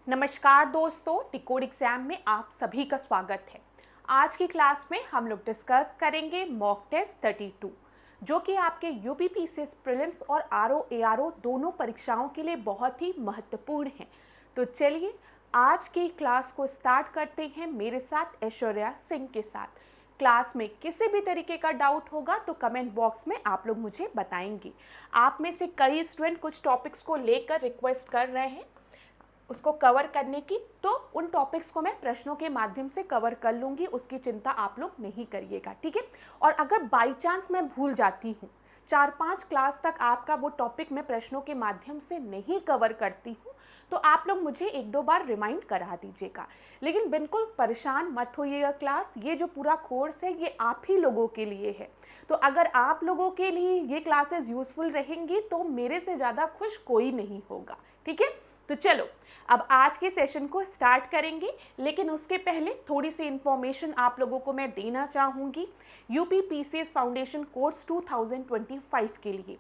नमस्कार दोस्तों, decode exam में आप सभी का स्वागत है। आज की क्लास में हम लोग डिस्कस करेंगे मॉक टेस्ट 32 जो कि आपके यूपीपीसीएस प्रीलिम्स और आरओ एआरओ दोनों परीक्षाओं के लिए बहुत ही महत्वपूर्ण है। तो चलिए आज की क्लास को स्टार्ट करते हैं मेरे साथ ऐश्वर्या सिंह के साथ। क्लास में किसी भी तरीके का डाउट होगा तो कमेंट बॉक्स में आप लोग मुझे बताएंगे। आप में से कई स्टूडेंट कुछ टॉपिक्स को लेकर रिक्वेस्ट कर रहे हैं उसको कवर करने की, तो उन टॉपिक्स को मैं प्रश्नों के माध्यम से कवर कर लूँगी, उसकी चिंता आप लोग नहीं करिएगा, ठीक है। और अगर बाई चांस मैं भूल जाती हूँ, 4-5 क्लास तक आपका वो टॉपिक मैं प्रश्नों के माध्यम से नहीं कवर करती हूँ, तो आप लोग मुझे 1-2 बार रिमाइंड करा दीजिएगा। लेकिन बिल्कुल परेशान मत होइएगा क्लास, ये जो पूरा कोर्स है ये आप ही लोगों के लिए है। तो अगर आप लोगों के लिए ये क्लासेस यूज़फुल रहेंगी तो मेरे से ज़्यादा खुश कोई नहीं होगा, ठीक है। तो चलो अब आज के सेशन को स्टार्ट करेंगे, लेकिन उसके पहले थोड़ी सी इन्फॉर्मेशन आप लोगों को मैं देना चाहूँगी यूपीपीसीएस फाउंडेशन कोर्स 2025 के लिए।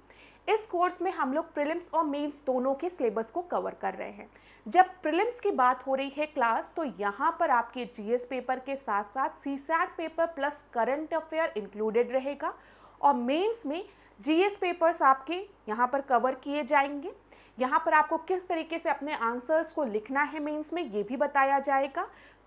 इस कोर्स में हम लोग प्रीलिम्स और मेंस दोनों के सिलेबस को कवर कर रहे हैं। जब प्रीलिम्स की बात हो रही है क्लास, तो यहाँ पर आपके जीएस पेपर के साथ साथ CSAT paper plus current affair included रहेगा, और मेंस में जीएस पेपर्स आपके यहाँ पर कवर किए जाएंगे। यहाँ पर आपको किस तरीके से अपने आंसर्स को लिखना है मेंस में ये भी बताया जाएगा,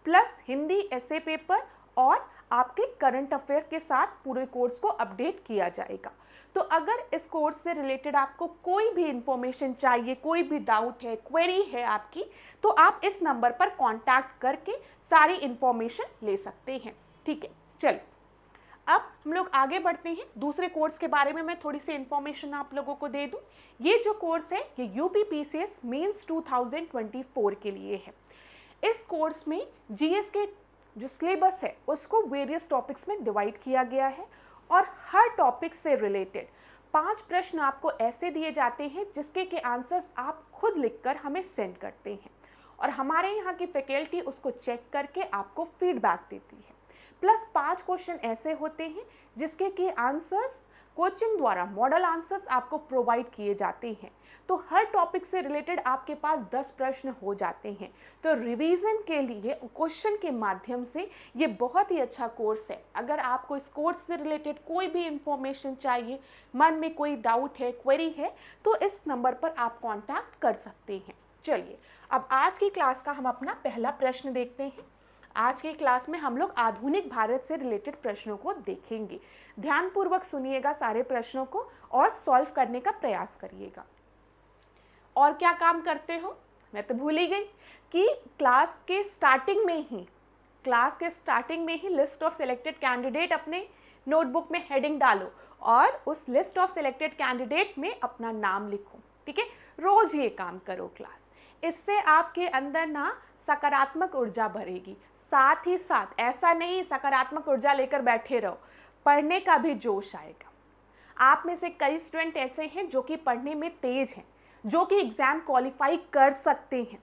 प्लस हिंदी एसे पेपर और आपके करंट अफेयर के साथ पूरे कोर्स को अपडेट किया जाएगा। तो अगर इस कोर्स से रिलेटेड आपको कोई भी इंफॉर्मेशन चाहिए, कोई भी डाउट है, क्वेरी है आपकी, तो आप इस नंबर पर कांटेक्ट करके सारी इंफॉर्मेशन ले सकते हैं, ठीक है। चलिए अब हम लोग आगे बढ़ते हैं। दूसरे कोर्स के बारे में मैं थोड़ी सी इंफॉर्मेशन आप लोगों को दे दूं। ये जो कोर्स है ये यूपीपीसीएस मेंस 2024 के लिए है। इस कोर्स में जीएस के जो सिलेबस है उसको वेरियस टॉपिक्स में डिवाइड किया गया है, और हर टॉपिक से रिलेटेड 5 प्रश्न आपको ऐसे दिए जाते हैं जिसके के आंसर्स आप खुद लिखकर हमें सेंड करते हैं, और हमारे यहाँ की फैकल्टी उसको चेक करके आपको फीडबैक देती है। प्लस 5 क्वेश्चन ऐसे होते हैं जिसके के आंसर्स कोचिंग द्वारा मॉडल आंसर्स आपको प्रोवाइड किए जाते हैं। तो हर टॉपिक से रिलेटेड आपके पास 10 प्रश्न हो जाते हैं। तो रिवीजन के लिए क्वेश्चन के माध्यम से ये बहुत ही अच्छा कोर्स है। अगर आपको इस कोर्स से रिलेटेड कोई भी इंफॉर्मेशन चाहिए, मन में कोई डाउट है, क्वेरी है, तो इस नंबर पर आप कॉन्टैक्ट कर सकते हैं। चलिए अब आज की क्लास का हम अपना पहला प्रश्न देखते हैं। आज की क्लास में हम लोग आधुनिक भारत से रिलेटेड प्रश्नों को देखेंगे। ध्यानपूर्वक सुनिएगा सारे प्रश्नों को और सॉल्व करने का प्रयास करिएगा। और क्या काम करते हो, मैं तो भूल ही गई कि क्लास के स्टार्टिंग में ही लिस्ट ऑफ सिलेक्टेड कैंडिडेट अपने नोटबुक में हेडिंग डालो और उस लिस्ट ऑफ सिलेक्टेड कैंडिडेट में अपना नाम लिखो, ठीक है। रोज ये काम करो क्लास, इससे आपके अंदर ना सकारात्मक ऊर्जा भरेगी। साथ ही साथ ऐसा नहीं सकारात्मक ऊर्जा लेकर बैठे रहो, पढ़ने का भी जोश आएगा। आप में से कई स्टूडेंट ऐसे हैं जो कि पढ़ने में तेज हैं, जो कि एग्ज़ाम क्वालिफाई कर सकते हैं।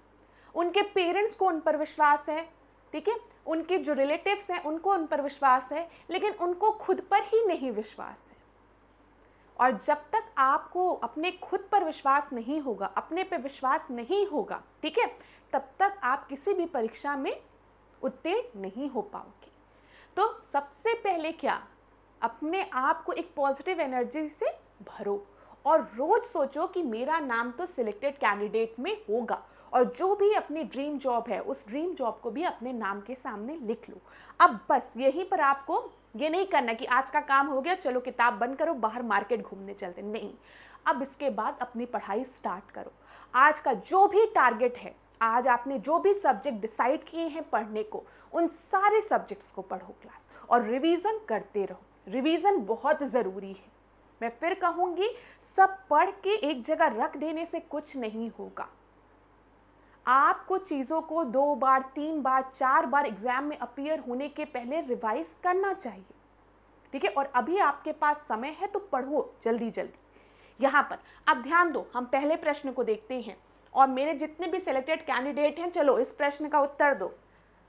उनके पेरेंट्स को उन पर विश्वास है, ठीक है, उनके जो रिलेटिव्स हैं उनको उन पर विश्वास है, लेकिन उनको खुद पर ही नहीं विश्वास है। और जब तक आपको अपने खुद पर विश्वास नहीं होगा, अपने पे विश्वास नहीं होगा, ठीक है, तब तक आप किसी भी परीक्षा में उत्तीर्ण नहीं हो पाओगे। तो सबसे पहले क्या, अपने आप को एक पॉजिटिव एनर्जी से भरो और रोज सोचो कि मेरा नाम तो सिलेक्टेड कैंडिडेट में होगा, और जो भी अपनी ड्रीम जॉब है उस ड्रीम जॉब को भी अपने नाम के सामने लिख लो। अब बस यहीं पर आपको ये नहीं करना कि आज का काम हो गया, चलो किताब बंद करो, बाहर मार्केट घूमने चलते, नहीं। अब इसके बाद अपनी पढ़ाई स्टार्ट करो। आज का जो भी टारगेट है, आज आपने जो भी सब्जेक्ट डिसाइड किए हैं पढ़ने को, उन सारे सब्जेक्ट्स को पढ़ो क्लास, और रिवीजन करते रहो। रिवीजन बहुत ज़रूरी है। मैं फिर कहूँगी, सब पढ़ के एक जगह रख देने से कुछ नहीं होगा। आपको चीज़ों को 2 बार, 3 बार, 4 बार एग्जाम में अपीयर होने के पहले रिवाइज करना चाहिए, ठीक है। और अभी आपके पास समय है तो पढ़ो जल्दी जल्दी। यहाँ पर अब ध्यान दो, हम पहले प्रश्न को देखते हैं, और मेरे जितने भी सिलेक्टेड कैंडिडेट हैं, चलो इस प्रश्न का उत्तर दो।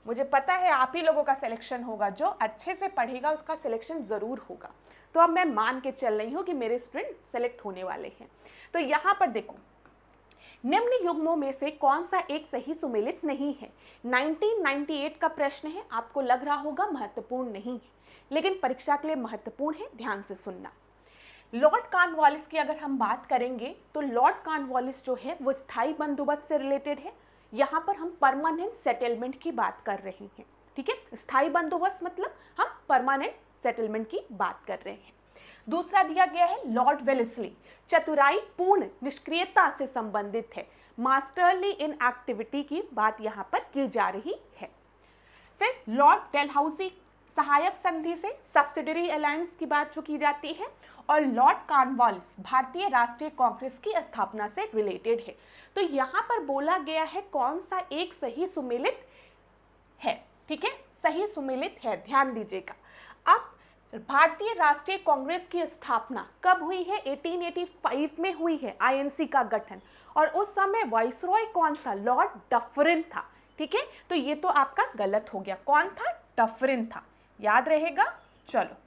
मुझे पता है आप ही लोगों का सिलेक्शन होगा, जो अच्छे से पढ़ेगा उसका सिलेक्शन ज़रूर होगा। तो अब मैं मान के चल रही हूँ कि मेरे स्टूडेंट सेलेक्ट होने वाले हैं। तो यहाँ पर देखो, निम्न युग्मों में से कौन सा एक सही सुमेलित नहीं है? 1998 का प्रश्न है, आपको लग रहा होगा महत्वपूर्ण नहीं है, लेकिन परीक्षा के लिए महत्वपूर्ण है, ध्यान से सुनना। लॉर्ड कॉर्नवालिस की अगर हम बात करेंगे तो लॉर्ड कॉर्नवालिस जो है वो स्थायी बंदोबस्त से रिलेटेड है। यहाँ पर हम परमानेंट सेटलमेंट की बात कर रहे हैं, ठीक है। स्थायी बंदोबस्त मतलब हम परमानेंट सेटलमेंट की बात कर रहे हैं। दूसरा दिया गया है लॉर्ड वेलेस्ली, चतुराई पूर्ण निष्क्रियता से संबंधित है। मास्टरली इन एक्टिविटी की बात यहाँ पर की जा रही है। फिर लॉर्ड डेलहाउसी, सहायक संधि से सब्सिडरी अलायंस की बात जो की जाती है। और लॉर्ड कॉर्नवालिस भारतीय राष्ट्रीय कांग्रेस की स्थापना से रिलेटेड है। तो यहाँ पर बोला गया है कौन सा एक सही सुमेलित है, ठीक है, सही सुमेलित है, ध्यान दीजिएगा। अब भारतीय राष्ट्रीय कांग्रेस की स्थापना कब हुई है? 1885 में हुई है, आईएनसी का गठन। और उस समय वाइसरॉय कौन था? लॉर्ड डफरिन था, ठीक है। तो ये तो आपका गलत हो गया, कौन था? डफरिन था, याद रहेगा। चलो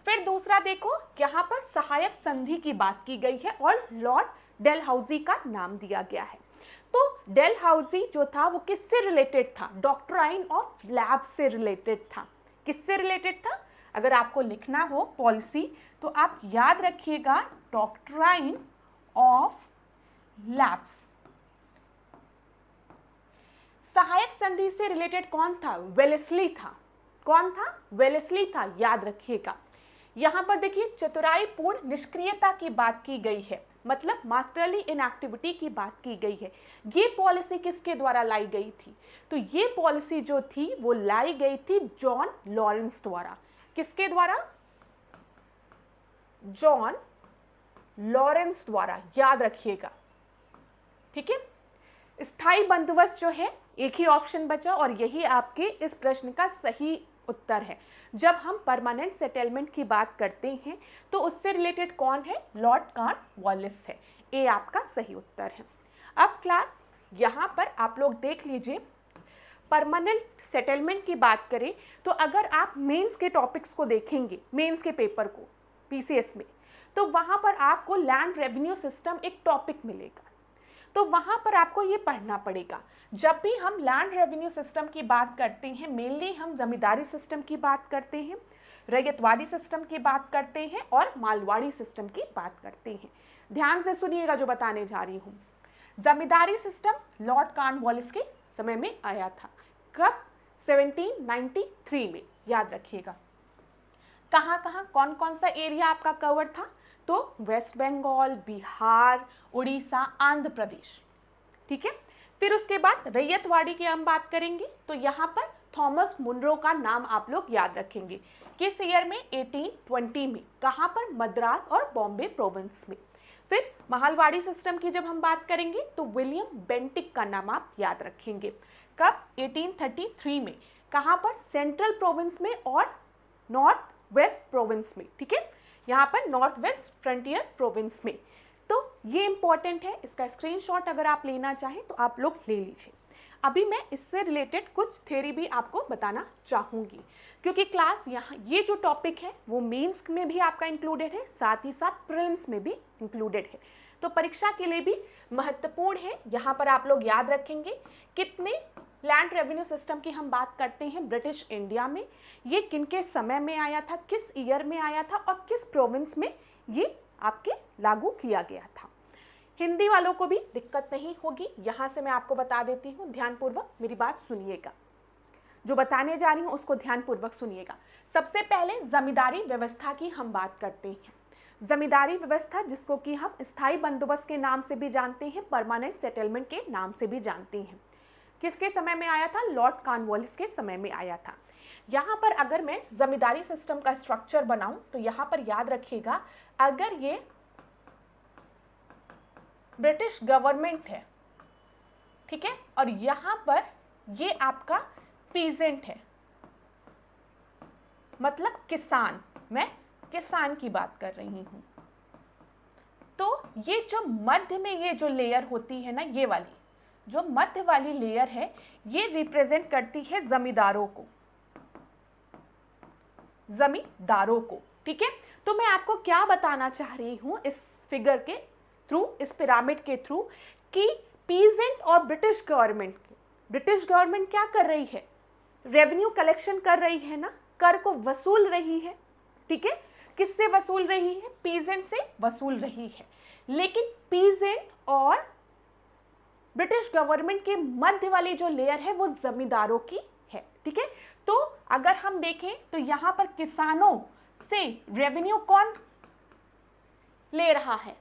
फिर दूसरा देखो, यहाँ पर सहायक संधि की बात की गई है और लॉर्ड डेलहाउसी का नाम दिया गया है। तो डेलहाउसी जो था वो किससे रिलेटेड था? डॉक्ट्राइन ऑफ लैब्स से रिलेटेड था। किससे रिलेटेड था? अगर आपको लिखना हो पॉलिसी तो आप याद रखिएगा डॉक्ट्राइन ऑफ लैब्स। सहायक संधि से रिलेटेड कौन था? वेलेस्ली था। कौन था? वेलेस्ली था, याद रखिएगा। यहां पर देखिए चतुराई पूर्ण निष्क्रियता की बात की गई है, मतलब मास्टरली इनएक्टिविटी की बात की गई है। ये पॉलिसी किसके द्वारा लाई गई थी? तो ये पॉलिसी जो थी वो लाई गई थी जॉन लॉरेंस द्वारा। किसके द्वारा? जॉन लॉरेंस द्वारा, याद रखिएगा, ठीक है। स्थायी बंदोबस्त जो है एक ही ऑप्शन बचा और यही आपके इस प्रश्न का सही उत्तर है। जब हम परमानेंट सेटलमेंट की बात करते हैं तो उससे रिलेटेड कौन है? लॉर्ड कॉर्नवालिस है। ए आपका सही उत्तर है। अब क्लास यहाँ पर आप लोग देख लीजिए, परमानेंट सेटलमेंट की बात करें तो अगर आप मेंस के टॉपिक्स को देखेंगे, मेंस के पेपर को पीसीएस में, तो वहाँ पर आपको लैंड रेवेन्यू सिस्टम एक टॉपिक मिलेगा। तो वहाँ पर आपको ये पढ़ना पड़ेगा। जब भी हम लैंड रेवेन्यू सिस्टम की बात करते हैं, मेनली हम जमींदारी सिस्टम की बात करते हैं, रैयतवाड़ी सिस्टम की बात करते हैं और मालवाड़ी सिस्टम की बात करते हैं। ध्यान से सुनिएगा जो बताने जा रही हूँ। जमींदारी सिस्टम लॉर्ड कॉर्नवालिस के समय में आया था। कब? 1793 में, याद रखिएगा। कहाँ कहाँ कौन कौन सा एरिया आपका कवर था? तो वेस्ट बंगाल, बिहार, उड़ीसा, आंध्र प्रदेश, ठीक है। फिर उसके बाद रैयतवाड़ी की हम बात करेंगे तो यहाँ पर थॉमस मुनरो का नाम आप लोग याद रखेंगे। किस ईयर में? 1820 में। कहाँ पर? मद्रास और बॉम्बे प्रोविंस में। फिर मालवाड़ी सिस्टम की जब हम बात करेंगे तो विलियम बेंटिक का नाम आप याद रखेंगे। कब? 1833 में। कहाँ पर? सेंट्रल प्रोविंस में और नॉर्थ वेस्ट प्रोविंस में, ठीक है, यहाँ पर नॉर्थ वेस्ट फ्रंटियर प्रोविंस में। तो ये इंपॉर्टेंट है, इसका स्क्रीनशॉट अगर आप लेना चाहें तो आप लोग ले लीजिए। अभी मैं इससे रिलेटेड कुछ थ्योरी भी आपको बताना चाहूँगी, क्योंकि क्लास यहाँ ये जो टॉपिक है वो मेंस में भी आपका इंक्लूडेड है, साथ ही साथ प्रीलिम्स में भी इंक्लूडेड है। तो परीक्षा के लिए भी महत्वपूर्ण है। यहाँ पर आप लोग याद रखेंगे कितने लैंड रेवेन्यू सिस्टम की हम बात करते हैं ब्रिटिश इंडिया में, ये किनके समय में आया था, किस ईयर में आया था और किस प्रोविंस में ये आपके लागू किया गया था। हिंदी वालों को भी दिक्कत नहीं होगी, यहाँ से मैं आपको बता देती हूँ, ध्यानपूर्वक मेरी बात सुनिएगा। जो बताने जा रही हूँ उसको ध्यानपूर्वक सुनिएगा। सबसे पहले जमींदारी व्यवस्था की हम बात करते हैं। जमींदारी व्यवस्था जिसको कि हम स्थायी बंदोबस्त के नाम से भी जानते हैं, परमानेंट सेटलमेंट के नाम से भी जानते हैं। किसके समय में आया था? लॉर्ड कॉर्नवालिस के समय में आया था। यहाँ पर अगर मैं जमींदारी सिस्टम का स्ट्रक्चर बनाऊं तो यहाँ पर याद रखिएगा, अगर ये ब्रिटिश गवर्नमेंट है, ठीक है, और यहाँ पर ये आपका पीजेंट है, मतलब किसान, मैं किसान की बात कर रही हूँ। तो ये जो मध्य में ये जो लेयर होती है ना, ये वाली जो मध्य वाली लेयर है, ये रिप्रेजेंट करती है जमींदारों को, जमींदारों को, ठीक है। तो मैं आपको क्या बताना चाह रही हूं इस फिगर के थ्रू, इस पिरामिड के थ्रू, कि पीजेंट और ब्रिटिश गवर्नमेंट क्या कर रही है, रेवेन्यू कलेक्शन कर रही है ना, कर को वसूल रही है, ठीक है। किससे वसूल रही है, पीजेंट से वसूल रही है। लेकिन पीजेंट और ब्रिटिश गवर्नमेंट के मध्य वाली जो लेयर है वो जमींदारों की है, ठीक है। तो अगर हम देखें तो यहां पर किसानों से रेवेन्यू कौन ले रहा है,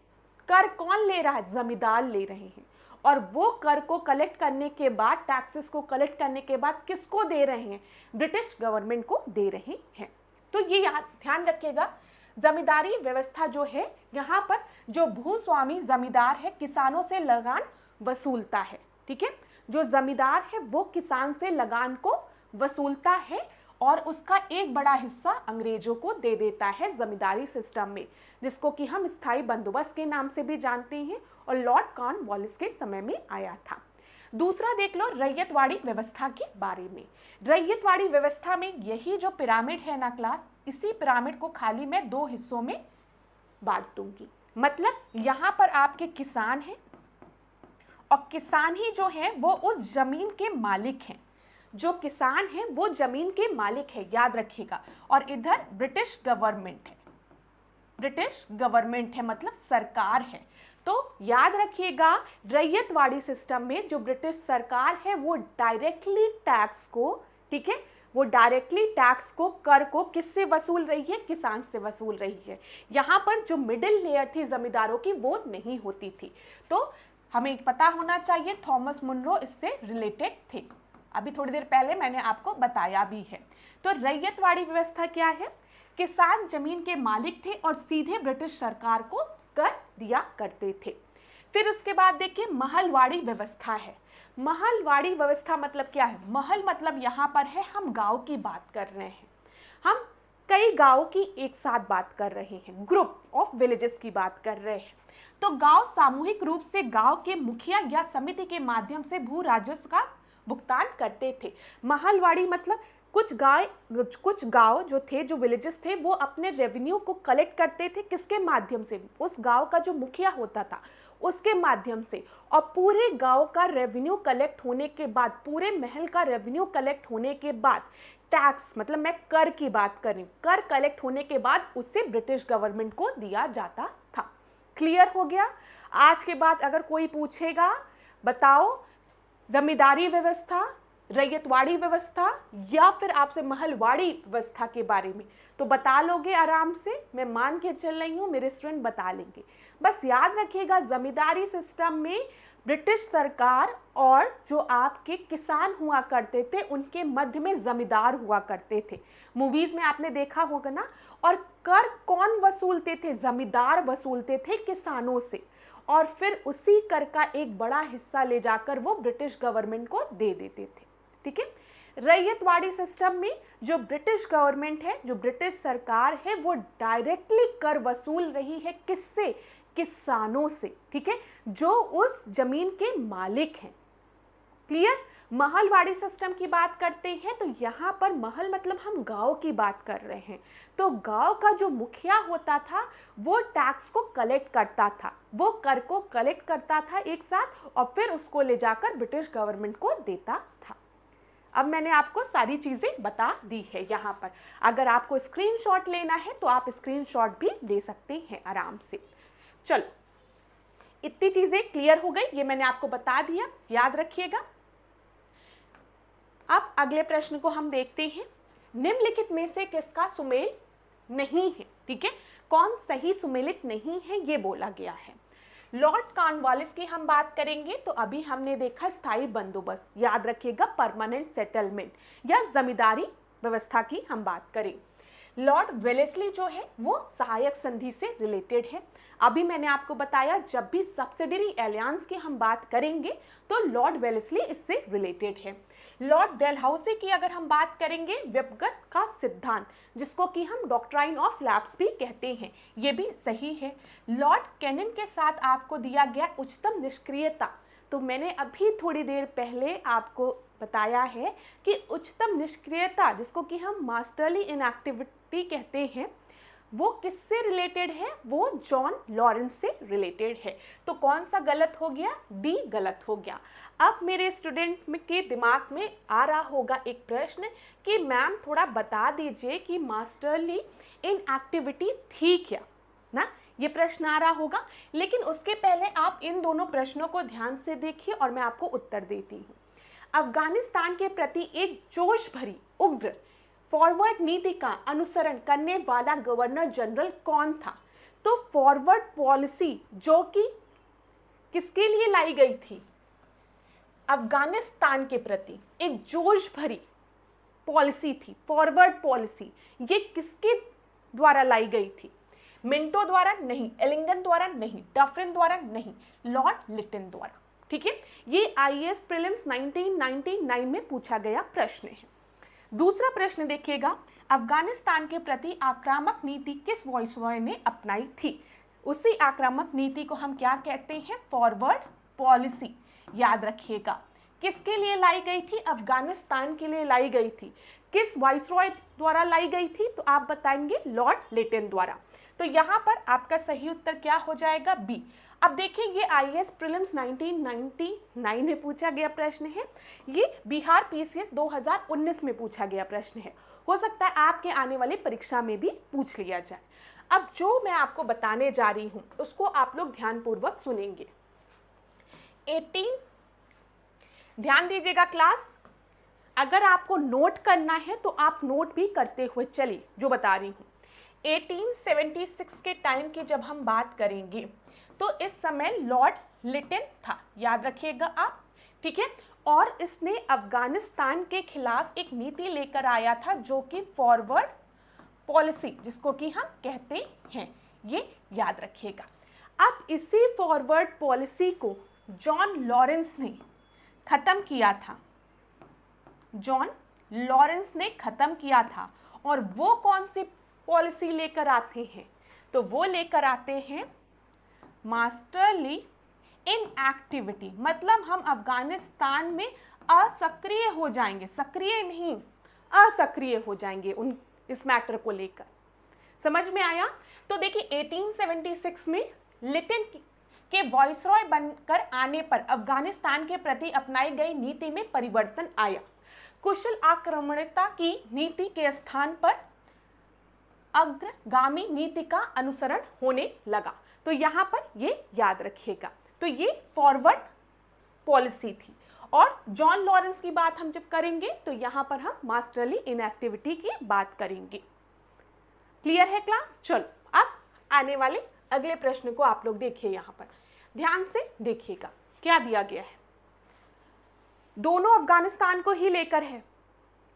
कर कौन ले रहा है, जमींदार ले रहे हैं। और वो कर को कलेक्ट करने के बाद, टैक्सेस को कलेक्ट करने के बाद किसको दे रहे हैं, ब्रिटिश गवर्नमेंट को दे रहे हैं। तो ये ध्यान रखिएगा, जमींदारी व्यवस्था जो है, यहाँ पर जो भूस्वामी जमींदार है किसानों से लगान वसूलता है, ठीक है। जो जमींदार है वो किसान से लगान को वसूलता है और उसका एक बड़ा हिस्सा अंग्रेजों को दे देता है जमींदारी सिस्टम में, जिसको कि हम स्थायी बंदोबस्त के नाम से भी जानते हैं और लॉर्ड कॉर्नवालिस के समय में आया था। दूसरा देख लो रैयतवाड़ी व्यवस्था के बारे में। रैयतवाड़ी व्यवस्था में यही जो पिरामिड है ना क्लास, इसी पिरामिड को खाली मैं दो हिस्सों में बांट दूंगी। मतलब यहाँ पर आपके किसान हैं और किसान ही जो है वो उस जमीन के मालिक हैं, जो किसान हैं वो जमीन के मालिक है, याद रखिएगा। और इधर ब्रिटिश गवर्नमेंट है, मतलब सरकार है। तो याद रखिएगा, रैयतवाड़ी सिस्टम में जो ब्रिटिश सरकार है वो डायरेक्टली टैक्स को, ठीक है, वो डायरेक्टली टैक्स को, कर को किससे वसूल रही है, किसान से वसूल रही है। यहाँ पर जो मिडिल लेयर थी जमींदारों की वो नहीं होती थी। तो हमें पता होना चाहिए थॉमस मुनरो इससे रिलेटेड थे, अभी थोड़ी देर पहले मैंने आपको बताया भी है। तो रैयतवाड़ी व्यवस्था क्या है, किसान जमीन के मालिक थे और सीधे ब्रिटिश सरकार को कर दिया करते थे। फिर उसके बाद देखिए महलवाड़ी व्यवस्था है। महलवाड़ी व्यवस्था मतलब क्या है, महल मतलब यहाँ पर है हम गांव की बात कर रहे हैं, हम कई गांव की एक साथ बात कर रहे हैं, ग्रुप ऑफ विलेजेस की बात कर रहे हैं। तो गांव सामूहिक रूप से गांव के मुखिया या समिति के माध्यम से भू राजस्व का भुगतान करते थे। महलवाड़ी मतलब कुछ गांव जो थे, जो विलेजेस थे, वो अपने रेवेन्यू को कलेक्ट करते थे, किसके माध्यम से, उस गांव का जो मुखिया होता था उसके माध्यम से। और पूरे गांव का रेवेन्यू कलेक्ट होने के बाद, पूरे महल का रेवेन्यू कलेक्ट होने के बाद, टैक्स मतलब मैं कर की बात कर रही हूँ, कर कलेक्ट होने के बाद उससे ब्रिटिश गवर्नमेंट को दिया जाता था। क्लियर हो गया। आज के बाद अगर कोई पूछेगा बताओ जमींदारी व्यवस्था, रैयतवाड़ी व्यवस्था या फिर आपसे महलवाड़ी व्यवस्था के बारे में, तो बता लोगे आराम से, मैं मान के चल रही हूँ मेरे स्टूडेंट बता लेंगे। बस याद रखिएगा जमींदारी सिस्टम में ब्रिटिश सरकार और जो आपके किसान हुआ करते थे उनके मध्य में जमींदार हुआ करते थे। मूवीज में आपने देखा होगा ना। और कर कौन वसूलते थे, जमींदार वसूलते थे किसानों से, और फिर उसी कर का एक बड़ा हिस्सा ले जाकर वो ब्रिटिश गवर्नमेंट को दे देते थे, ठीक है। रैयतवाड़ी सिस्टम में जो ब्रिटिश गवर्नमेंट है, जो ब्रिटिश सरकार है, वो डायरेक्टली कर वसूल रही है, किससे, किसानों से, ठीक है, जो उस जमीन के मालिक हैं। क्लियर। महलवाड़ी सिस्टम की बात करते हैं तो यहाँ पर महल मतलब हम गांव की बात कर रहे हैं। तो गांव का जो मुखिया होता था वो टैक्स को कलेक्ट करता था, वो कर को कलेक्ट करता था एक साथ और फिर उसको ले जाकर ब्रिटिश गवर्नमेंट को देता था। अब मैंने आपको सारी चीजें बता दी है। यहाँ पर अगर आपको स्क्रीनशॉट लेना है तो आप स्क्रीनशॉट भी ले सकते हैं आराम से। चलो, इतनी चीजें क्लियर हो गई, ये मैंने आपको बता दिया, याद रखिएगा। अब अगले प्रश्न को हम देखते हैं। निम्नलिखित में से किसका सुमेल नहीं है, ठीक है, कौन सही सुमेलित नहीं है ये बोला गया है। लॉर्ड कॉर्नवालिस की हम बात करेंगे तो अभी हमने देखा स्थायी बंदोबस्त, याद रखिएगा परमानेंट सेटलमेंट या जमींदारी व्यवस्था की हम बात करें। लॉर्ड वेलेस्ली जो है वो सहायक संधि से रिलेटेड है। अभी मैंने आपको बताया जब भी सब्सिडरी एलियंस की हम बात करेंगे तो लॉर्ड वेलेस्ली इससे रिलेटेड है। लॉर्ड डेलहाउसी की अगर हम बात करेंगे, व्यपगत का सिद्धांत, जिसको कि हम डॉक्ट्राइन ऑफ लैप्स भी कहते हैं, ये भी सही है। लॉर्ड कैनन के साथ आपको दिया गया उच्चतम निष्क्रियता, तो मैंने अभी थोड़ी देर पहले आपको बताया है कि उच्चतम निष्क्रियता, जिसको कि हम मास्टरली इनएक्टिविटी कहते हैं, वो किससे रिलेटेड है? वो जॉन लॉरेंस से रिलेटेड है। तो कौन सा गलत हो गया? डी गलत हो गया। अब मेरे स्टूडेंट के दिमाग में आ रहा होगा एक प्रश्न कि मैम थोड़ा बता दीजिए कि मास्टरली इनएक्टिविटी थी क्या ना, ये प्रश्न आ रहा होगा। लेकिन उसके पहले आप इन दोनों प्रश्नों को ध्यान से देखिए और मैं आपको उत्तर देती हूँ। अफगानिस्तान के प्रति एक जोश भरी उग्र फॉरवर्ड नीति का अनुसरण करने वाला गवर्नर जनरल कौन था? तो फॉरवर्ड पॉलिसी जो कि किसके लिए लाई गई थी? अफगानिस्तान के प्रति एक जोश भरी पॉलिसी थी, फॉरवर्ड पॉलिसी। ये किसके द्वारा लाई गई थी? मिंटो द्वारा नहीं, एलिंगन द्वारा नहीं, डफरिन द्वारा नहीं, लॉर्ड लिटन द्वारा। ठीक है, ये आईएएस प्रीलिम्स 1999 में पूछा गया प्रश्न है। दूसरा प्रश्न देखिएगा, अफगानिस्तान के प्रति आक्रामक नीति किस वाइसरॉय ने अपनाई थी? उसी आक्रामक नीति को हम क्या कहते हैं? Forward policy. याद रखिएगा, किसके लिए लाई गई थी? अफगानिस्तान के लिए लाई गई थी। किस वाइसरॉय द्वारा लाई गई थी? तो आप बताएंगे लॉर्ड लिटन द्वारा। तो यहाँ पर आपका सही उत्तर क्या हो जाएगा? बी। अब देखिए, ये आईएएस प्रीलिम्स 1999 में पूछा गया प्रश्न है, ये बिहार पीसीएस 2019 में पूछा गया प्रश्न है। हो सकता है आपके आने वाली परीक्षा में भी पूछ लिया जाए। अब जो मैं आपको बताने जा रही हूँ उसको आप लोग ध्यानपूर्वक सुनेंगे। 18, ध्यान दीजिएगा क्लास, अगर आपको नोट करना है तो आप नोट भी करते हुए चलिए जो बता रही हूँ। 1876 के टाइम की जब हम बात करेंगे तो इस समय लॉर्ड लिटन था, याद रखिएगा आप। ठीक है, और इसने अफगानिस्तान के खिलाफ एक नीति लेकर आया था जो कि फॉरवर्ड पॉलिसी, जिसको कि हम कहते हैं, ये याद रखिएगा। अब इसी फॉरवर्ड पॉलिसी को जॉन लॉरेंस ने खत्म किया था। जॉन लॉरेंस ने खत्म किया था। और वो कौन सी पॉलिसी लेकर आते हैं? तो वो लेकर आते हैं मास्टरली इनएक्टिविटी, मतलब हम अफगानिस्तान में असक्रिय हो जाएंगे, सक्रिय नहीं, असक्रिय हो जाएंगे उन इस मैटर को लेकर। समझ में आया? तो देखिए, 1876 में लिटन के वाइसरॉय बनकर आने पर अफगानिस्तान के प्रति अपनाई गई नीति में परिवर्तन आया। कुशल आक्रमणता की नीति के स्थान पर अग्रगामी नीति का अनुसरण होने लगा। तो यहाँ पर ये याद रखिएगा। तो ये फॉरवर्ड पॉलिसी थी। और जॉन लॉरेंस की बात हम जब करेंगे तो यहाँ पर हम मास्टरली इनएक्टिविटी की बात करेंगे। क्लियर है क्लास? चलो, अब आने वाले अगले प्रश्न को आप लोग देखिए, यहाँ पर ध्यान से देखिएगा क्या दिया गया है। दोनों अफगानिस्तान को ही लेकर है,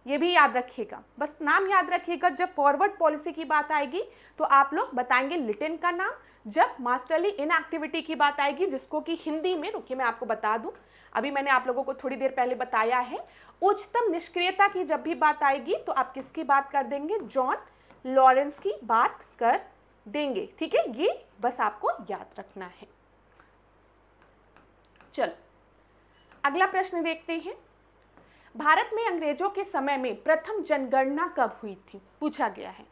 ये भी याद रखिएगा, बस नाम याद रखिएगा। जब फॉरवर्ड पॉलिसी की बात आएगी तो आप लोग बताएंगे लिटन का नाम। जब मास्टरली इनएक्टिविटी की बात आएगी, जिसको कि हिंदी में, रुकिए मैं आपको बता दूं, अभी मैंने आप लोगों को थोड़ी देर पहले बताया है, उच्चतम निष्क्रियता की जब भी बात आएगी तो आप किसकी बात कर देंगे? जॉन लॉरेंस की बात कर देंगे। ठीक है, ये बस आपको याद रखना है। चलो अगला प्रश्न देखते हैं। भारत में अंग्रेजों के समय में प्रथम जनगणना कब हुई थी? पूछा गया है।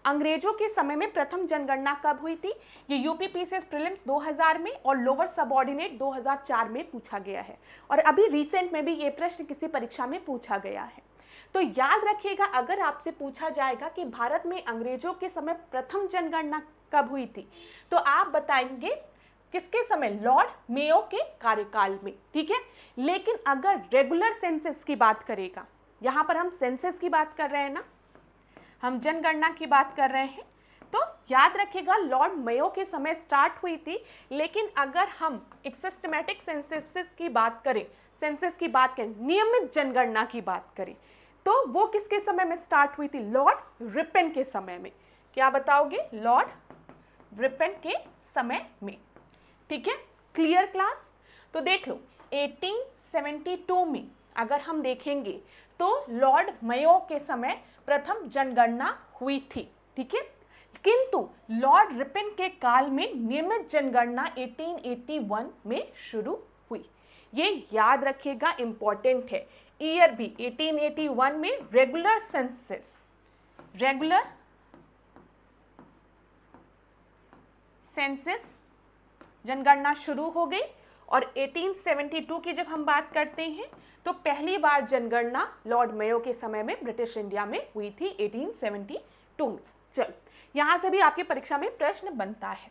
अंग्रेजों के समय में प्रथम जनगणना कब हुई थी? ये यूपी पीसीएस प्रीलिम्स 2000 में और लोअर सबऑर्डिनेट 2004 में पूछा गया है। और अभी रिसेंट में भी ये प्रश्न किसी परीक्षा में पूछा गया है। तो याद रखिएगा, अगर आपसे पूछा जाएगा कि भारत में अंग्रेजों के समय प्रथम जनगणना कब हुई थी, तो आप बताएंगे किसके समय? लॉर्ड मेयो के कार्यकाल में। ठीक है, लेकिन अगर रेगुलर सेंसस की बात करेगा, यहाँ पर हम सेंसस की बात कर रहे हैं ना, हम जनगणना की बात कर रहे हैं, तो याद रखिएगा लॉर्ड मेयो के समय स्टार्ट हुई थी। लेकिन अगर हम एक सिस्टमैटिक सेंसस की बात करें, नियमित जनगणना की बात करें, तो वो किसके समय में स्टार्ट हुई थी? लॉर्ड रिपन के समय में। क्या बताओगे? लॉर्ड रिपन के समय में। ठीक है, क्लियर क्लास? तो देख लो, 1872 में अगर हम देखेंगे तो लॉर्ड मेयो के समय प्रथम जनगणना हुई थी। ठीक है, किंतु लॉर्ड रिपन के काल में नियमित जनगणना 1881 में शुरू हुई। ये याद रखिएगा, इंपॉर्टेंट है। ईयर भी 1881 में रेगुलर सेंसस, जनगणना शुरू हो गई। और 1872 की जब हम बात करते हैं तो पहली बार जनगणना लॉर्ड मेयो के समय में ब्रिटिश इंडिया में हुई थी 1872 में। चलो, यहां से भी आपकी परीक्षा में प्रश्न बनता है।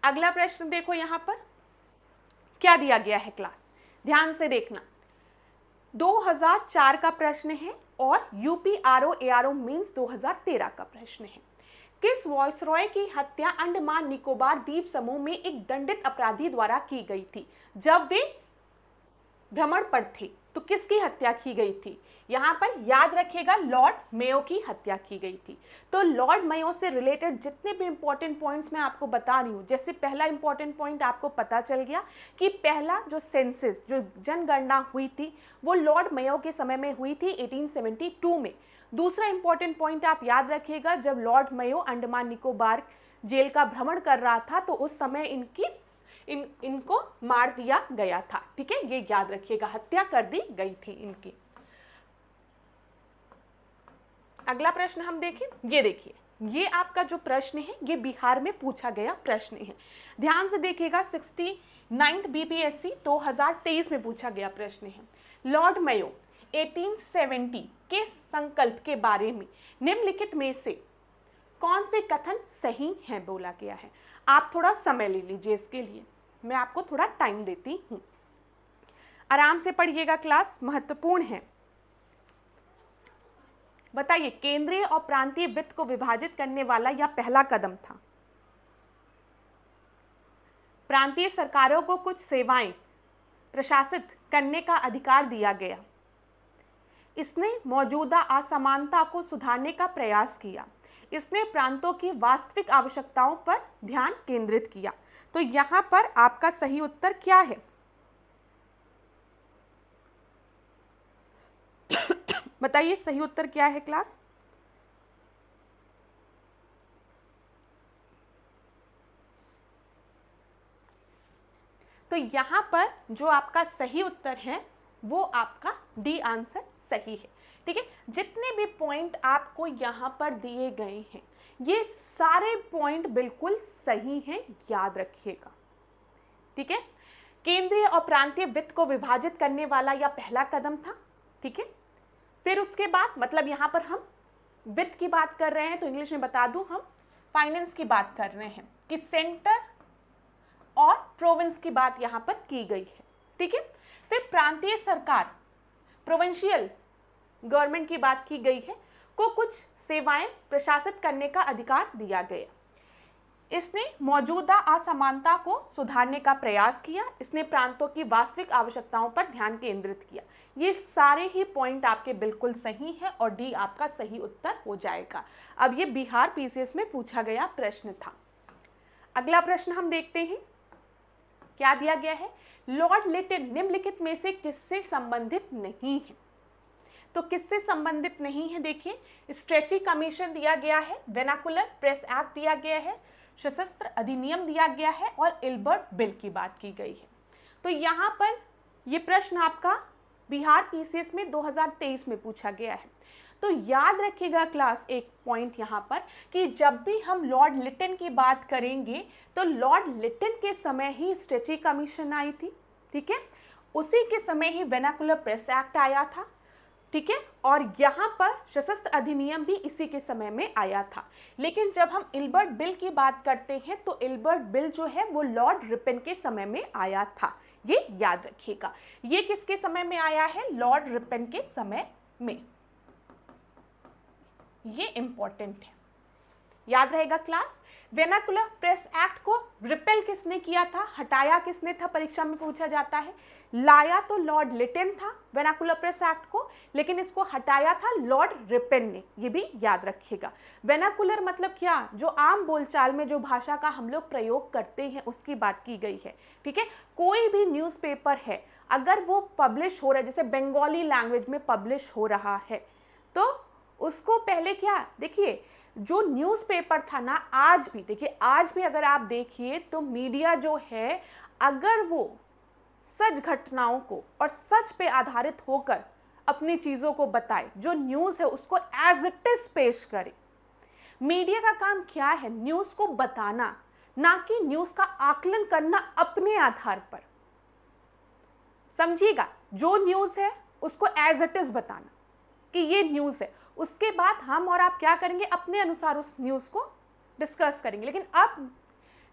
अगला प्रश्न देखो, यहां पर क्या दिया गया है क्लास, ध्यान से देखना। 2004 का प्रश्न है और यूपी आरओ एआरओ मीन्स 2013 का प्रश्न है। किस वॉइसरॉय की हत्या अंडमान निकोबार द्वीप समूह में एक दंडित अपराधी द्वारा की गई थी जब वे भ्रमण पर थे? तो किसकी हत्या की गई थी? यहां पर याद रखिएगा लॉर्ड मेयो की हत्या की गई थी। तो लॉर्ड मेयो से रिलेटेड जितने भी इंपॉर्टेंट पॉइंट्स मैं आपको बता रही हूं, जैसे पहला इंपॉर्टेंट पॉइंट आपको पता चल गया कि पहला जो सेंसस, जो जनगणना हुई थी वो लॉर्ड मेयो के समय में हुई थी 1872 में। दूसरा इंपॉर्टेंट पॉइंट आप याद रखिएगा, जब Lord Mayo Andaman Nicobar jail का भ्रमण कर रहा था तो उस समय इनको मार दिया गया था। ठीक है, ये याद रखिएगा, हत्या कर दी गई थी इनकी। अगला प्रश्न हम देखें, ये देखिए, ये आपका जो प्रश्न है ये बिहार में पूछा गया प्रश्न है। ध्यान से देखिएगा, 69th बीपीएससी 2023 में पूछा गया प्रश्न है। लॉर्ड मेयो 1870 के संकल्प के बारे में निम्नलिखित में से कौन से कथन सही हैं बोला गया है। आप थोड़ा समय ले लीजिए इसके लिए, मैं आपको थोड़ा टाइम देती हूं, आराम से पढ़िएगा, क्लास महत्वपूर्ण है। बताइए, केंद्रीय और प्रांतीय वित्त को विभाजित करने वाला यह पहला कदम था। प्रांतीय सरकारों को कुछ सेवाएं प्रशासित करने का अधिकार दिया गया। इसने मौजूदा असमानता को सुधारने का प्रयास किया। इसने प्रांतों की वास्तविक आवश्यकताओं पर ध्यान केंद्रित किया। तो यहां पर आपका सही उत्तर क्या है? बताइए सही उत्तर क्या है क्लास? तो यहां पर जो आपका सही उत्तर है वो आपका डी आंसर सही है। ठीक है, जितने भी पॉइंट आपको यहां पर दिए गए हैं ये सारे पॉइंट बिल्कुल सही हैं, याद रखिएगा। ठीक है, केंद्रीय और प्रांतीय वित्त को विभाजित करने वाला यह पहला कदम था। ठीक है, फिर उसके बाद मतलब यहां पर हम वित्त की बात कर रहे हैं तो इंग्लिश में बता दूं, हम फाइनेंस की बात कर रहे हैं कि सेंटर और प्रोविंस की बात यहां पर की गई है। ठीक है, फिर प्रांतीय सरकार, प्रोविंशियल गवर्नमेंट की बात की गई है, को कुछ सेवाएं प्रशासित करने का अधिकार दिया गया। इसने मौजूदा असमानता को सुधारने का प्रयास किया। इसने प्रांतों की वास्तविक आवश्यकताओं पर ध्यान केंद्रित किया। ये सारे ही पॉइंट आपके बिल्कुल सही हैं और डी आपका सही उत्तर हो जाएगा। अब ये बिहार पीसीएस में पूछा गया प्रश्न था। अगला प्रश्न हम देखते हैं, क्या दिया गया है? लॉर्ड लिटन निम्नलिखित में से किससे संबंधित नहीं है? तो किससे संबंधित नहीं है? देखिए, स्ट्रेची कमीशन दिया गया है, वेनाकुलर प्रेस एक्ट दिया गया है, सशस्त्र अधिनियम दिया गया है और इल्बर्ट बिल की बात की गई है। तो यहाँ पर ये प्रश्न आपका बिहार पीसीएस में 2023 में पूछा गया है। तो याद रखिएगा क्लास एक पॉइंट यहाँ पर कि जब भी हम लॉर्ड लिटन की बात करेंगे तो लॉर्ड लिटन के समय ही स्ट्रेची कमीशन आई थी। ठीक है, उसी के समय ही वेनाकुलर प्रेस एक्ट आया था। ठीक है, और यहाँ पर सशस्त्र अधिनियम भी इसी के समय में आया था। लेकिन जब हम इल्बर्ट बिल की बात करते हैं तो इल्बर्ट बिल जो है वो लॉर्ड रिपन के समय में आया था, ये याद रखिएगा। ये किसके समय में आया है? लॉर्ड रिपन के समय में। ये इंपॉर्टेंट है, याद रहेगा क्लास। वेनाकुलर प्रेस एक्ट को रिपेल किसने किया था, हटाया किसने था, परीक्षा में पूछा जाता है। लाया तो लॉर्ड लिटन था वेनाकुलर प्रेस एक्ट को, लेकिन इसको हटाया था लॉर्ड रिपन ने, ये भी याद रखिएगा। वेनाकुलर मतलब क्या? जो आम बोलचाल में जो भाषा का हम लोग प्रयोग करते हैं उसकी बात की गई है। ठीक है, कोई भी न्यूज़पेपर है अगर वो पब्लिश हो रहा है, जैसे बंगाली लैंग्वेज में पब्लिश हो रहा है, तो उसको पहले क्या, देखिए जो न्यूज़पेपर था ना, आज भी देखिए, आज भी अगर आप देखिए तो मीडिया जो है अगर वो सच घटनाओं को और सच पे आधारित होकर अपनी चीज़ों को बताए, जो न्यूज़ है उसको एज इट इज पेश करे। मीडिया का काम क्या है? न्यूज़ को बताना, ना कि न्यूज़ का आकलन करना अपने आधार पर। समझिएगा, जो न्यूज़ है उसको एज इट इज़ बताना कि ये न्यूज़ है, उसके बाद हम और आप क्या करेंगे, अपने अनुसार उस न्यूज़ को डिस्कस करेंगे। लेकिन अब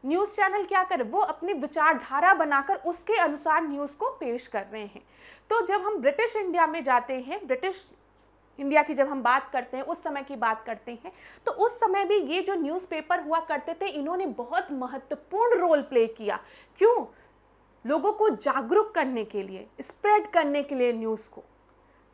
न्यूज़ चैनल क्या करे, वो अपनी विचारधारा बनाकर उसके अनुसार न्यूज़ को पेश कर रहे हैं। तो जब हम ब्रिटिश इंडिया में जाते हैं, ब्रिटिश इंडिया की जब हम बात करते हैं, उस समय की बात करते हैं, तो उस समय भी ये जो न्यूज़पेपर हुआ करते थे, इन्होंने बहुत महत्वपूर्ण रोल प्ले किया। क्यों? लोगों को जागरूक करने के लिए, स्प्रेड करने के लिए न्यूज़ को।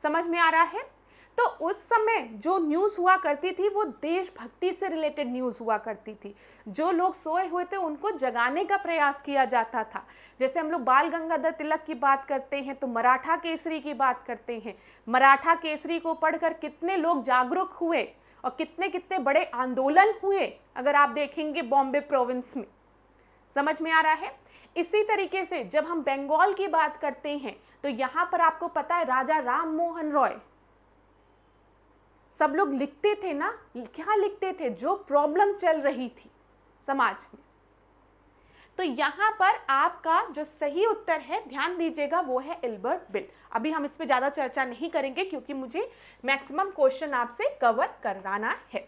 समझ में आ रहा है? तो उस समय जो न्यूज़ हुआ करती थी वो देशभक्ति से रिलेटेड न्यूज़ हुआ करती थी। जो लोग सोए हुए थे उनको जगाने का प्रयास किया जाता था। जैसे हम लोग बाल गंगाधर तिलक की बात करते हैं तो मराठा केसरी की बात करते हैं। मराठा केसरी को पढ़कर कितने लोग जागरूक हुए और कितने कितने बड़े आंदोलन हुए, अगर आप देखेंगे बॉम्बे प्रोविंस में। समझ में आ रहा है? इसी तरीके से जब हम बंगाल की बात करते हैं तो यहाँ पर आपको पता है राजा राम मोहन रॉय, सब लोग लिखते थे ना, क्या लिखते थे, जो प्रॉब्लम चल रही थी समाज में। तो यहाँ पर आपका जो सही उत्तर है, ध्यान दीजिएगा, वो है इल्बर्ट बिल। अभी हम इस पे ज़्यादा चर्चा नहीं करेंगे क्योंकि मुझे मैक्सिमम क्वेश्चन आपसे कवर करवाना है।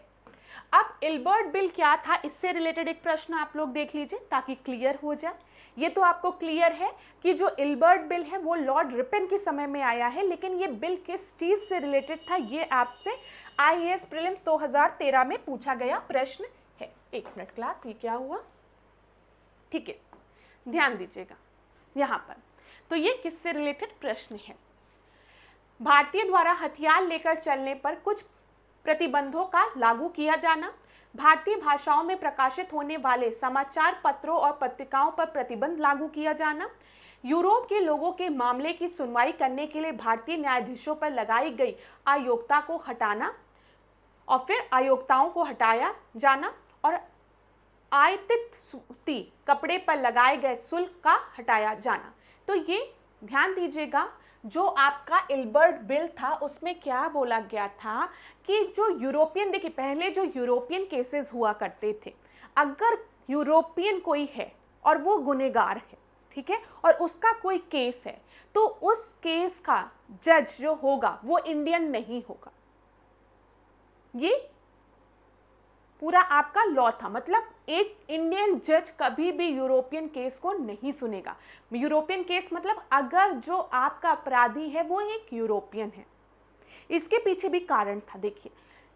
अब इल्बर्ट बिल क्या था, इससे रिलेटेड एक प्रश्न आप लोग देख लीजिए ताकि क्लियर हो जाए। ये तो आपको क्लियर है कि जो इल्बर्ट बिल है वो लॉर्ड रिपन के समय में आया है, लेकिन ये बिल किस चीज़ से रिलेटेड था, ये आपसे आईएएस प्रीलिम्स 2013 में पूछा गया प्रश्न है। एक मिनट क्लास, ये क्या हुआ? ठीक है, ध्यान दीजिएगा यहाँ पर। तो ये किससे रिलेटेड प्रश्न है? भारतीय द्वारा हथियार लेकर चलने पर कुछ प्रतिबंधों का लागू किया जाना, भारतीय भाषाओं में प्रकाशित होने वाले समाचार पत्रों और पत्रिकाओं पर प्रतिबंध लागू किया जाना, यूरोप के लोगों के मामले की सुनवाई करने के लिए भारतीय न्यायाधीशों पर लगाई गई अयोग्यता को हटाना और फिर अयोग्यताओं को हटाया जाना, और आयातित सूती कपड़े पर लगाए गए शुल्क का हटाया जाना। तो ये ध्यान दीजिएगा, जो आपका इल्बर्ट बिल था उसमें क्या बोला गया था कि जो यूरोपियन, देखिए पहले जो यूरोपियन केसेस हुआ करते थे, अगर यूरोपियन कोई है और वो गुनहगार है, ठीक है, और उसका कोई केस है, तो उस केस का जज जो होगा वो इंडियन नहीं होगा। ये पूरा आपका लॉ था, मतलब एक इंडियन जज कभी भी यूरोपियन केस को नहीं सुनेगा। यूरोपियन केस मतलब अगर जो आपका अपराधी है वो एक यूरोपियन है। इसके पीछे भी कारण था। देखिए,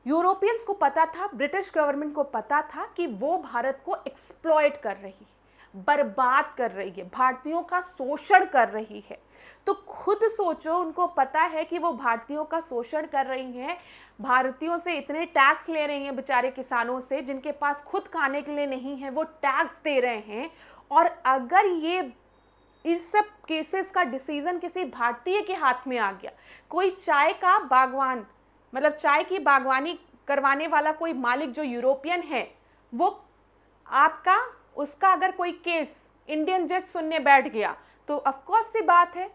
यूरोपियंस को पता था, ब्रिटिश गवर्नमेंट को पता था कि वो भारत को एक्सप्लॉइट कर रही है, बर्बाद कर रही है, भारतीयों का शोषण कर रही है। तो खुद सोचो, उनको पता है कि वो भारतीयों का शोषण कर रही हैं, भारतीयों से इतने टैक्स ले रही हैं, बेचारे किसानों से जिनके पास खुद खाने के लिए नहीं है, वो टैक्स दे रहे हैं। और अगर ये इस सब केसेस का डिसीजन किसी भारतीय के हाथ में आ गया, कोई चाय का बागवान, मतलब चाय की बागवानी करवाने वाला कोई मालिक जो यूरोपियन है, वो आपका उसका अगर कोई केस इंडियन जज सुनने बैठ गया, तो ऑफकोर्स सी बात है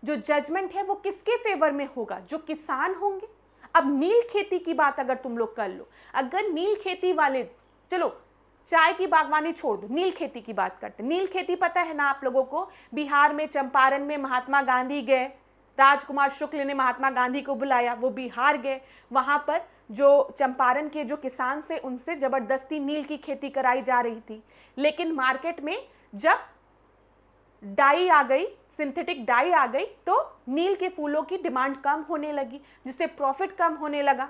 जो जजमेंट है वो किसके फेवर में होगा, जो किसान होंगे। अब नील खेती की बात अगर तुम लोग कर लो, अगर नील खेती वाले, चलो चाय की बागवानी छोड़ दो, नील खेती की बात करते। नील खेती पता है ना आप लोगों को, बिहार में चंपारण में महात्मा गांधी गए, राजकुमार शुक्ल ने महात्मा गांधी को बुलाया, वो बिहार गए, वहां पर जो चंपारण के जो किसान से उनसे जबरदस्ती नील की खेती कराई जा रही थी। लेकिन मार्केट में जब डाई आ गई, सिंथेटिक डाई आ गई, तो नील के फूलों की डिमांड कम होने लगी, जिससे प्रॉफिट कम होने लगा।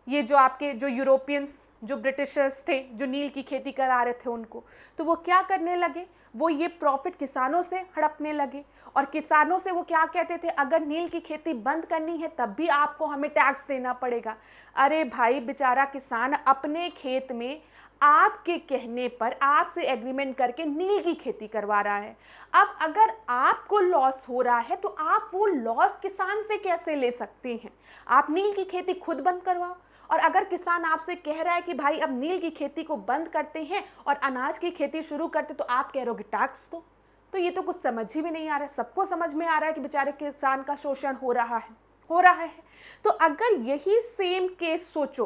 ये जो आपके जो यूरोपियंस, जो ब्रिटिशर्स थे, जो नील की खेती करा रहे थे उनको, तो वो क्या करने लगे, वो ये प्रॉफिट किसानों से हड़पने लगे। और किसानों से वो क्या कहते थे, अगर नील की खेती बंद करनी है तब भी आपको हमें टैक्स देना पड़ेगा। अरे भाई, बेचारा किसान अपने खेत में आपके कहने पर आपसे एग्रीमेंट करके नील की खेती करवा रहा है। अब अगर आपको लॉस हो रहा है तो आप वो लॉस किसान से कैसे ले सकते हैं? आप नील की खेती खुद बंद करवाओ। और अगर किसान आपसे कह रहा है कि भाई अब नील की खेती को बंद करते हैं और अनाज की खेती शुरू करते, तो आप कह रहे हो टैक्स दो। तो ये तो कुछ समझ ही में नहीं आ रहा है। सबको समझ में आ रहा है कि बेचारे किसान का शोषण हो रहा है। तो अगर यही सेम केस सोचो,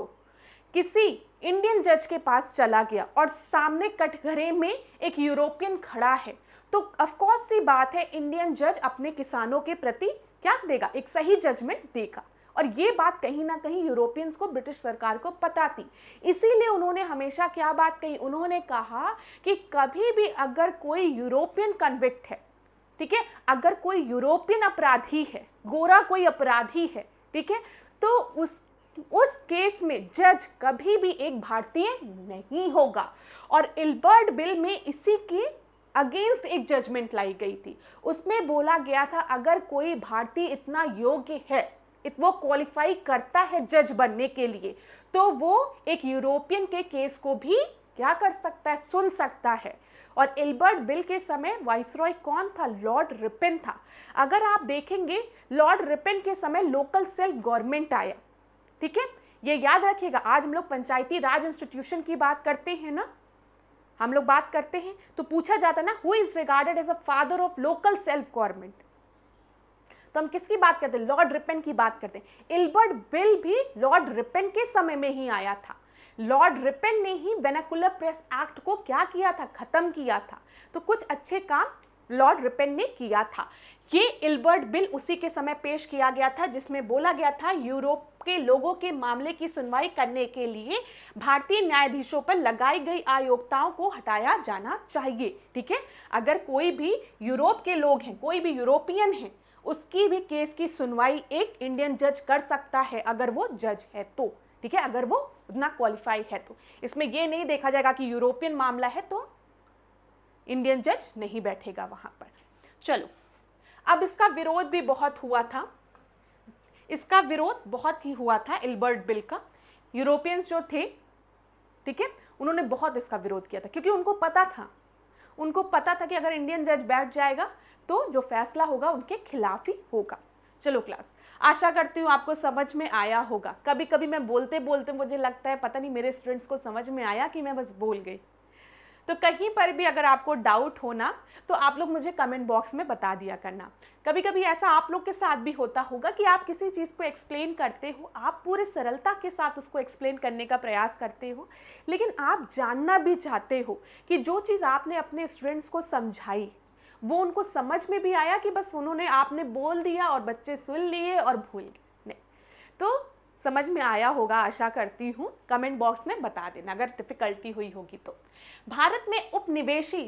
किसी इंडियन जज के पास चला गया और सामने कटघरे में एक यूरोपियन खड़ा है, तो ऑफ कोर्स सी बात है इंडियन जज अपने किसानों के प्रति क्या देगा, एक सही जजमेंट देगा। और ये बात कहीं ना कहीं यूरोपियंस को, ब्रिटिश सरकार को पता थी, इसीलिए उन्होंने हमेशा क्या बात कही, उन्होंने कहा कि कभी भी अगर कोई यूरोपियन कन्विक्ट है, ठीक है, अगर कोई यूरोपियन अपराधी है, गोरा कोई अपराधी है, ठीक है, तो उस केस में जज कभी भी एक भारतीय नहीं होगा। और इल्बर्ट बिल में इसी के अगेंस्ट एक जजमेंट लाई गई थी। उसमें बोला गया था अगर कोई भारतीय इतना योग्य है, वो क्वालिफाई करता है जज बनने के लिए, तो वो एक यूरोपियन के केस को भी क्या कर सकता है, सुन सकता है। और इल्बर्ट बिल के समय वाइसरॉय कौन था, लॉर्ड रिपेन था। अगर आप देखेंगे लॉर्ड रिपेन के समय लोकल सेल्फ गवर्नमेंट आया, ठीक है, ये याद रखिएगा। आज हम लोग पंचायती राज इंस्टीट्यूशन की बात करते हैं ना, हम लोग बात करते हैं तो पूछा जाता है ना, who is regarded as a father of local self government, तो हम किसकी बात करते हैं, लॉर्ड रिपेन की बात करते हैं। इल्बर्ट बिल भी लॉर्ड रिपेन के समय में ही आया था। लॉर्ड रिपेन ने ही वेनाकुलर प्रेस एक्ट को क्या किया था, खत्म किया था। तो कुछ अच्छे काम लॉर्ड रिपेन ने किया था। ये इल्बर्ट बिल उसी के समय पेश किया गया था जिसमें बोला गया था यूरोप के लोगों के मामले की सुनवाई करने के लिए भारतीय न्यायाधीशों पर लगाई गई अयोग्यताओं को हटाया जाना चाहिए। ठीक है, अगर कोई भी यूरोप के लोग हैं, कोई भी यूरोपियन है, उसकी भी केस की सुनवाई एक इंडियन जज कर सकता है अगर वो जज है तो, ठीक है, अगर वो उतना क्वालिफाई है तो। इसमें ये नहीं देखा जाएगा कि यूरोपियन मामला है तो इंडियन जज नहीं बैठेगा वहां पर। चलो, अब इसका विरोध भी बहुत हुआ था, इसका विरोध बहुत ही हुआ था इल्बर्ट बिल का। यूरोपियंस जो थे, ठीक है, उन्होंने बहुत इसका विरोध किया था क्योंकि उनको पता था कि अगर इंडियन जज बैठ जाएगा तो जो फैसला होगा उनके खिलाफ ही होगा। चलो क्लास, आशा करती हूँ आपको समझ में आया होगा। कभी कभी मैं बोलते बोलते मुझे लगता है पता नहीं मेरे स्टूडेंट्स को समझ में आया कि मैं बस बोल गई। तो कहीं पर भी अगर आपको डाउट हो ना तो आप लोग मुझे कमेंट बॉक्स में बता दिया करना। कभी कभी ऐसा आप लोग के साथ भी होता होगा कि आप किसी चीज़ को एक्सप्लेन करते हो, आप पूरे सरलता के साथ उसको एक्सप्लेन करने का प्रयास करते हो, लेकिन आप जानना भी चाहते हो कि जो चीज़ आपने अपने स्टूडेंट्स को समझाई वो उनको समझ में भी आया कि बस आपने बोल दिया और बच्चे सुन लिए और भूल गए। नहीं, तो समझ में आया होगा आशा करती हूँ। कमेंट बॉक्स में बता देना अगर डिफिकल्टी हुई होगी तो। भारत में उपनिवेशी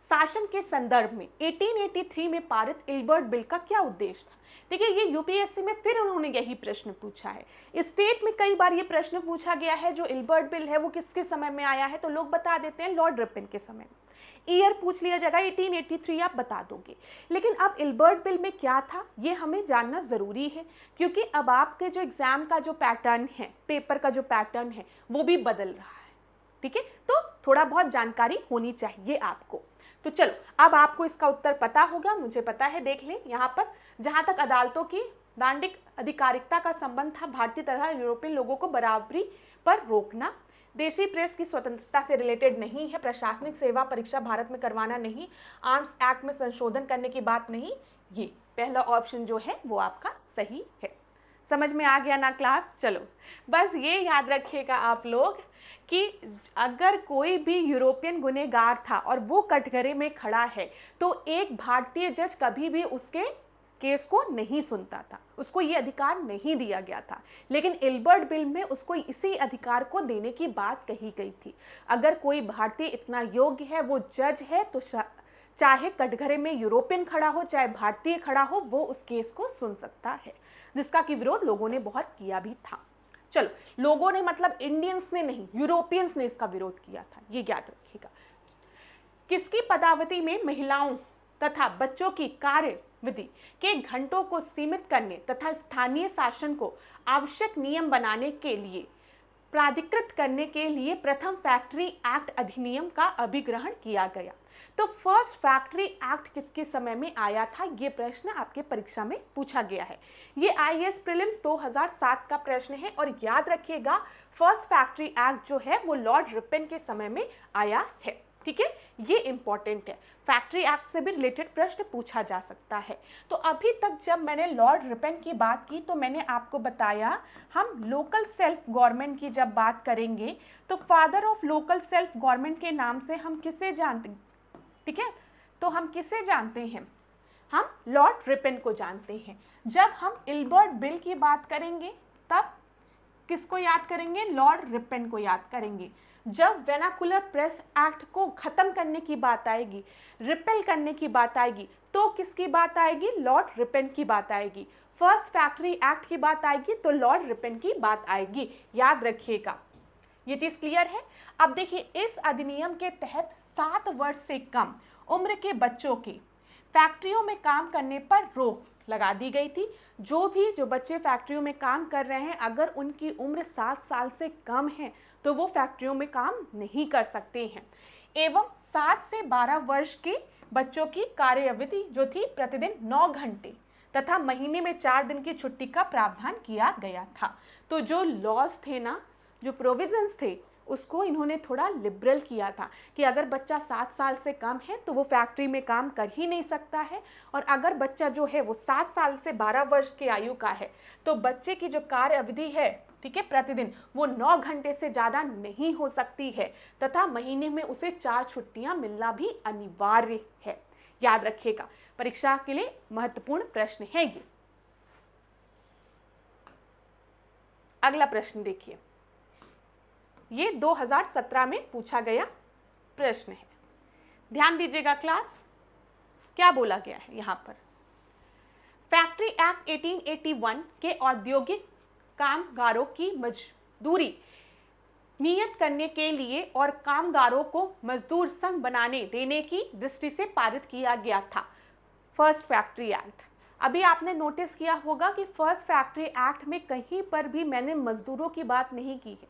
शासन के संदर्भ में 1883 में पारित इल्बर्ट बिल का क्या उद्देश्य था? देखिए, ये यूपीएससी में फिर उन्होंने यही प्रश्न पूछा है। स्टेट में कई बार ये प्रश्न पूछा गया है, जो इल्बर्ट बिल है वो किसके समय में आया है, तो लोग बता देते हैं लॉर्ड रिपेन के समय में। ईयर पूछ लिया जाएगा 1883 आप बता दोगे, लेकिन अब इल्बर्ट बिल में क्या था ये हमें जानना ज़रूरी है, क्योंकि अब आपके जो एग्ज़ाम का जो पैटर्न है, पेपर का जो पैटर्न है वो भी बदल रहा है। ठीक है, तो थोड़ा बहुत जानकारी होनी चाहिए आपको। तो चलो, अब आपको इसका उत्तर पता होगा, मुझे पता है। देख लें, यहाँ पर जहाँ तक अदालतों की दांडिक अधिकारिकता का संबंध था, भारतीय तथा यूरोपियन लोगों को बराबरी पर रोकना, देशी प्रेस की स्वतंत्रता से रिलेटेड नहीं है, प्रशासनिक सेवा परीक्षा भारत में करवाना नहीं, आर्म्स एक्ट में संशोधन करने की बात नहीं, ये पहला ऑप्शन जो है वो आपका सही है। समझ में आ गया ना क्लास? चलो, बस ये याद रखिएगा आप लोग कि अगर कोई भी यूरोपियन गुनहगार था और वो कटघरे में खड़ा है तो एक भारतीय जज कभी भी उसके केस को नहीं सुनता था, उसको ये अधिकार नहीं दिया गया था। लेकिन इल्बर्ट बिल में उसको इसी अधिकार को देने की बात कही गई थी। अगर कोई भारतीय इतना योग्य है, वो जज है, तो चाहे कटघरे में यूरोपियन खड़ा हो चाहे भारतीय खड़ा हो, वो उस केस को सुन सकता है, जिसका कि विरोध लोगों ने बहुत किया भी था। चलो, लोगों ने मतलब इंडियंस ने नहीं, यूरोपियंस ने इसका विरोध किया था, ये याद रखिएगा। किसकी पदावधि में महिलाओं तथा बच्चों की कार्यविधि के घंटों को सीमित करने तथा स्थानीय शासन को आवश्यक नियम बनाने के लिए प्राधिकृत करने के लिए प्रथम फैक्ट्री एक्ट अधिनियम का अभिग्रहण किया गया? तो फर्स्ट फैक्ट्री एक्ट किसके समय में आया था, ये प्रश्न आपके परीक्षा में पूछा गया है। ये आईएएस प्रीलिम्स 2007 का प्रश्न है और याद रखिएगा फर्स्ट फैक्ट्री एक्ट जो है वो लॉर्ड रिपेन के समय में आया है। ठीक है, ये इंपॉर्टेंट है। फैक्ट्री एक्ट से भी रिलेटेड प्रश्न पूछा जा सकता है। तो अभी तक जब मैंने लॉर्ड रिपन की बात की तो मैंने आपको बताया हम लोकल सेल्फ गवर्नमेंट की जब बात करेंगे तो father of local self government के नाम से हम किसे जानते हैं, ठीक है, तो हम किसे जानते हैं, हम लॉर्ड रिपन को जानते हैं। जब हम इल्बर्ट बिल की बात करेंगे तब किसको याद करेंगे, लॉर्ड रिपन को याद करेंगे। जब वेनाकुलर प्रेस एक्ट को खत्म करने की बात आएगी, रिपेल करने की बात आएगी, तो किसकी बात आएगी, लॉर्ड रिपन की बात आएगी। फर्स्ट फैक्ट्री एक्ट की बात आएगी तो लॉर्ड रिपन की बात आएगी, याद रखिएगा। ये चीज क्लियर है। अब देखिए, इस अधिनियम के तहत 7 वर्ष से कम उम्र के बच्चों की फैक्ट्रियों में काम करने पर रोक लगा दी गई थी। जो बच्चे फैक्ट्रियों में काम कर रहे हैं, अगर उनकी उम्र 7 साल से कम है तो वो फैक्ट्रियों में काम नहीं कर सकते हैं। एवं 7 से 12 वर्ष के बच्चों की कार्य अवधि जो थी प्रतिदिन 9 घंटे तथा महीने में 4 दिन की छुट्टी का प्रावधान किया गया था। तो जो लॉज थे ना, जो प्रोविजंस थे, उसको इन्होंने थोड़ा लिबरल किया था कि अगर बच्चा 7 साल से कम है तो वो फैक्ट्री में काम कर ही नहीं सकता है, और अगर बच्चा जो है वो 7 साल से 12 वर्ष की आयु का है तो बच्चे की जो कार्य अवधि है, ठीक है, प्रतिदिन वो 9 घंटे से ज़्यादा नहीं हो सकती है तथा महीने में उसे 4 छुट्टियां मिलना भी अनिवार्य है। याद रखिएगा, परीक्षा के लिए महत्वपूर्ण प्रश्न है ये। अगला प्रश्न देखिए, ये 2017 में पूछा गया प्रश्न है। ध्यान दीजिएगा क्लास, क्या बोला गया है यहाँ पर। फैक्ट्री एक्ट 1881 के औद्योगिक कामगारों की मजदूरी नियत करने के लिए और कामगारों को मजदूर संघ बनाने देने की दृष्टि से पारित किया गया था फर्स्ट फैक्ट्री एक्ट। अभी आपने नोटिस किया होगा कि फर्स्ट फैक्ट्री एक्ट में कहीं पर भी मैंने मजदूरों की बात नहीं की है,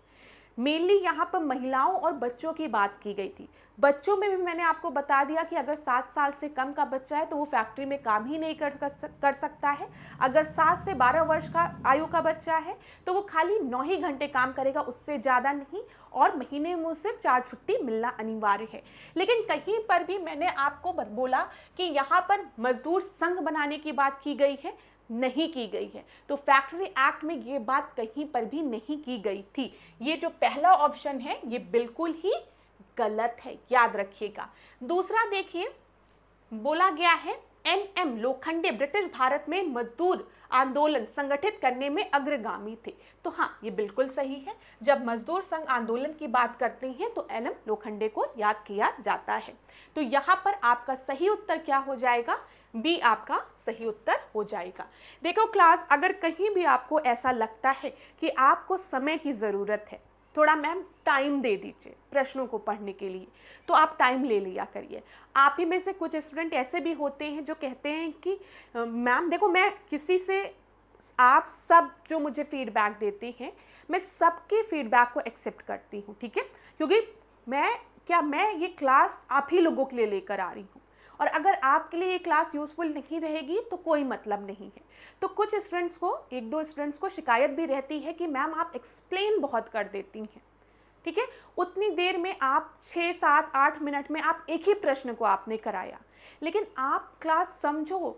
मेनली यहाँ पर महिलाओं और बच्चों की बात की गई थी। बच्चों में भी मैंने आपको बता दिया कि अगर 7 साल से कम का बच्चा है तो वो फैक्ट्री में काम ही नहीं कर सकता है। अगर 7 से 12 वर्ष का आयु का बच्चा है तो वो खाली 9 ही घंटे काम करेगा, उससे ज़्यादा नहीं, और महीने में उसे 4 छुट्टी मिलना अनिवार्य है। लेकिन कहीं पर भी मैंने आपको बोला कि यहाँ पर मजदूर संघ बनाने की बात की गई है, नहीं की गई है। तो फैक्ट्री एक्ट में ये बात कहीं पर भी नहीं की गई थी। ये जो पहला ऑप्शन है ये बिल्कुल ही गलत है, याद रखिएगा। दूसरा देखिए, बोला गया है एनएम लोखंडे ब्रिटिश भारत में मजदूर आंदोलन संगठित करने में अग्रगामी थे। तो हाँ, ये बिल्कुल सही है। जब मजदूर संघ आंदोलन की बात करते हैं तो एनएम लोखंडे को याद किया जाता है। तो यहाँ पर आपका सही उत्तर क्या हो जाएगा, बी आपका सही उत्तर हो जाएगा। देखो क्लास, अगर कहीं भी आपको ऐसा लगता है कि आपको समय की ज़रूरत है, थोड़ा मैम टाइम दे दीजिए प्रश्नों को पढ़ने के लिए, तो आप टाइम ले लिया करिए। आप ही में से कुछ स्टूडेंट ऐसे भी होते हैं जो कहते हैं कि मैम देखो, मैं किसी से, आप सब जो मुझे फीडबैक देते हैं मैं सबके फीडबैक को एक्सेप्ट करती हूँ, ठीक है, क्योंकि मैं ये क्लास आप ही लोगों के लिए लेकर आ रही हूँ, और अगर आपके लिए ये क्लास यूज़फुल नहीं रहेगी तो कोई मतलब नहीं है। तो कुछ स्टूडेंट्स को, 1-2 स्टूडेंट्स को शिकायत भी रहती है कि मैम आप एक्सप्लेन बहुत कर देती हैं, ठीक है, उतनी देर में आप 6, 7, 8 मिनट में आप एक ही प्रश्न को आपने कराया, लेकिन आप क्लास समझो,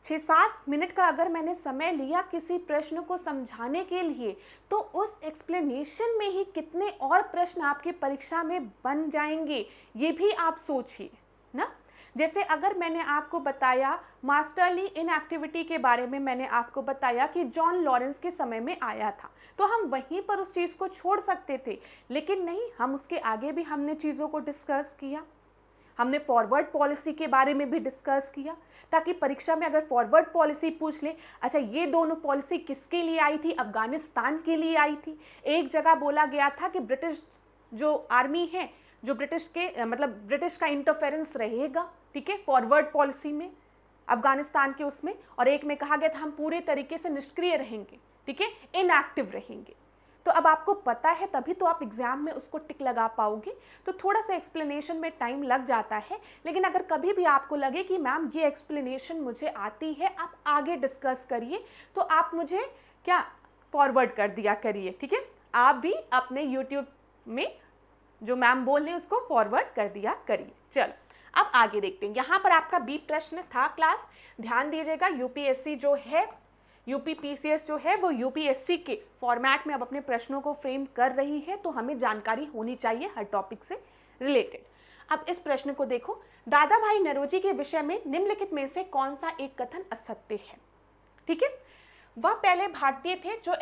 6-7 मिनट का अगर मैंने समय लिया किसी प्रश्न को समझाने के लिए, तो उस एक्सप्लेनेशन में ही कितने और प्रश्न आपकी परीक्षा में बन जाएंगे, ये भी आप सोचिए ना। जैसे अगर मैंने आपको बताया मास्टरली इनएक्टिविटी के बारे में, मैंने आपको बताया कि जॉन लॉरेंस के समय में आया था, तो हम वहीं पर उस चीज़ को छोड़ सकते थे, लेकिन नहीं, हम उसके आगे भी हमने चीज़ों को डिस्कस किया। हमने फॉरवर्ड पॉलिसी के बारे में भी डिस्कस किया, ताकि परीक्षा में अगर फॉरवर्ड पॉलिसी पूछ ले, अच्छा ये दोनों पॉलिसी किसके लिए आई थी, अफगानिस्तान के लिए आई थी। एक जगह बोला गया था कि ब्रिटिश जो आर्मी है, जो ब्रिटिश के मतलब ब्रिटिश का इंटरफेरेंस रहेगा, ठीक है, फॉरवर्ड पॉलिसी में अफगानिस्तान के उसमें, और एक में कहा गया था हम पूरे तरीके से निष्क्रिय रहेंगे, ठीक है, इनएक्टिव रहेंगे। तो अब आपको पता है, तभी तो आप एग्जाम में उसको टिक लगा पाओगे। तो थोड़ा सा एक्सप्लेनेशन में टाइम लग जाता है, लेकिन अगर कभी भी आपको लगे कि मैम ये एक्सप्लेनेशन मुझे आती है, आप आगे डिस्कस करिए, तो आप मुझे क्या फॉरवर्ड कर दिया करिए, ठीक है। आप भी अपने यूट्यूब में जो मैम बोल रहे हैं उसको फॉरवर्ड कर दिया करिए। चलो अब आगे देखते हैं। यहाँ पर आपका बी प्रश्न था क्लास, ध्यान दीजिएगा। यूपीएससी जो है, यूपीपीसीएस जो है वो यूपीएससी के फॉर्मेट में अब अपने प्रश्नों को फ्रेम कर रही है, तो हमें जानकारी होनी चाहिए हर टॉपिक से रिलेटेड। अब इस प्रश्न को देखो, दादा भाई नौरोजी के विषय में निम्नलिखित में से कौन सा एक कथन असत्य है। ठीक है, वह पहले भारतीय थे जो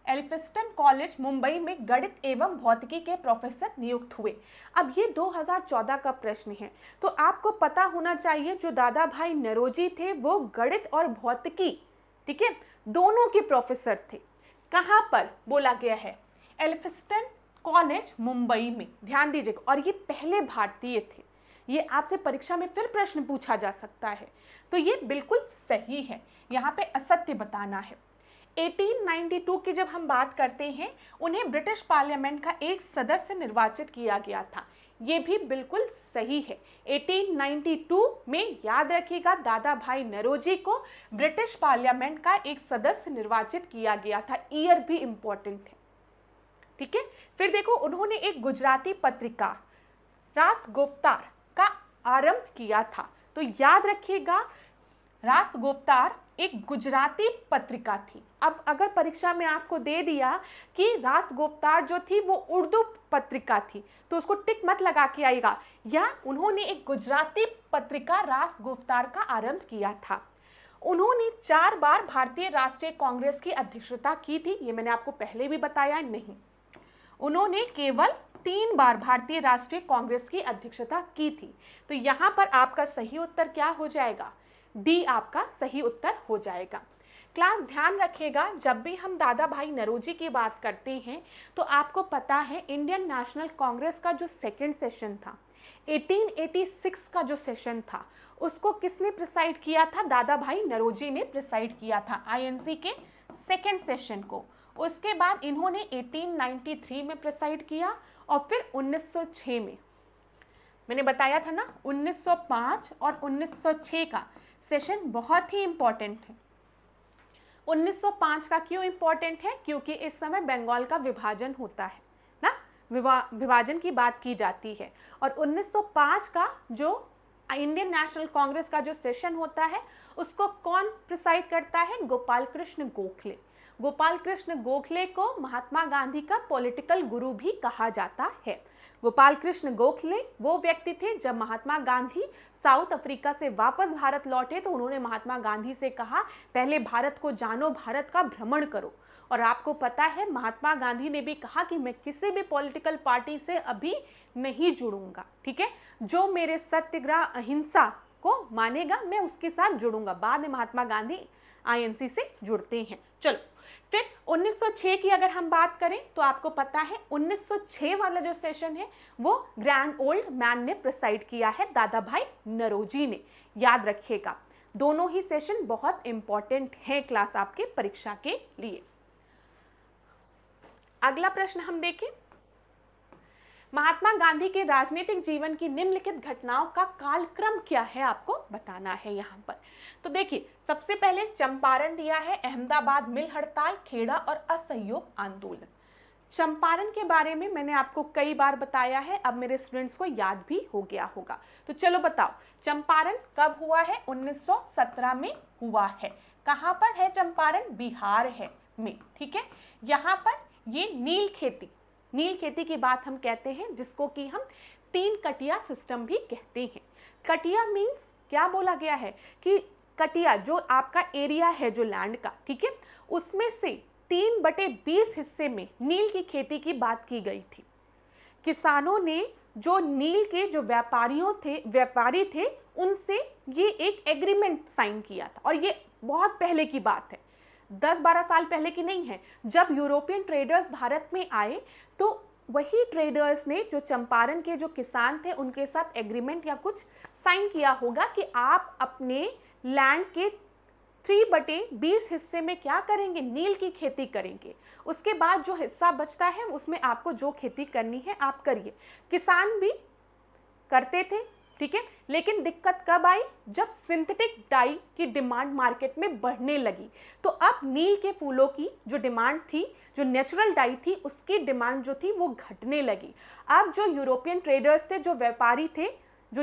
एल्फिंस्टन कॉलेज मुंबई में गणित एवं भौतिकी के प्रोफेसर नियुक्त हुए। अब ये 2014 का प्रश्न है, तो आपको पता होना चाहिए जो दादा भाई नौरोजी थे वो गणित और भौतिकी, ठीक है, दोनों के प्रोफेसर थे। कहाँ पर बोला गया है? एल्फिंस्टन कॉलेज मुंबई में, ध्यान दीजिएगा। और ये पहले भारतीय थे, ये आपसे परीक्षा में फिर प्रश्न पूछा जा सकता है, तो ये बिल्कुल सही है। यहाँ पे असत्य बताना है। 1892 की जब हम बात करते हैं, उन्हें ब्रिटिश पार्लियामेंट का एक सदस्य निर्वाचित किया गया था, ये भी बिल्कुल सही है। 1892 में याद रखिएगा दादा भाई नौरोजी को ब्रिटिश पार्लियामेंट का एक सदस्य निर्वाचित किया गया था, ईयर भी इंपॉर्टेंट है। ठीक है, फिर देखो उन्होंने एक गुजराती पत्रिका राष्ट्रगोप्तार का आरंभ किया था, तो याद रखिएगा राष्ट्रगोप्तार एक गुजराती पत्रिका थी। अब अगर परीक्षा में आपको दे दिया कि राष्ट्रगोप्तार जो थी वो उर्दू पत्रिका थी, तो उसको टिक मत लगा के आएगा, या उन्होंने एक गुजराती पत्रिका राष्ट्रगोप्तार का आरंभ किया था। उन्होंने 4 बार भारतीय राष्ट्रीय कांग्रेस की अध्यक्षता की थी, ये मैंने आपको पहले भी बताया नहीं। उन्होंने केवल 3 बार भारतीय राष्ट्रीय कांग्रेस की अध्यक्षता की थी, तो यहाँ पर आपका सही उत्तर क्या हो जाएगा? डी आपका सही उत्तर हो जाएगा। क्लास ध्यान रखिएगा, जब भी हम दादा भाई नौरोजी की बात करते हैं तो आपको पता है इंडियन नेशनल कांग्रेस का जो सेकंड सेशन था, 1886 का जो सेशन था, उसको किसने प्रिसाइड किया था? दादा भाई नौरोजी ने प्रिसाइड किया था, आईएनसी के सेकंड सेशन को। उसके बाद इन्होंने 1893 में प्रिसाइड किया, और फिर 1906 में, मैंने बताया था ना 1905 और 1906 का सेशन बहुत ही इंपॉर्टेंट है। 1905 का क्यों इंपॉर्टेंट है? क्योंकि इस समय बंगाल का विभाजन होता है ना, विभाजन की बात की जाती है। और 1905 का जो इंडियन नेशनल कांग्रेस का जो सेशन होता है उसको कौन प्रिसाइड करता है? गोपाल कृष्ण गोखले। गोपाल कृष्ण गोखले को महात्मा गांधी का पॉलिटिकल गुरु भी कहा जाता है। गोपाल कृष्ण गोखले वो व्यक्ति थे, जब महात्मा गांधी साउथ अफ्रीका से वापस भारत लौटे तो उन्होंने महात्मा गांधी से कहा पहले भारत को जानो, भारत का भ्रमण करो। और आपको पता है महात्मा गांधी ने भी कहा कि मैं किसी भी पॉलिटिकल पार्टी से अभी नहीं जुड़ूंगा, ठीक है, जो मेरे सत्याग्रह अहिंसा को मानेगा मैं उसके साथ जुड़ूंगा। बाद में महात्मा गांधी आईएनसी से जुड़ते हैं। चलो फिर 1906 की अगर हम बात करें तो आपको पता है 1906 वाला जो सेशन है वो ग्रैंड ओल्ड मैन ने प्रिसाइड किया है, दादा भाई नौरोजी ने। याद रखिएगा, दोनों ही सेशन बहुत इंपॉर्टेंट हैं क्लास आपके परीक्षा के लिए। अगला प्रश्न हम देखें, महात्मा गांधी के राजनीतिक जीवन की निम्नलिखित घटनाओं का कालक्रम क्या है, आपको बताना है यहाँ पर। तो देखिए, सबसे पहले चंपारण दिया है, अहमदाबाद मिल हड़ताल, खेड़ा और असहयोग आंदोलन। चंपारण के बारे में मैंने आपको कई बार बताया है, अब मेरे स्टूडेंट्स को याद भी हो गया होगा। तो चलो बताओ, चंपारण कब हुआ है? 1917 में हुआ है। कहाँ पर है चंपारण? बिहार है में, ठीक है। यहाँ पर ये नील खेती की बात हम कहते हैं, जिसको कि हम 3 कटिया सिस्टम भी कहते हैं। कटिया मीन्स क्या बोला गया है कि कटिया जो आपका एरिया है जो लैंड का, ठीक है, उसमें से 3/20 हिस्से में नील की खेती की बात की गई थी। किसानों ने जो नील के जो व्यापारी थे उनसे ये एक एग्रीमेंट साइन किया था, और ये बहुत पहले की बात है, 10-12 साल पहले की नहीं है। जब यूरोपियन ट्रेडर्स भारत में आए तो वही ट्रेडर्स ने जो चंपारण के जो किसान थे उनके साथ एग्रीमेंट या कुछ साइन किया होगा कि आप अपने लैंड के 3/20 हिस्से में क्या करेंगे? नील की खेती करेंगे। उसके बाद जो हिस्सा बचता है उसमें आपको जो खेती करनी है आप करिए। किसान भी करते थे ठीक है। लेकिन दिक्कत कब आई, जब सिंथेटिक डाई की डिमांड मार्केट में बढ़ने लगी, तो अब नील के फूलों की जो डिमांड थी, जो नेचुरल डाई थी, उसकी डिमांड जो थी वो घटने लगी। अब जो यूरोपियन ट्रेडर्स थे, जो व्यापारी थे, जो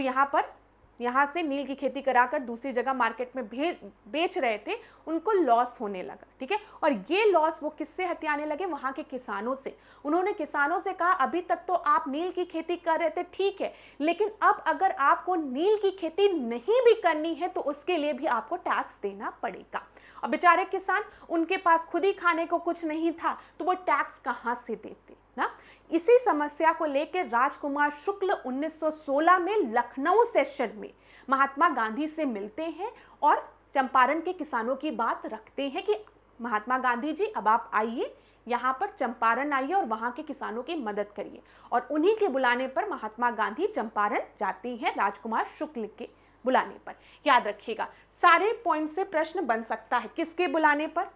यहाँ से नील की खेती कराकर दूसरी जगह मार्केट में बेच रहे थे, उनको लॉस होने लगा, ठीक है। और ये लॉस वो किससे हथियाने लगे, वहाँ के किसानों से। उन्होंने किसानों से कहा अभी तक तो आप नील की खेती कर रहे थे, ठीक है, लेकिन अब अगर आपको नील की खेती नहीं भी करनी है तो उसके लिए भी आपको टैक्स देना पड़ेगा। और बेचारे किसान, उनके पास खुद ही खाने को कुछ नहीं था, तो वो टैक्स कहाँ से देते ना। इसी समस्या को लेकर राजकुमार शुक्ल 1916 में लखनऊ सेशन में महात्मा गांधी से मिलते हैं और चंपारण के किसानों की बात रखते हैं कि महात्मा गांधी जी, अब आप आइए, यहाँ पर चंपारण आइए और वहाँ के किसानों की मदद करिए। और उन्हीं के बुलाने पर महात्मा गांधी चंपारण जाते हैं, राजकुमार शुक्ल के बुलाने पर। याद रखिएगा, सारे पॉइंट से प्रश्न बन सकता है। किसके बुलाने पर,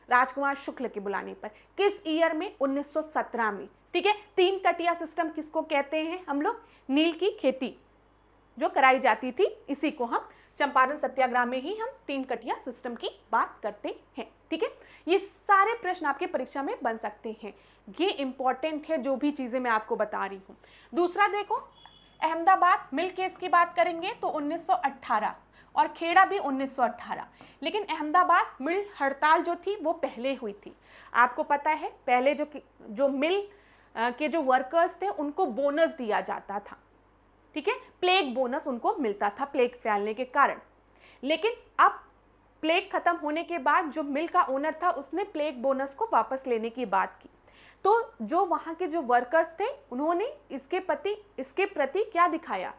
राजकुमार शुक्ल के बुलाने पर। किस ईयर में, 1917 में, ठीक है। 3 कटिया सिस्टम किसको कहते हैं हम लोग, नील की खेती जो कराई जाती थी, इसी को हम चंपारण सत्याग्रह में ही हम 3 कटिया सिस्टम की बात करते हैं, ठीक है। ये सारे प्रश्न आपके परीक्षा में बन सकते हैं, ये इंपॉर्टेंट है जो भी चीजें मैं आपको बता रही हूँ। दूसरा देखो, अहमदाबाद मिल केस की बात करेंगे तो 1918 और खेड़ा भी 1918, लेकिन अहमदाबाद मिल हड़ताल जो थी वो पहले हुई थी। आपको पता है, पहले जो मिल के जो वर्कर्स थे उनको बोनस दिया जाता था, ठीक है, प्लेग बोनस उनको मिलता था प्लेग फैलने के कारण। लेकिन अब प्लेग खत्म होने के बाद जो मिल का ओनर था उसने प्लेग बोनस को वापस लेने की बात की। तो जो वहाँ के जो वर्कर्स थे उन्होंने इसके प्रति क्या दिखाया,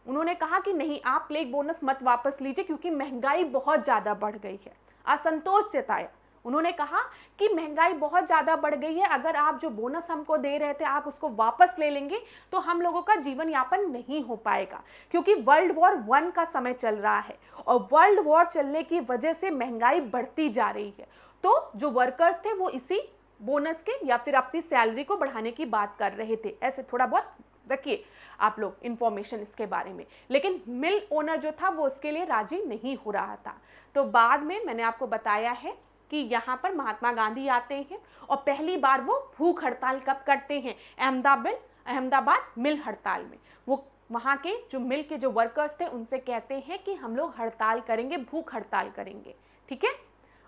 उन्होंने कहा कि नहीं, आप प्लेग बोनस मत वापस लीजिए क्योंकि महंगाई बहुत ज़्यादा बढ़ गई है। असंतोष जताया, उन्होंने कहा कि महंगाई बहुत ज़्यादा बढ़ गई है, अगर आप जो बोनस हमको दे रहे थे आप उसको वापस ले लेंगे तो हम लोगों का जीवन यापन नहीं हो पाएगा, क्योंकि वर्ल्ड वॉर 1 का समय चल रहा है और वर्ल्ड वॉर चलने की वजह से महंगाई बढ़ती जा रही है। तो जो वर्कर्स थे वो इसी बोनस के या फिर अपनी सैलरी को बढ़ाने की बात कर रहे थे। ऐसे थोड़ा बहुत रखिए आप लोग इंफॉर्मेशन इसके बारे में। लेकिन मिल ओनर जो था वो उसके लिए राजी नहीं हो रहा था। तो बाद में मैंने आपको बताया है कि यहाँ पर महात्मा गांधी आते हैं और पहली बार वो भूख हड़ताल कब करते हैं, अहमदाबाद मिल हड़ताल में। वो वहाँ के जो मिल के जो वर्कर्स थे उनसे कहते हैं कि हम लोग हड़ताल करेंगे, भूख हड़ताल करेंगे, ठीक है।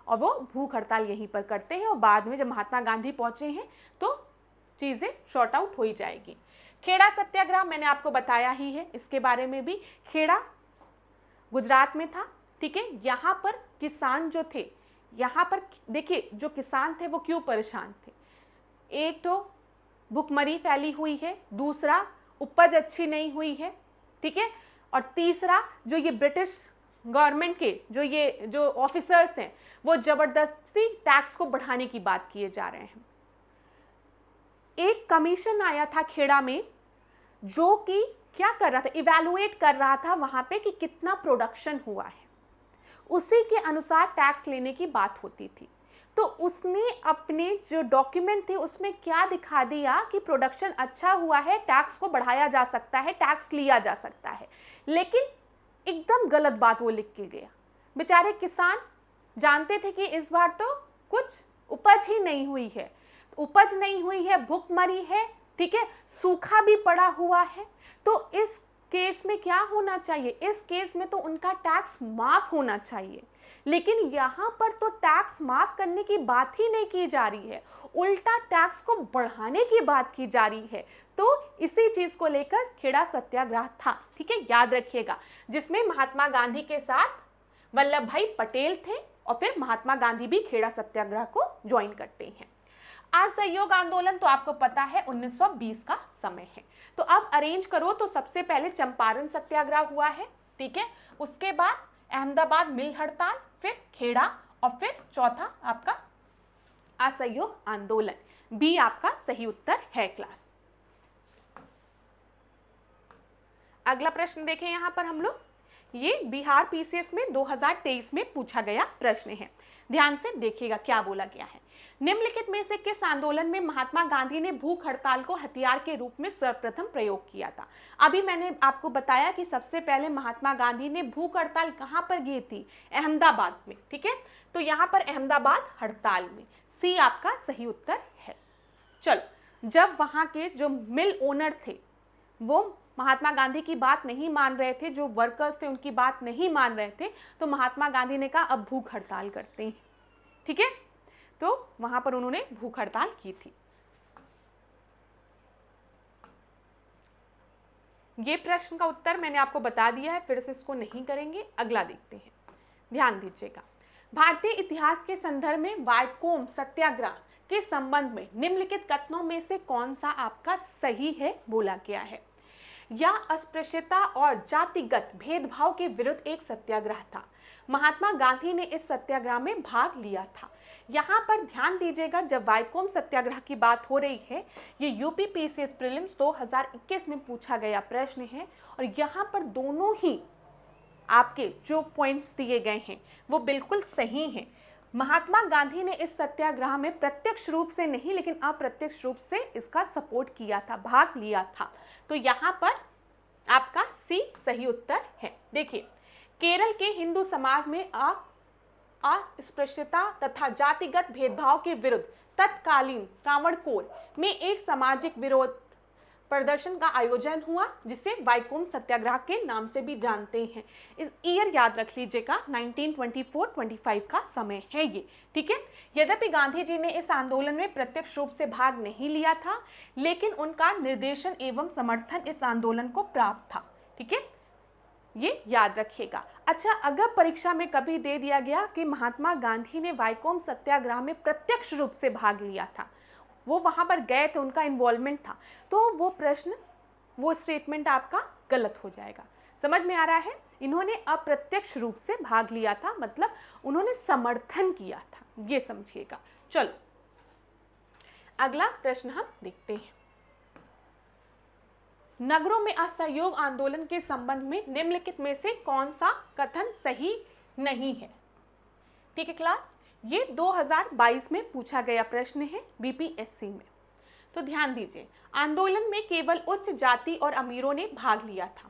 और वो भूख हड़ताल यहीं पर करते हैं और बाद में जब महात्मा गांधी पहुँचे हैं तो चीज़ें शॉर्ट आउट हो ही जाएगी। खेड़ा सत्याग्रह मैंने आपको बताया ही है, इसके बारे में भी। खेड़ा गुजरात में था, ठीक है। यहाँ पर किसान जो थे, यहाँ पर देखिए जो किसान थे वो क्यों परेशान थे, एक तो भुखमरी फैली हुई है, दूसरा उपज अच्छी नहीं हुई है, ठीक है, और तीसरा जो ये ब्रिटिश गवर्नमेंट के जो ऑफिसर्स हैं वो जबरदस्ती टैक्स को बढ़ाने की बात किए जा रहे हैं। एक कमीशन आया था खेड़ा में जो कि क्या कर रहा था, इवैल्यूएट कर रहा था वहां पे कि कितना प्रोडक्शन हुआ है, उसी के अनुसार टैक्स लेने की बात होती थी। तो उसने अपने जो डॉक्यूमेंट थे उसमें क्या दिखा दिया कि प्रोडक्शन अच्छा हुआ है, टैक्स को बढ़ाया जा सकता है, टैक्स लिया जा सकता है, लेकिन एकदम गलत बात वो लिख के गया। बेचारे किसान जानते थे कि इस बार तो कुछ उपज ही नहीं हुई है, उपज नहीं हुई है, भूखमरी है, ठीक है, सूखा भी पड़ा हुआ है। तो इस केस में क्या होना चाहिए, इस केस में तो उनका टैक्स माफ होना चाहिए, लेकिन यहाँ पर तो टैक्स माफ करने की बात ही नहीं की जा रही है, उल्टा टैक्स को बढ़ाने की बात की जा रही है। तो इसी चीज को लेकर खेड़ा सत्याग्रह था, ठीक है, याद रखिएगा, जिसमें महात्मा गांधी के साथ वल्लभ भाई पटेल थे और फिर महात्मा गांधी भी खेड़ा सत्याग्रह को ज्वाइन करते हैं। असहयोग आंदोलन तो आपको पता है 1920 का समय है। तो अब अरेंज करो तो सबसे पहले चंपारण सत्याग्रह हुआ है, ठीक है, उसके बाद अहमदाबाद मिल हड़ताल, फिर खेड़ा और फिर चौथा आपका असहयोग आंदोलन। बी आपका सही उत्तर है क्लास। अगला प्रश्न देखें यहाँ पर हम लोग, ये बिहार पीसीएस में 2023 में पूछा गया प्रश्न है। ध्यान से देखिएगा क्या बोला गया है। निम्नलिखित में से किस आंदोलन में महात्मा गांधी ने भूख हड़ताल को हथियार के रूप में सर्वप्रथम प्रयोग किया था? अभी मैंने आपको बताया कि सबसे पहले महात्मा गांधी ने भूख हड़ताल कहां पर की थी? अहमदाबाद में। ठीक है, तो यहां पर अहमदाबाद हड़ताल में, सी आपका सही उत्तर है। चलो, जब वहां के जो मिल ओनर थे वो महात्मा गांधी की बात नहीं मान रहे थे, जो वर्कर्स थे उनकी बात नहीं मान रहे थे, तो महात्मा गांधी ने कहा अब भूख हड़ताल करते हैं। ठीक है, तो वहां पर उन्होंने भूख हड़ताल की थी। ये प्रश्न का उत्तर मैंने आपको बता दिया है, फिर से इसको नहीं करेंगे। अगला देखते हैं, ध्यान दीजिएगा। भारतीय इतिहास के संदर्भ में वाइकोम सत्याग्रह के संबंध में निम्नलिखित कथनों में से कौन सा आपका सही है बोला गया है? यह अस्पृश्यता और जातिगत भेदभाव के विरुद्ध एक सत्याग्रह था। महात्मा गांधी ने इस सत्याग्रह में भाग लिया था। यहाँ पर ध्यान दीजिएगा, जब वाइकोम सत्याग्रह की बात हो रही है, ये यूपीपीसीएस प्रीलिम्स 2021 में पूछा गया प्रश्न है, और यहाँ पर दोनों ही आपके जो पॉइंट्स दिए गए हैं वो बिल्कुल सही हैं। महात्मा गांधी ने इस सत्याग्रह में प्रत्यक्ष रूप से नहीं लेकिन अप्रत्यक्ष रूप से इसका सपोर्ट किया था, भाग लिया था। तो यहाँ पर आपका सी सही उत्तर है। देखिए, केरल के हिंदू समाज में अस्पृश्यता तथा जातिगत भेदभाव के विरुद्ध तत्कालीन त्रावणकोर में एक सामाजिक विरोध प्रदर्शन का आयोजन हुआ, जिसे वाइकोम सत्याग्रह के नाम से भी जानते हैं। इस ईयर याद रख लीजिएगा, 1924-25 का समय है ये। ठीक है, यद्यपि गांधी जी ने इस आंदोलन में प्रत्यक्ष रूप से भाग नहीं लिया था, लेकिन उनका निर्देशन एवं समर्थन इस आंदोलन को प्राप्त था। ठीक है, ये याद रखिएगा। अच्छा, अगर परीक्षा में कभी दे दिया गया कि महात्मा गांधी ने वाइकोम सत्याग्रह में प्रत्यक्ष रूप से भाग लिया था, वो वहां पर गए थे, उनका इन्वॉल्वमेंट था, तो वो प्रश्न, वो स्टेटमेंट आपका गलत हो जाएगा। समझ में आ रहा है? इन्होंने अप्रत्यक्ष रूप से भाग लिया था, मतलब उन्होंने समर्थन किया था, ये समझिएगा। चलो, अगला प्रश्न हम देखते हैं। नगरों में असहयोग आंदोलन के संबंध में निम्नलिखित में से कौन सा कथन सही नहीं है? ठीक है क्लास, ये 2022 में पूछा गया प्रश्न है बीपीएससी में। तो ध्यान दीजिए, आंदोलन में केवल उच्च जाति और अमीरों ने भाग लिया था।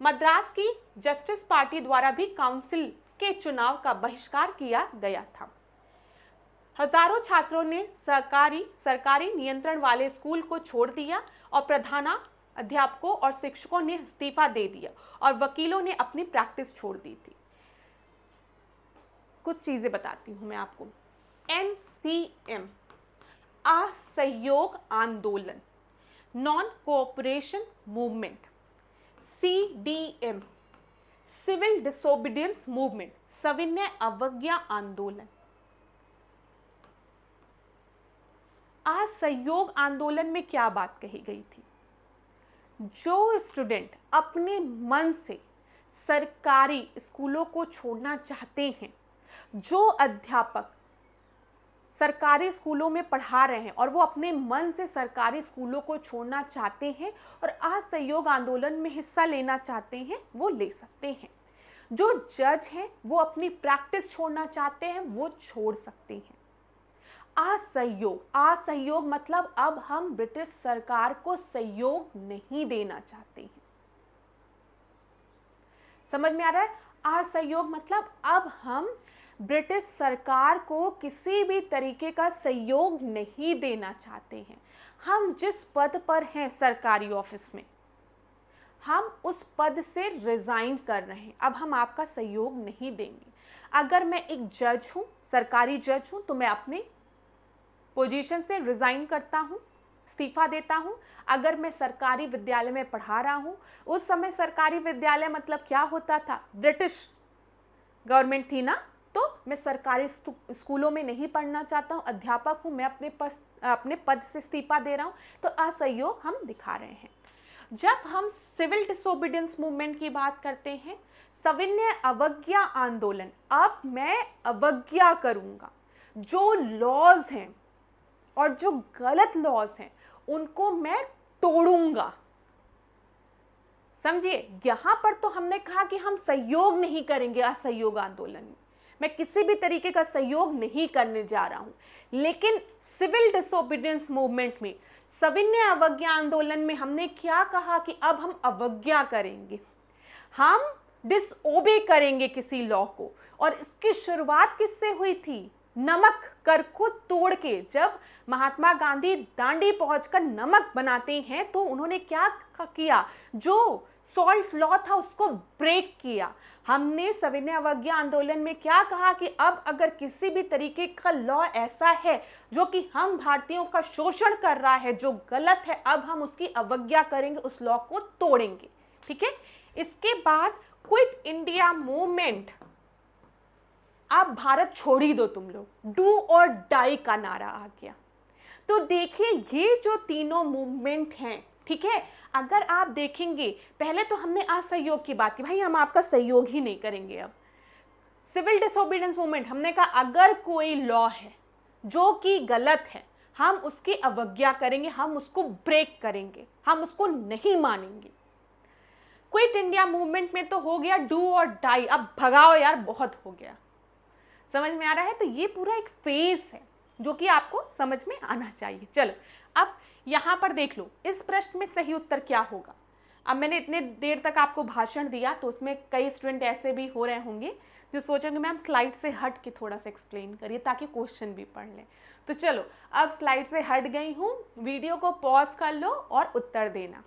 मद्रास की जस्टिस पार्टी द्वारा भी काउंसिल के चुनाव का बहिष्कार किया गया था। हजारों छात्रों ने सरकारी नियंत्रण वाले स्कूल को छोड़ दिया और प्रधानाध्यापकों और शिक्षकों ने इस्तीफा दे दिया और वकीलों ने अपनी प्रैक्टिस छोड़ दी थी। कुछ चीजें बताती हूं मैं आपको। NCM असहयोग आंदोलन, non cooperation movement. CDM civil disobedience movement, सविनय अवज्ञा आंदोलन। असहयोग आंदोलन में क्या बात कही गई थी? जो स्टूडेंट अपने मन से सरकारी स्कूलों को छोड़ना चाहते हैं, जो अध्यापक सरकारी स्कूलों में पढ़ा रहे हैं और वो अपने मन से सरकारी स्कूलों को छोड़ना चाहते हैं और असहयोग आंदोलन में हिस्सा लेना चाहते हैं, वो ले सकते हैं। जो जज हैं वो अपनी प्रैक्टिस छोड़ना चाहते हैं, वो छोड़ सकते हैं। असहयोग मतलब अब हम ब्रिटिश सरकार को सहयोग नहीं देना चाहते हैं। समझ में आ रहा है? असहयोग मतलब अब हम ब्रिटिश सरकार को किसी भी तरीके का सहयोग नहीं देना चाहते हैं। हम जिस पद पर हैं सरकारी ऑफिस में, हम उस पद से रिजाइन कर रहे हैं, अब हम आपका सहयोग नहीं देंगे। अगर मैं एक जज हूं, सरकारी जज हूं, तो मैं अपने पोजीशन से रिजाइन करता हूं, इस्तीफा देता हूं। अगर मैं सरकारी विद्यालय में पढ़ा रहा हूं, उस समय सरकारी विद्यालय मतलब क्या होता था? ब्रिटिश गवर्नमेंट थी ना, तो मैं सरकारी स्कूलों में नहीं पढ़ना चाहता हूं, अध्यापक हूं, मैं अपने पद से इस्तीफा दे रहा हूं, तो असहयोग हम दिखा रहे हैं। जब हम सिविल डिसोबीडियंस मूवमेंट की बात करते हैं, सविनय अवज्ञा आंदोलन, अब मैं अवज्ञा करूंगा, जो लॉज हैं और जो गलत लॉज हैं उनको मैं तोड़ूंगा। समझिए, यहां पर तो हमने कहा कि हम सहयोग नहीं करेंगे असहयोग आंदोलन में, मैं किसी भी तरीके का सहयोग नहीं करने जा रहा हूं। लेकिन सिविल डिसोबीडियंस मूवमेंट में, सविनय अवज्ञा आंदोलन में हमने क्या कहा कि अब हम अवज्ञा करेंगे, हम डिसओबे करेंगे किसी लॉ को। और इसकी शुरुआत किससे हुई थी? नमक कर को तोड़ के। जब महात्मा गांधी दांडी पहुंचकर नमक बनाते हैं तो उन्होंने क्या किया? जो सॉल्ट लॉ था उसको ब्रेक किया। हमने सविनय अवज्ञा आंदोलन में क्या कहा कि अब अगर किसी भी तरीके का लॉ ऐसा है जो कि हम भारतीयों का शोषण कर रहा है, जो गलत है, अब हम उसकी अवज्ञा करेंगे, उस लॉ को तोड़ेंगे। ठीक है। इसके बाद क्विट इंडिया मूवमेंट, अब भारत छोड़ ही दो तुम लोग, डू और डाई का नारा आ गया। तो देखिए ये जो तीनों मूवमेंट हैं, ठीक है, अगर आप देखेंगे, पहले तो हमने असहयोग की बात की, भाई हम आपका सहयोग ही नहीं करेंगे। अब सिविल डिसोबीडियंस मूवमेंट, हमने कहा अगर कोई लॉ है जो कि गलत है, हम उसकी अवज्ञा करेंगे, हम उसको ब्रेक करेंगे, हम उसको नहीं मानेंगे। क्विट इंडिया मूवमेंट में तो हो गया डू और डाई, अब भगाओ यार, बहुत हो गया। समझ में आ रहा है? तो ये पूरा एक फेज है जो कि आपको समझ में आना चाहिए। चलो अब यहां पर देख लो, इस प्रश्न में सही उत्तर क्या होगा। अब मैंने इतने देर तक आपको भाषण दिया तो उसमें कई स्टूडेंट ऐसे भी हो रहे होंगे जो सोचेंगे मैम स्लाइड से हट के थोड़ा सा एक्सप्लेन करिए ताकि क्वेश्चन भी पढ़ लें। तो चलो अब स्लाइड से हट गई हूं, वीडियो को पॉज कर लो और उत्तर देना।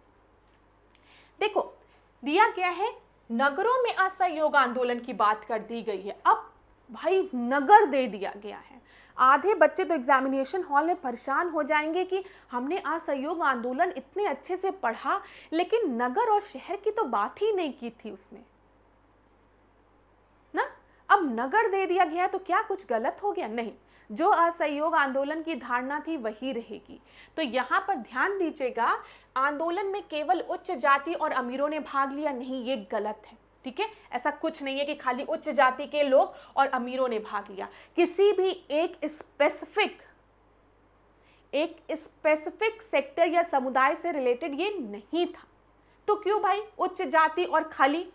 देखो दिया गया है, नगरों में असहयोग आंदोलन की बात कर दी गई है। अब भाई नगर दे दिया गया है। आधे बच्चे तो एग्जामिनेशन हॉल में परेशान हो जाएंगे कि हमने असहयोग आंदोलन इतने अच्छे से पढ़ा लेकिन नगर और शहर की तो बात ही नहीं की थी उसमें ना। अब नगर दे दिया गया तो क्या कुछ गलत हो गया? नहीं, जो असहयोग आंदोलन की धारणा थी वही रहेगी। तो यहां पर ध्यान दीजिएगा, आंदोलन में केवल उच्च जाति और अमीरों ने भाग लिया, नहीं, ये गलत है। ठीक है, ऐसा कुछ नहीं है कि खाली उच्च जाति के लोग और अमीरों ने भाग लिया। किसी भी एक स्पेसिफिक सेक्टर या समुदाय से रिलेटेड ये नहीं था। तो क्यों भाई उच्च जाति और खाली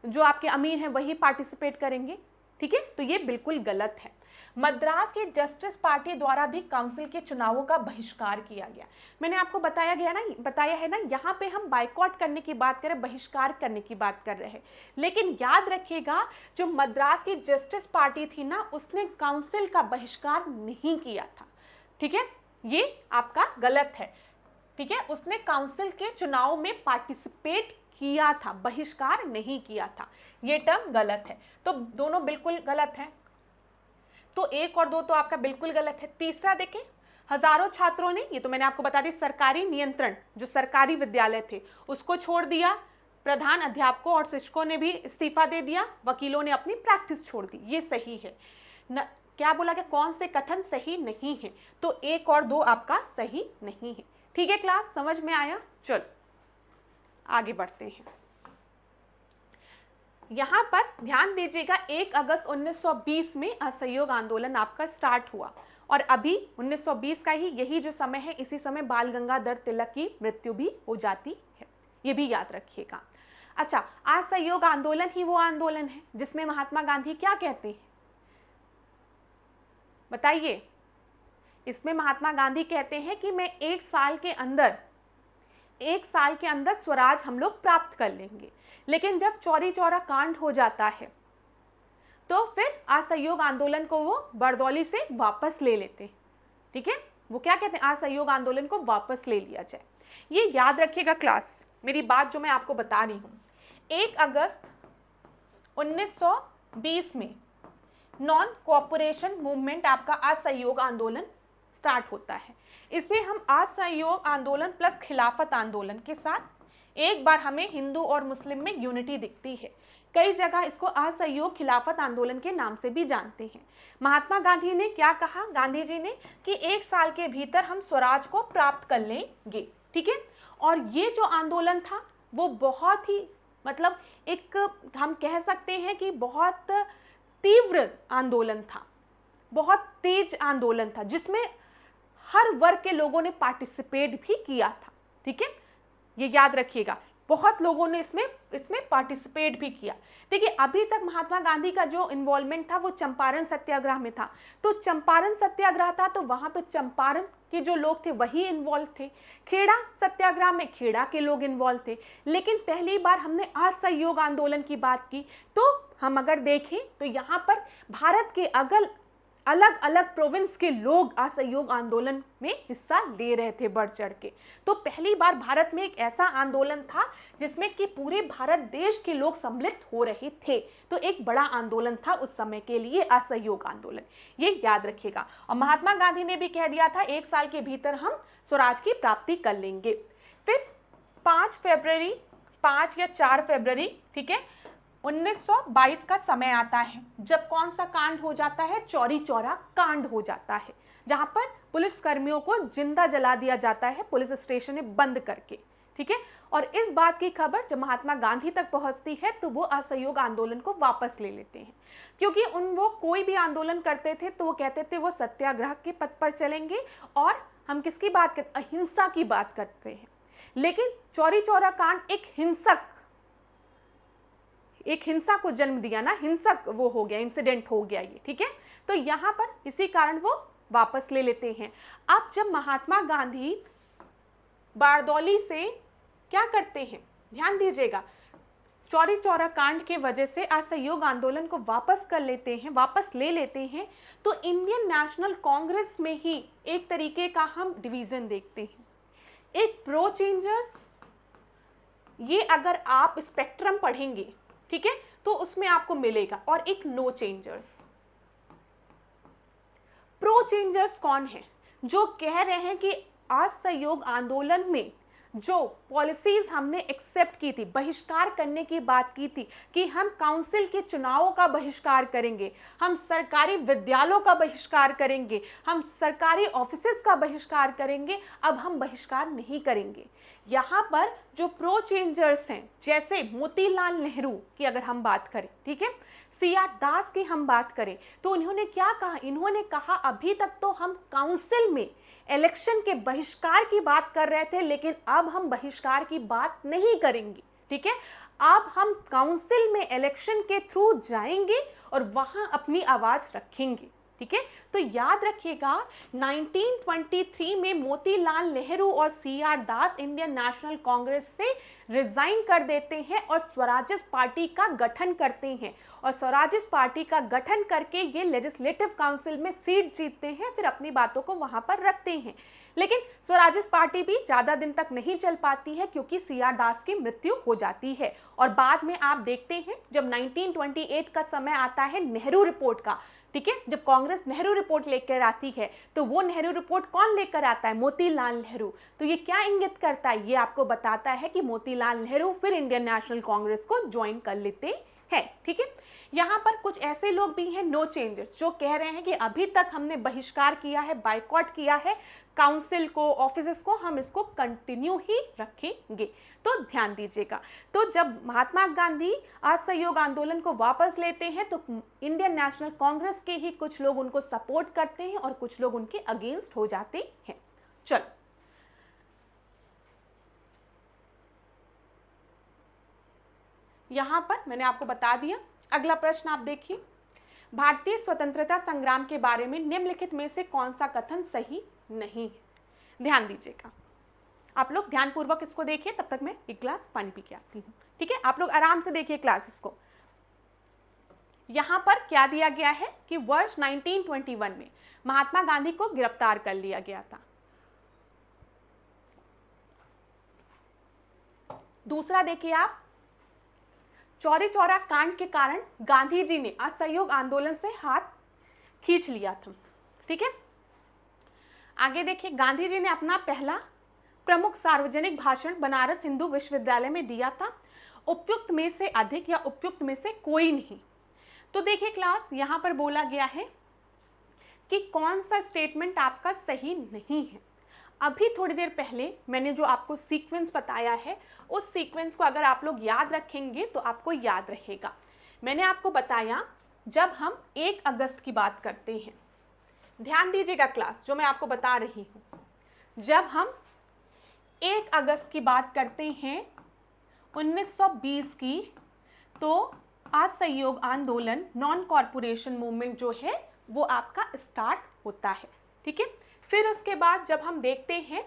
जो आपके अमीर हैं वही पार्टिसिपेट करेंगे? ठीक है, तो ये बिल्कुल गलत है। मद्रास की जस्टिस पार्टी द्वारा भी काउंसिल के चुनावों का बहिष्कार किया गया। मैंने आपको बताया है ना, यहाँ पे हम बाइकॉट करने की बात करें, बहिष्कार करने की बात कर रहे हैं। लेकिन याद रखिएगा, जो मद्रास की जस्टिस पार्टी थी ना, उसने काउंसिल का बहिष्कार नहीं किया था। ठीक है, ये आपका गलत है। ठीक है, उसने काउंसिल के चुनाव में पार्टिसिपेट किया था, बहिष्कार नहीं किया था। ये टर्म गलत है। तो दोनों बिल्कुल गलत है। तो 1 और 2 तो आपका बिल्कुल गलत है। तीसरा देखें, हजारों छात्रों ने, ये तो मैंने आपको बता दी, सरकारी नियंत्रण, जो सरकारी विद्यालय थे उसको छोड़ दिया, प्रधान अध्यापकों और शिक्षकों ने भी इस्तीफा दे दिया, वकीलों ने अपनी प्रैक्टिस छोड़ दी। ये सही है न, क्या बोला कि कौन से कथन सही नहीं है? तो 1 और 2 आपका सही नहीं है। ठीक है क्लास, समझ में आया? चलो आगे बढ़ते हैं। यहां पर ध्यान दीजिएगा, 1 अगस्त 1920 में असहयोग आंदोलन आपका स्टार्ट हुआ और अभी 1920 का ही यही जो समय है, इसी समय बाल गंगाधर तिलक की मृत्यु भी हो जाती है। ये भी याद रखिएगा। अच्छा, असहयोग आंदोलन ही वो आंदोलन है जिसमें महात्मा गांधी क्या कहते हैं, बताइए? इसमें महात्मा गांधी कहते हैं कि मैं 1 साल के अंदर स्वराज हम लोग प्राप्त कर लेंगे। लेकिन जब चौरी चौरा कांड हो जाता है तो फिर असहयोग आंदोलन को वो बरदौली से वापस ले लेते हैं। ठीक है, वो क्या कहते हैं, असहयोग आंदोलन को वापस ले लिया जाए। ये याद रखिएगा क्लास, मेरी बात जो मैं आपको बता रही हूँ। 1 अगस्त 1920 में नॉन कोऑपरेशन मूवमेंट आपका असहयोग आंदोलन स्टार्ट होता है। इसे हम असहयोग आंदोलन प्लस खिलाफत आंदोलन के साथ, एक बार हमें हिंदू और मुस्लिम में यूनिटी दिखती है, कई जगह इसको असहयोग खिलाफत आंदोलन के नाम से भी जानते हैं। महात्मा गांधी ने क्या कहा, गांधी जी ने, कि 1 साल के भीतर हम स्वराज को प्राप्त कर लेंगे। ठीक है, और ये जो आंदोलन था वो बहुत ही, मतलब एक हम कह सकते हैं कि बहुत तीव्र आंदोलन था, बहुत तेज आंदोलन था, जिसमें हर वर्ग के लोगों ने पार्टिसिपेट भी किया था। ठीक है, ये याद रखिएगा। बहुत लोगों ने इसमें पार्टिसिपेट भी किया। देखिए, अभी तक महात्मा गांधी का जो इन्वॉल्वमेंट था वो चंपारण सत्याग्रह में था। तो चंपारण सत्याग्रह था तो वहां पे चंपारण के जो लोग थे वही इन्वॉल्व थे। खेड़ा सत्याग्रह में खेड़ा के लोग इन्वॉल्व थे। लेकिन पहली बार हमने असहयोग आंदोलन की बात की, तो हम अगर देखें तो यहाँ पर भारत के अलग अलग प्रोविंस के लोग असहयोग आंदोलन में हिस्सा ले रहे थे बढ़ चढ़ के। तो पहली बार भारत में एक ऐसा आंदोलन था जिसमें कि पूरे भारत देश के लोग सम्मिलित हो रहे थे। तो एक बड़ा आंदोलन था उस समय के लिए असहयोग आंदोलन, ये याद रखिएगा। और महात्मा गांधी ने भी कह दिया था 1 साल के भीतर हम स्वराज की प्राप्ति कर लेंगे। फिर 5 या 4 फरवरी, ठीक है, 1922 का समय आता है जब कौन सा कांड हो जाता है, चौरी चौरा कांड हो जाता है, जहां पर पुलिस कर्मियों को जिंदा जला दिया जाता है पुलिस स्टेशन में बंद करके, ठीक है। और इस बात की खबर जब महात्मा गांधी तक पहुंचती है तो वो असहयोग आंदोलन को वापस ले लेते हैं, क्योंकि वो कोई भी आंदोलन करते थे तो वो कहते थे वो सत्याग्रह के पथ पर चलेंगे और हम किसकी बात करते, अहिंसा की बात करते हैं। लेकिन चौरी चौरा कांड एक हिंसा को जन्म दिया ना, हिंसक वो हो गया, इंसिडेंट हो गया ये, ठीक है। तो यहाँ पर इसी कारण वो वापस ले लेते हैं। अब जब महात्मा गांधी बारदौली से क्या करते हैं, ध्यान दीजिएगा, चौरी चौरा कांड के वजह से असहयोग आंदोलन को वापस ले लेते हैं, तो इंडियन नेशनल कांग्रेस में ही एक तरीके का हम डिवीजन देखते हैं। एक प्रो चेंजर्स, ये अगर आप स्पेक्ट्रम पढ़ेंगे, ठीक है, तो उसमें आपको मिलेगा, और एक नो चेंजर्स। प्रो चेंजर्स कौन है, जो कह रहे हैं कि असहयोग आंदोलन में जो पॉलिसीज हमने एक्सेप्ट की थी, बहिष्कार करने की बात की थी कि हम काउंसिल के चुनावों का बहिष्कार करेंगे, हम सरकारी विद्यालयों का बहिष्कार करेंगे, हम सरकारी ऑफिसेज का बहिष्कार करेंगे, अब हम बहिष्कार नहीं करेंगे। यहाँ पर जो प्रो चेंजर्स हैं, जैसे मोतीलाल नेहरू की अगर हम बात करें, ठीक है, CR दास की हम बात करें, तो उन्होंने क्या कहा, इन्होंने कहा अभी तक तो हम काउंसिल में इलेक्शन के बहिष्कार की बात कर रहे थे, लेकिन अब हम बहिष्कार की बात नहीं करेंगे, ठीक है। अब हम काउंसिल में इलेक्शन के थ्रू जाएंगे और वहां अपनी आवाज रखेंगे, ठीक है। तो याद रखिएगा 1923 में मोतीलाल नेहरू और CR दास इंडियन नेशनल कांग्रेस से रिजाइन कर देते हैं और स्वराज पार्टी का गठन करते हैं, और स्वराज पार्टी का गठन करके ये लेजिस्लेटिव काउंसिल में सीट जीतते हैं, फिर अपनी बातों को वहां पर रखते हैं। लेकिन स्वराज पार्टी भी ज्यादा दिन तक नहीं चल पाती है क्योंकि CR दास की मृत्यु हो जाती है। और बाद में आप देखते हैं जब 1928 का समय आता है नेहरू रिपोर्ट का, ठीक है, जब कांग्रेस नेहरू रिपोर्ट लेकर आती है, तो वो नेहरू रिपोर्ट कौन लेकर आता है, मोतीलाल नेहरू। तो ये क्या इंगित करता है, ये आपको बताता है कि मोतीलाल नेहरू फिर इंडियन नेशनल कांग्रेस को ज्वाइन कर लेते हैं, ठीक है। यहाँ पर कुछ ऐसे लोग भी हैं नो चेंजर्स, जो कह रहे हैं कि अभी तक हमने बहिष्कार किया है, बाइकॉट किया है काउंसिल को, ऑफिसेस को, हम इसको कंटिन्यू ही रखेंगे। तो ध्यान दीजिएगा, तो जब महात्मा गांधी असहयोग आंदोलन को वापस लेते हैं तो इंडियन नेशनल कांग्रेस के ही कुछ लोग उनको सपोर्ट करते हैं और कुछ लोग उनके अगेंस्ट हो जाते हैं। चलो, यहां पर मैंने आपको बता दिया। अगला प्रश्न आप देखिए, भारतीय स्वतंत्रता संग्राम के बारे में निम्नलिखित में से कौन सा कथन सही नहीं है। ध्यान दीजिएगा, आप लोग ध्यानपूर्वक इसको देखिए, तब तक मैं एक गिलास पानी पी के आती हूँ, ठीक है। आप लोग आराम से देखिए क्लासेस को। यहां पर क्या दिया गया है कि वर्ष 1921 में महात्मा गांधी को गिरफ्तार कर लिया गया था। दूसरा देखिए आप, चौरी चौरा कांड के कारण गांधी जी ने असहयोग आंदोलन से हाथ खींच लिया था, ठीक है। आगे देखिए, गांधी जी ने अपना पहला प्रमुख सार्वजनिक भाषण बनारस हिंदू विश्वविद्यालय में दिया था, उपयुक्त में से अधिक या उपयुक्त में से कोई नहीं। तो देखिए क्लास, यहां पर बोला गया है कि कौन सा स्टेटमेंट आपका सही नहीं है। अभी थोड़ी देर पहले मैंने जो आपको सीक्वेंस बताया है, उस सीक्वेंस को अगर आप लोग याद रखेंगे तो आपको याद रहेगा। मैंने आपको बताया, जब हम 1 अगस्त की बात करते हैं, ध्यान दीजिएगा क्लास, जो मैं आपको बता रही हूं, जब हम 1 अगस्त की बात करते हैं 1920 की, तो असहयोग आंदोलन, नॉन कॉरपोरेशन मूवमेंट जो है वो आपका स्टार्ट होता है। ठीक है, फिर उसके बाद जब हम देखते हैं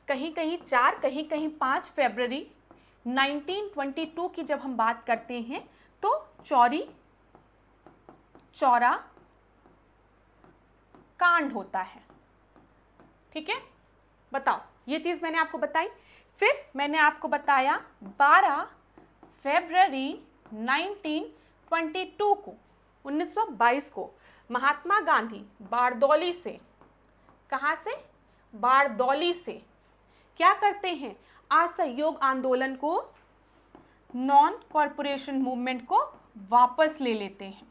कहीं कहीं 4, कहीं कहीं 5 फरवरी 1922 की जब हम बात करते हैं तो चौरी चौरा कांड होता है। ठीक है, बताओ, ये चीज मैंने आपको बताई। फिर मैंने आपको बताया 12 फरवरी 1922 को, 1922 को महात्मा गांधी बारदौली से, कहाँ से, बारदौली से क्या करते हैं, असहयोग आंदोलन को, नॉन कॉरपोरेशन मूवमेंट को वापस ले लेते हैं,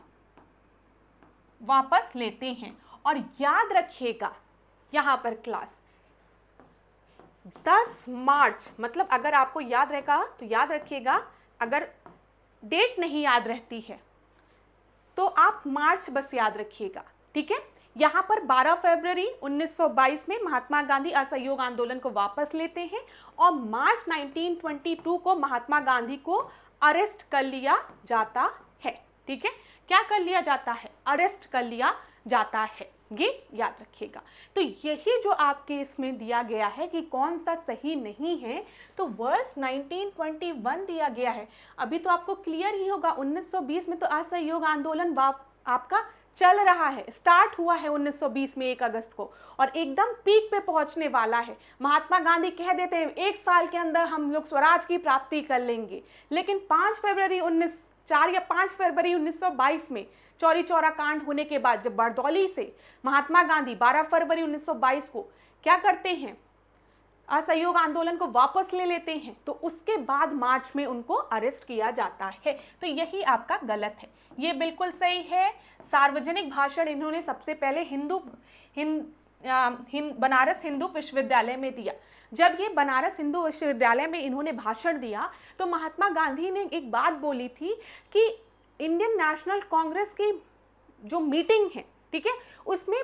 वापस लेते हैं। और याद रखिएगा यहां पर क्लास 10 मार्च, मतलब अगर आपको याद रहेगा तो याद रखिएगा, अगर डेट नहीं याद रहती है तो आप मार्च बस याद रखिएगा। ठीक है, यहाँ पर 12 फरवरी 1922 में महात्मा गांधी असहयोग आंदोलन को वापस लेते हैं और मार्च 1922 को महात्मा गांधी को अरेस्ट कर लिया जाता है। ठीक है, क्या कर लिया जाता है, अरेस्ट कर लिया जाता है, ये याद रखिएगा। तो यही जो आपके इसमें दिया गया है कि कौन सा सही नहीं है, तो वर्ष 1921 दिया गया है। अभी तो आपको क्लियर ही होगा, 1920 में तो असहयोग आंदोलन आपका चल रहा है, स्टार्ट हुआ है 1920 में 1 अगस्त को और एकदम पीक पे पहुंचने वाला है। महात्मा गांधी कह देते हैं 1 साल के अंदर हम लोग स्वराज की प्राप्ति कर लेंगे, लेकिन 5 फरवरी 1922 में चौरी चौरा कांड होने के बाद जब बारदौली से महात्मा गांधी 12 फरवरी 1922 को क्या करते हैं, असहयोग आंदोलन को वापस ले लेते हैं, तो उसके बाद मार्च में उनको अरेस्ट किया जाता है। तो यही आपका गलत है, ये बिल्कुल सही है। सार्वजनिक भाषण इन्होंने सबसे पहले बनारस हिंदू विश्वविद्यालय में दिया। जब ये बनारस हिंदू विश्वविद्यालय में इन्होंने भाषण दिया तो महात्मा गांधी ने एक बात बोली थी कि इंडियन नेशनल कांग्रेस की जो मीटिंग है, ठीक है, उसमें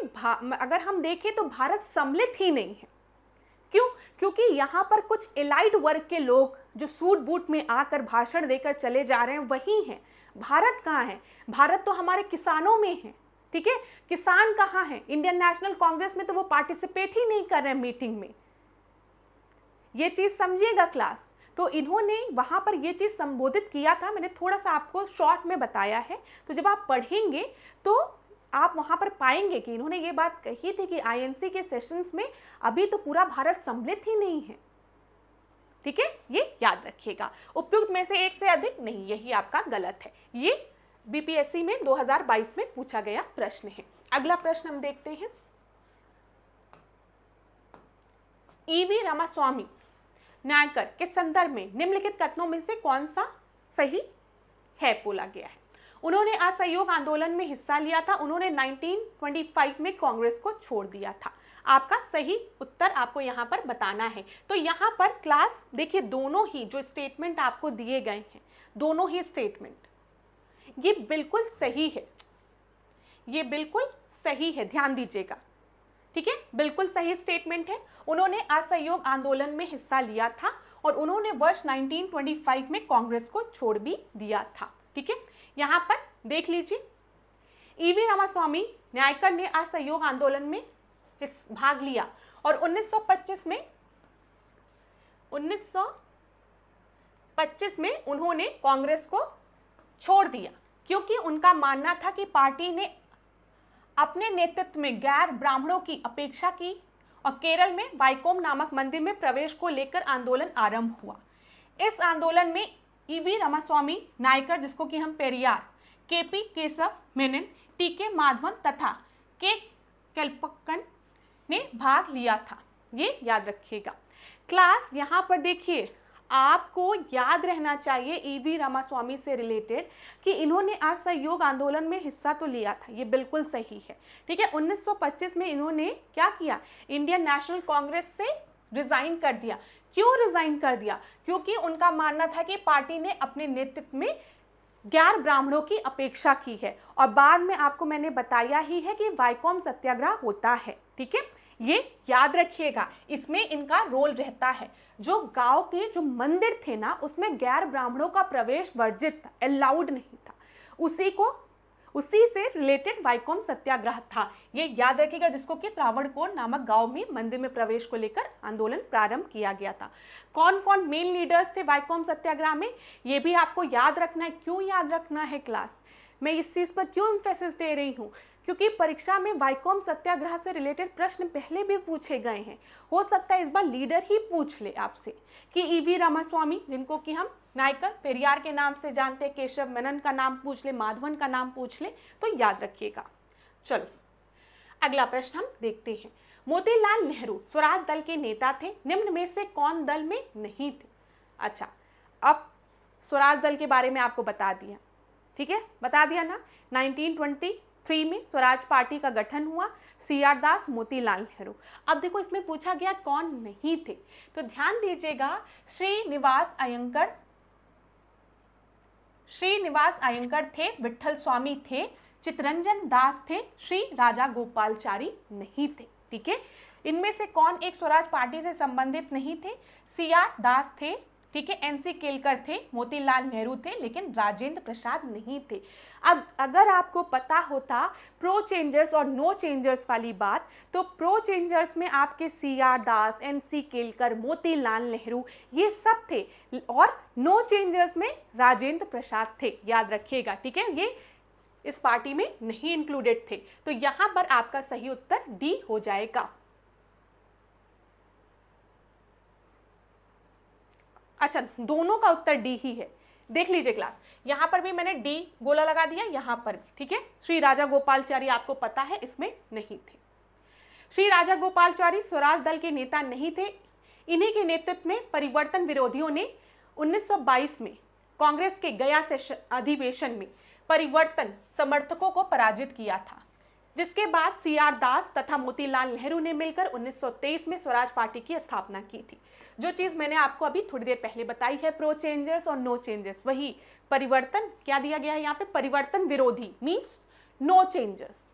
अगर हम देखें तो भारत सम्मिलित ही नहीं है। क्यों? क्योंकि यहाँ पर कुछ एलाइड वर्ग के लोग जो सूट बूट में आकर भाषण देकर चले जा रहे हैं वही हैं। भारत कहाँ है? भारत तो हमारे किसानों में है। ठीक है, किसान कहाँ है? इंडियन नेशनल कांग्रेस में तो वो पार्टिसिपेट ही नहीं कर रहे हैं मीटिंग में। ये चीज समझिएगा क्लास। तो इन्होंने वहां पर ये चीज संबोधित किया था, मैंने थोड़ा सा आपको शॉर्ट में बताया है, तो जब आप पढ़ेंगे तो आप वहां पर पाएंगे कि इन्होंने ये बात कही थी कि आईएनसी के सेशंस में अभी तो पूरा भारत सम्मिलित ही नहीं है। ठीक है, ये याद रखिएगा। उपयुक्त में से एक से अधिक नहीं, यही आपका गलत है। ये बीपीएससी में 2022 में पूछा गया प्रश्न है। अगला प्रश्न हम देखते हैं। ईवी रामास्वामी नायकर के संदर्भ में निम्नलिखित कथनों में से कौन सा सही है बोला गया है। उन्होंने असहयोग आंदोलन में हिस्सा लिया था, उन्होंने 1925 में कांग्रेस को छोड़ दिया था। आपका सही उत्तर आपको यहाँ पर बताना है। तो यहाँ पर क्लास देखिए, दोनों ही जो स्टेटमेंट आपको दिए गए हैं, दोनों ही स्टेटमेंट ये बिल्कुल सही है, ये बिल्कुल सही है, ध्यान दीजिएगा। ठीक है, बिल्कुल सही स्टेटमेंट है। उन्होंने असहयोग आंदोलन में हिस्सा लिया था और उन्होंने वर्ष 1925 में कांग्रेस को छोड़ भी दिया था। ठीक है, यहाँ पर देख लीजिए, ईवी रामास्वामी नायकर ने असहयोग आंदोलन में भाग लिया और 1925 में उन्होंने कांग्रेस को छोड़ दिया, क्योंकि उनका मानना था कि पार्टी ने अपने नेतृत्व में गैर ब्राह्मणों की अपेक्षा की और केरल में वाइकोम नामक मंदिर में प्रवेश को लेकर आंदोलन आरंभ हुआ। इस आंदोलन में ईवी रामास्वामी नायकर, जिसको कि हम पेरियार, केपी केशव मेनन, टीके माधवन तथा के कल्पक्कन ने भाग लिया था। ये याद रखिएगा क्लास। यहाँ पर देखिए, आपको याद रहना चाहिए ईवी रामास्वामी से रिलेटेड कि इन्होंने असहयोग आंदोलन में हिस्सा तो लिया था, ये बिल्कुल सही है। ठीक है, 1925 में इन्होंने क्या किया, इंडियन नेशनल कांग्रेस से रिजाइन कर दिया। क्यों रिजाइन कर दिया? क्योंकि उनका मानना था कि पार्टी ने अपने नेतृत्व में गैर ब्राह्मणों की अपेक्षा की है। और बाद में आपको मैंने बताया ही है कि वाइकोम सत्याग्रह होता है। ठीक है, ये याद रखिएगा, इसमें इनका रोल रहता है। जो गांव के जो मंदिर थे ना, उसमें गैर ब्राह्मणों का प्रवेश वर्जित था, अलाउड नहीं था। उसी से रिलेटेड वाइकोम सत्याग्रह था, ये याद रखिएगा, जिसको कि त्रावणकोर नामक गांव में मंदिर में प्रवेश को लेकर आंदोलन प्रारंभ किया गया था। कौन कौन मेन लीडर्स थे वाइकोम सत्याग्रह में, ये भी आपको याद रखना है। क्यों याद रखना है क्लास, मैं इस चीज पर क्यों एम्फेसिस दे रही हूँ, क्योंकि परीक्षा में वाइकोम सत्याग्रह से रिलेटेड प्रश्न पहले भी पूछे गए हैं। हो सकता है इस बार लीडर ही पूछ ले आपसे कि ईवी रामास्वामी, जिनको कि हम नायकर पेरियार के नाम से जानते हैं, केशव मेनन का नाम पूछ ले, माधवन का नाम पूछ ले, तो याद रखिएगा। चलो अगला प्रश्न हम देखते हैं। मोतीलाल नेहरू स्वराज दल के नेता थे, निम्न में से कौन दल में नहीं थे? अच्छा, अब स्वराज दल के बारे में आपको बता दिया, ठीक है, बता दिया ना। 1923 में स्वराज पार्टी का गठन हुआ, CR दास, मोतीलाल नेहरू। अब देखो इसमें पूछा गया कौन नहीं थे, तो ध्यान दीजिएगा, श्रीनिवास अयंकर थे, विठल स्वामी थे, चितरंजन दास थे, श्री राजा गोपालचारी नहीं थे। ठीक है, इनमें से कौन एक स्वराज पार्टी से संबंधित नहीं थे? CR दास थे, ठीक है, NC केलकर थे, मोतीलाल नेहरू थे, लेकिन राजेंद्र प्रसाद नहीं थे। अब अगर आपको पता होता प्रो चेंजर्स और नो चेंजर्स वाली बात, तो प्रो चेंजर्स में आपके CR दास, NC केलकर, मोतीलाल नेहरू ये सब थे, और नो चेंजर्स में राजेंद्र प्रसाद थे, याद रखिएगा। ठीक है, ये इस पार्टी में नहीं इंक्लूडेड थे, तो यहां पर आपका सही उत्तर D हो जाएगा। अच्छा, दोनों का उत्तर डी ही है, देख लीजिए क्लास, यहां पर भी मैंने डी गोला लगा दिया, यहां पर भी, ठीक है। श्री राजा गोपालचारी आपको पता है इसमें नहीं थे। श्री राजा गोपालचारी स्वराज दल के नेता नहीं थे, इन्हीं के नेतृत्व में परिवर्तन विरोधियों ने 1922 में कांग्रेस के गया अधिवेशन में परिवर्तन समर्थकों को पराजित किया था, जिसके बाद CR दास तथा मोतीलाल नेहरू ने मिलकर 1923 में स्वराज पार्टी की स्थापना की थी। जो चीज मैंने आपको अभी थोड़ी देर पहले बताई है, प्रो चेंजर्स और नो चेंजर्स, वही परिवर्तन क्या दिया गया है यहाँ पे, परिवर्तन विरोधी मीन्स नो चेंजर्स।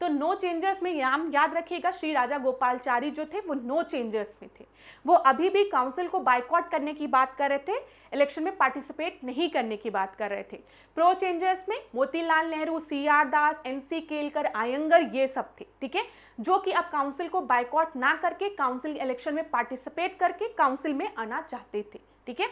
तो नो चेंजर्स में नाम याद रखिएगा, श्री राजा गोपालचारी जो थे वो नो चेंजर्स में थे। वो अभी भी काउंसिल को बाइकआउट करने की बात कर रहे थे, इलेक्शन में पार्टिसिपेट नहीं करने की बात कर रहे थे। प्रो चेंजर्स में मोतीलाल नेहरू, CR दास, NC केलकर, आयंगर ये सब थे, ठीक है, जो कि अब काउंसिल को बाइकआउट ना करके काउंसिल इलेक्शन में पार्टिसिपेट करके काउंसिल में आना चाहते थे। ठीक है,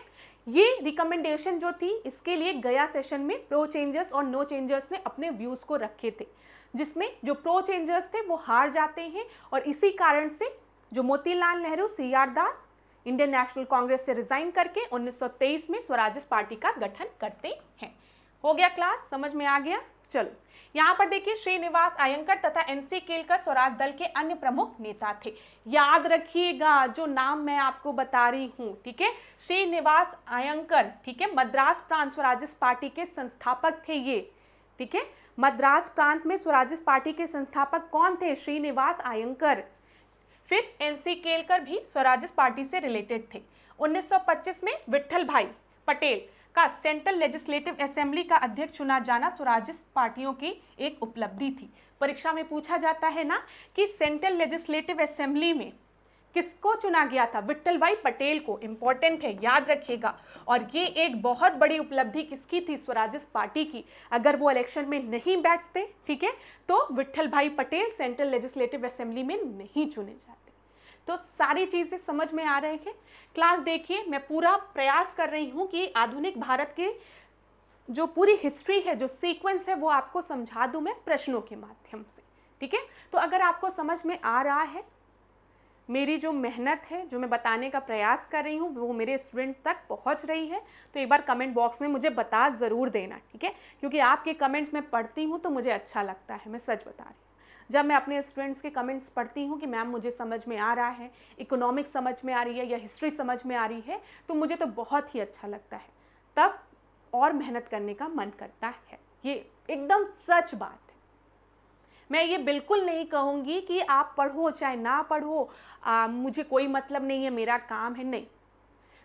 ये रिकमेंडेशन जो थी, इसके लिए गया सेशन में प्रो चेंजर्स और नो चेंजर्स ने अपने व्यूज को रखे थे, जिसमें जो प्रो चेंजर्स थे वो हार जाते हैं, और इसी कारण से जो मोतीलाल नेहरू, CR दास इंडियन नेशनल कांग्रेस से रिजाइन करके 1923 में स्वराज पार्टी का गठन करते हैं। हो गया क्लास, समझ में आ गया? चलो यहाँ पर देखिए, श्रीनिवास अयंकर तथा NC केलकर स्वराज दल के अन्य प्रमुख नेता थे। याद रखिएगा जो नाम मैं आपको बता रही हूँ, ठीक है, श्रीनिवास अयंकर, ठीक है, मद्रास प्रांत स्वराज पार्टी के संस्थापक थे ये, ठीक है, मद्रास प्रांत में स्वराज पार्टी के संस्थापक कौन थे? श्रीनिवास अयंकर। फिर NC केलकर भी स्वराज पार्टी से रिलेटेड थे। 1925 में विठल भाई पटेल का सेंट्रल लेजिस्लेटिव असेंबली का अध्यक्ष चुना जाना स्वराज पार्टियों की एक उपलब्धि थी। परीक्षा में पूछा जाता है ना कि सेंट्रल लेजिस्लेटिव असेंबली में किसको चुना गया था? विठल भाई पटेल को, इंपॉर्टेंट है, याद रखिएगा। और ये एक बहुत बड़ी उपलब्धि किसकी थी? स्वराज पार्टी की। अगर वो इलेक्शन में नहीं बैठते, ठीक है, तो विठल भाई पटेल सेंट्रल लेजिस्लेटिव असेंबली में नहीं चुने जाते। तो सारी चीजें समझ में आ रही है क्लास? देखिए, मैं पूरा प्रयास कर रही हूँ कि आधुनिक भारत के जो पूरी हिस्ट्री है, जो सीक्वेंस है, वो आपको समझा दूं मैं प्रश्नों के माध्यम से, ठीक है। तो अगर आपको समझ में आ रहा है, मेरी जो मेहनत है, जो मैं बताने का प्रयास कर रही हूँ, वो मेरे स्टूडेंट तक पहुँच रही है, तो एक बार कमेंट बॉक्स में मुझे बता ज़रूर देना, ठीक है, क्योंकि आपके कमेंट्स मैं पढ़ती हूँ तो मुझे अच्छा लगता है, मैं सच बता रही हूँ। जब मैं अपने स्टूडेंट्स के कमेंट्स पढ़ती हूँ कि मैम मुझे समझ में आ रहा है, इकोनॉमिक्स समझ में आ रही है या हिस्ट्री समझ में आ रही है, तो मुझे तो बहुत ही अच्छा लगता है, तब और मेहनत करने का मन करता है। ये एकदम सच बात है। मैं ये बिल्कुल नहीं कहूँगी कि आप पढ़ो चाहे ना पढ़ो, मुझे कोई मतलब नहीं है, मेरा काम है, नहीं।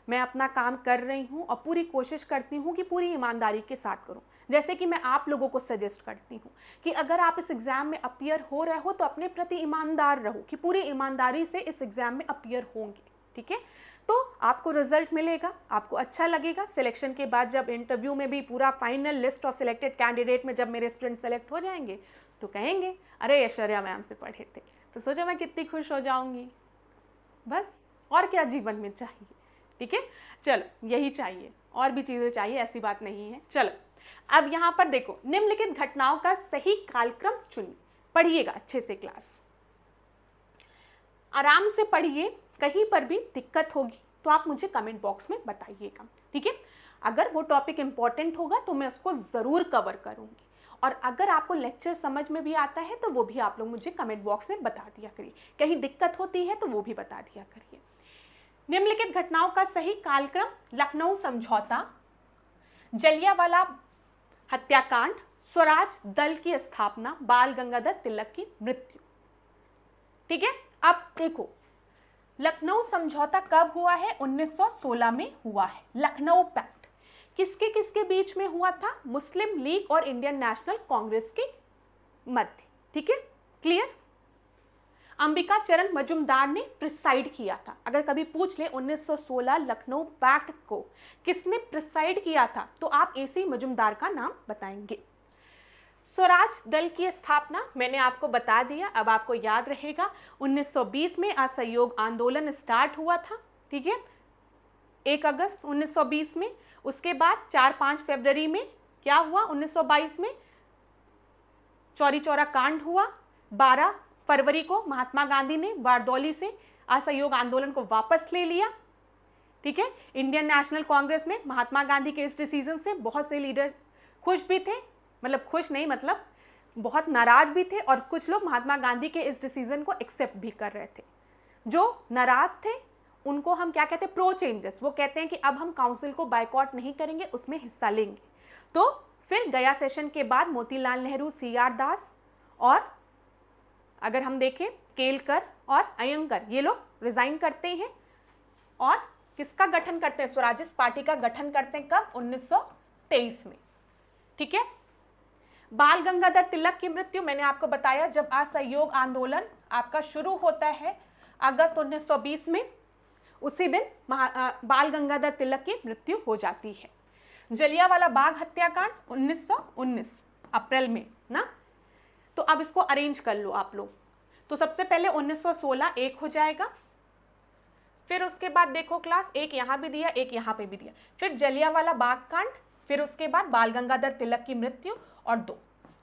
मैं अपना काम कर रही हूँ और पूरी कोशिश करती हूँ कि पूरी ईमानदारी के साथ करूँ। जैसे कि मैं आप लोगों को सजेस्ट करती हूँ कि अगर आप इस एग्ज़ाम में अपीयर हो रहे हो तो अपने प्रति ईमानदार रहो, कि पूरी ईमानदारी से इस एग्ज़ाम में अपीयर होंगे, ठीक है। तो आपको रिजल्ट मिलेगा, आपको अच्छा लगेगा। सिलेक्शन के बाद जब इंटरव्यू में भी पूरा final list of selected candidate में जब मेरे स्टूडेंट सेलेक्ट हो जाएंगे तो कहेंगे अरे ऐश्वर्या मैम से पढ़े थे, तो सोचो मैं कितनी खुश हो जाऊंगी। बस और क्या जीवन में चाहिए, ठीक है। चलो यही चाहिए, और भी चीज़ें चाहिए, ऐसी बात नहीं है। चलो अब यहाँ पर देखो, निम्नलिखित घटनाओं का सही कालक्रम चुनिए। पढ़िएगा अच्छे से, क्लास आराम से पढ़िए, कहीं पर भी दिक्कत होगी तो आप मुझे कमेंट बॉक्स में बताइएगा, ठीक है। अगर वो टॉपिक इंपॉर्टेंट होगा तो मैं उसको ज़रूर कवर करूँगी, और अगर आपको लेक्चर समझ में भी आता है तो वो भी आप लोग मुझे कमेंट बॉक्स में बता दिया करिए। कहीं दिक्कत होती है तो वो भी बता दिया करिए। निम्नलिखित घटनाओं का सही कालक्रम: लखनऊ समझौता, जलियांवाला हत्याकांड, स्वराज दल की स्थापना, बाल गंगाधर तिलक की मृत्यु, ठीक है। अब देखो, लखनऊ समझौता कब हुआ है? 1916 में हुआ है। लखनऊ पैक्ट किसके किसके बीच में हुआ था? मुस्लिम लीग और इंडियन नेशनल कांग्रेस के मध्य, ठीक है, क्लियर। अंबिका चरण मजुमदार ने प्रिसाइड किया था। अगर कभी पूछ ले 1916 लखनऊ पैक्ट को किसने प्रिसाइड किया था तो आप एसी मजुमदार का नाम बताएंगे। स्वराज दल की स्थापना मैंने आपको बता दिया, अब आपको याद रहेगा। 1920 में असहयोग आंदोलन स्टार्ट हुआ था, ठीक है, 1 अगस्त 1920 में। उसके बाद 4-5 फरवरी में क्या हुआ? 1922 में चौरी चौरा कांड हुआ। 12 फरवरी को महात्मा गांधी ने बारदौली से असहयोग आंदोलन को वापस ले लिया, ठीक है। इंडियन नेशनल कांग्रेस में महात्मा गांधी के इस डिसीजन से बहुत से लीडर खुश भी थे, मतलब खुश नहीं, मतलब बहुत नाराज भी थे, और कुछ लोग महात्मा गांधी के इस डिसीजन को एक्सेप्ट भी कर रहे थे। जो नाराज थे उनको हम क्या कहते हैं? Pro changers. वो कहते हैं कि अब हम काउंसिल को बायकॉट नहीं करेंगे, उसमें हिस्सा लेंगे। तो फिर गया सेशन के बाद मोतीलाल नेहरू, CR दास, और अगर हम देखें केलकर और अयंगर, ये लोग रिजाइन करते हैं और किसका गठन करते हैं? स्वराजिस्ट पार्टी का गठन करते हैं। कब? 1923 में, ठीक है। बाल गंगाधर तिलक की मृत्यु मैंने आपको बताया, जब असहयोग आंदोलन आपका शुरू होता है अगस्त 1920 में, उसी दिन बाल गंगाधर तिलक की मृत्यु हो जाती है। जलियांवाला बाग हत्याकांड 1919 अप्रैल में ना। तो अब इसको अरेंज कर लो आप लोग। तो सबसे पहले 1916 एक हो जाएगा, फिर उसके बाद देखो क्लास, एक यहाँ भी दिया, एक यहाँ पे भी दिया, फिर जलियांवाला बाग कांड, फिर उसके बाद बाल गंगाधर तिलक की मृत्यु, और 2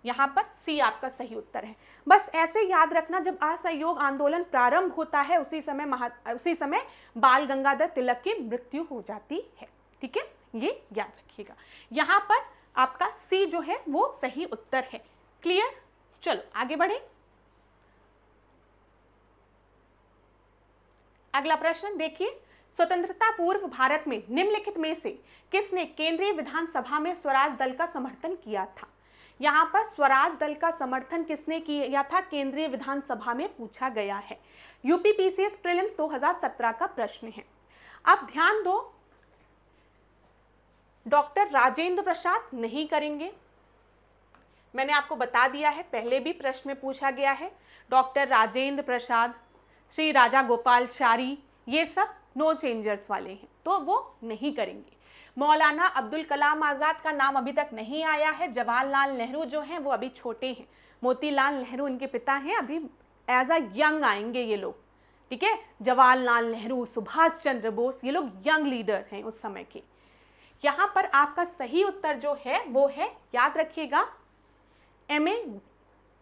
यहाँ पर C आपका सही उत्तर है। बस ऐसे याद रखना, जब असहयोग आंदोलन प्रारंभ होता है उसी समय बाल गंगाधर तिलक की मृत्यु हो जाती है, ठीक है, ये याद रखिएगा। यहाँ पर आपका C जो है वो सही उत्तर है, क्लियर। चलो आगे बढ़े। अगला प्रश्न देखिए, स्वतंत्रता पूर्व भारत में निम्नलिखित में से किसने केंद्रीय विधानसभा में स्वराज दल का समर्थन किया था? यहाँ पर स्वराज दल का समर्थन किसने किया था? केंद्रीय विधानसभा में पूछा गया है। यूपीपीसीएस प्रीलिम्स 2017 का प्रश्न है। अब ध्यान दो, डॉक्टर राजेंद्र प्रसाद नहीं करेंगे, मैंने आपको बता दिया है, पहले भी प्रश्न में पूछा गया है। डॉक्टर राजेंद्र प्रसाद, श्री राजा गोपालाचारी, ये सब नो चेंजर्स वाले हैं, तो वो नहीं करेंगे। मौलाना अब्दुल कलाम आज़ाद का नाम अभी तक नहीं आया है। जवाहरलाल नेहरू जो हैं वो अभी छोटे हैं, मोतीलाल नेहरू इनके पिता हैं, अभी एज अ यंग आएंगे ये लोग, ठीक है। जवाहरलाल नेहरू, सुभाष चंद्र बोस, ये लोग यंग लीडर हैं उस समय के। यहाँ पर आपका सही उत्तर जो है वो है, याद रखिएगा, MA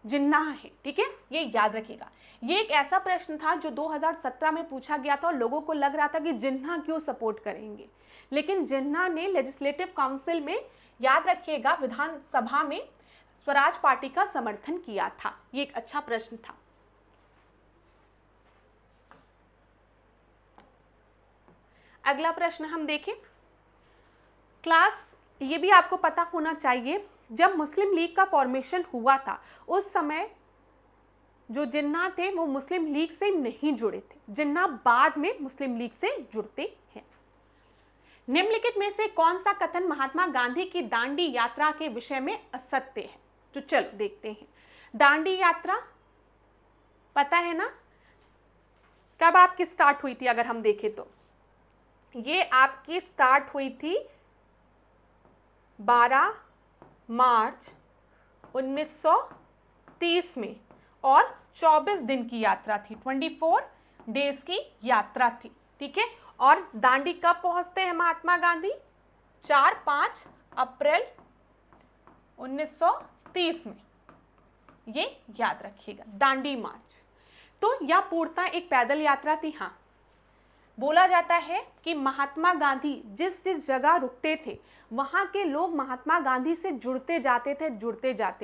जिन्ना है, ठीक है, ये याद रखिएगा। ये एक ऐसा प्रश्न था जो 2017 में पूछा गया था और लोगों को लग रहा था कि जिन्ना क्यों सपोर्ट करेंगे, लेकिन जिन्ना ने लेजिस्लेटिव काउंसिल में, याद रखिएगा, विधानसभा में स्वराज पार्टी का समर्थन किया था। ये एक अच्छा प्रश्न था। अगला प्रश्न हम देखें क्लास, ये भी आपको पता होना चाहिए, जब मुस्लिम लीग का फॉर्मेशन हुआ था उस समय जो जिन्ना थे वो मुस्लिम लीग से नहीं जुड़े थे। जिन्ना बाद में मुस्लिम लीग से जुड़ते हैं। निम्नलिखित में से कौन सा कथन महात्मा गांधी की दांडी यात्रा के विषय में असत्य है? तो चलो देखते हैं। दांडी यात्रा पता है ना कब आपकी स्टार्ट हुई थी? अगर हम देखें तो ये आपकी स्टार्ट हुई थी 12 मार्च 1930 में और 24 दिन की यात्रा थी, 24 डेज की यात्रा थी। ठीक है, और दांडी कब पहुंचते हैं महात्मा गांधी? 4-5 अप्रैल 1930 में। ये याद रखिएगा, दांडी मार्च। तो यह पूर्णतः एक पैदल यात्रा थी। हाँ, बोला जाता है कि महात्मा गांधी जिस जिस जगह रुकते थे वहाँ के लोग महात्मा गांधी से जुड़ते जाते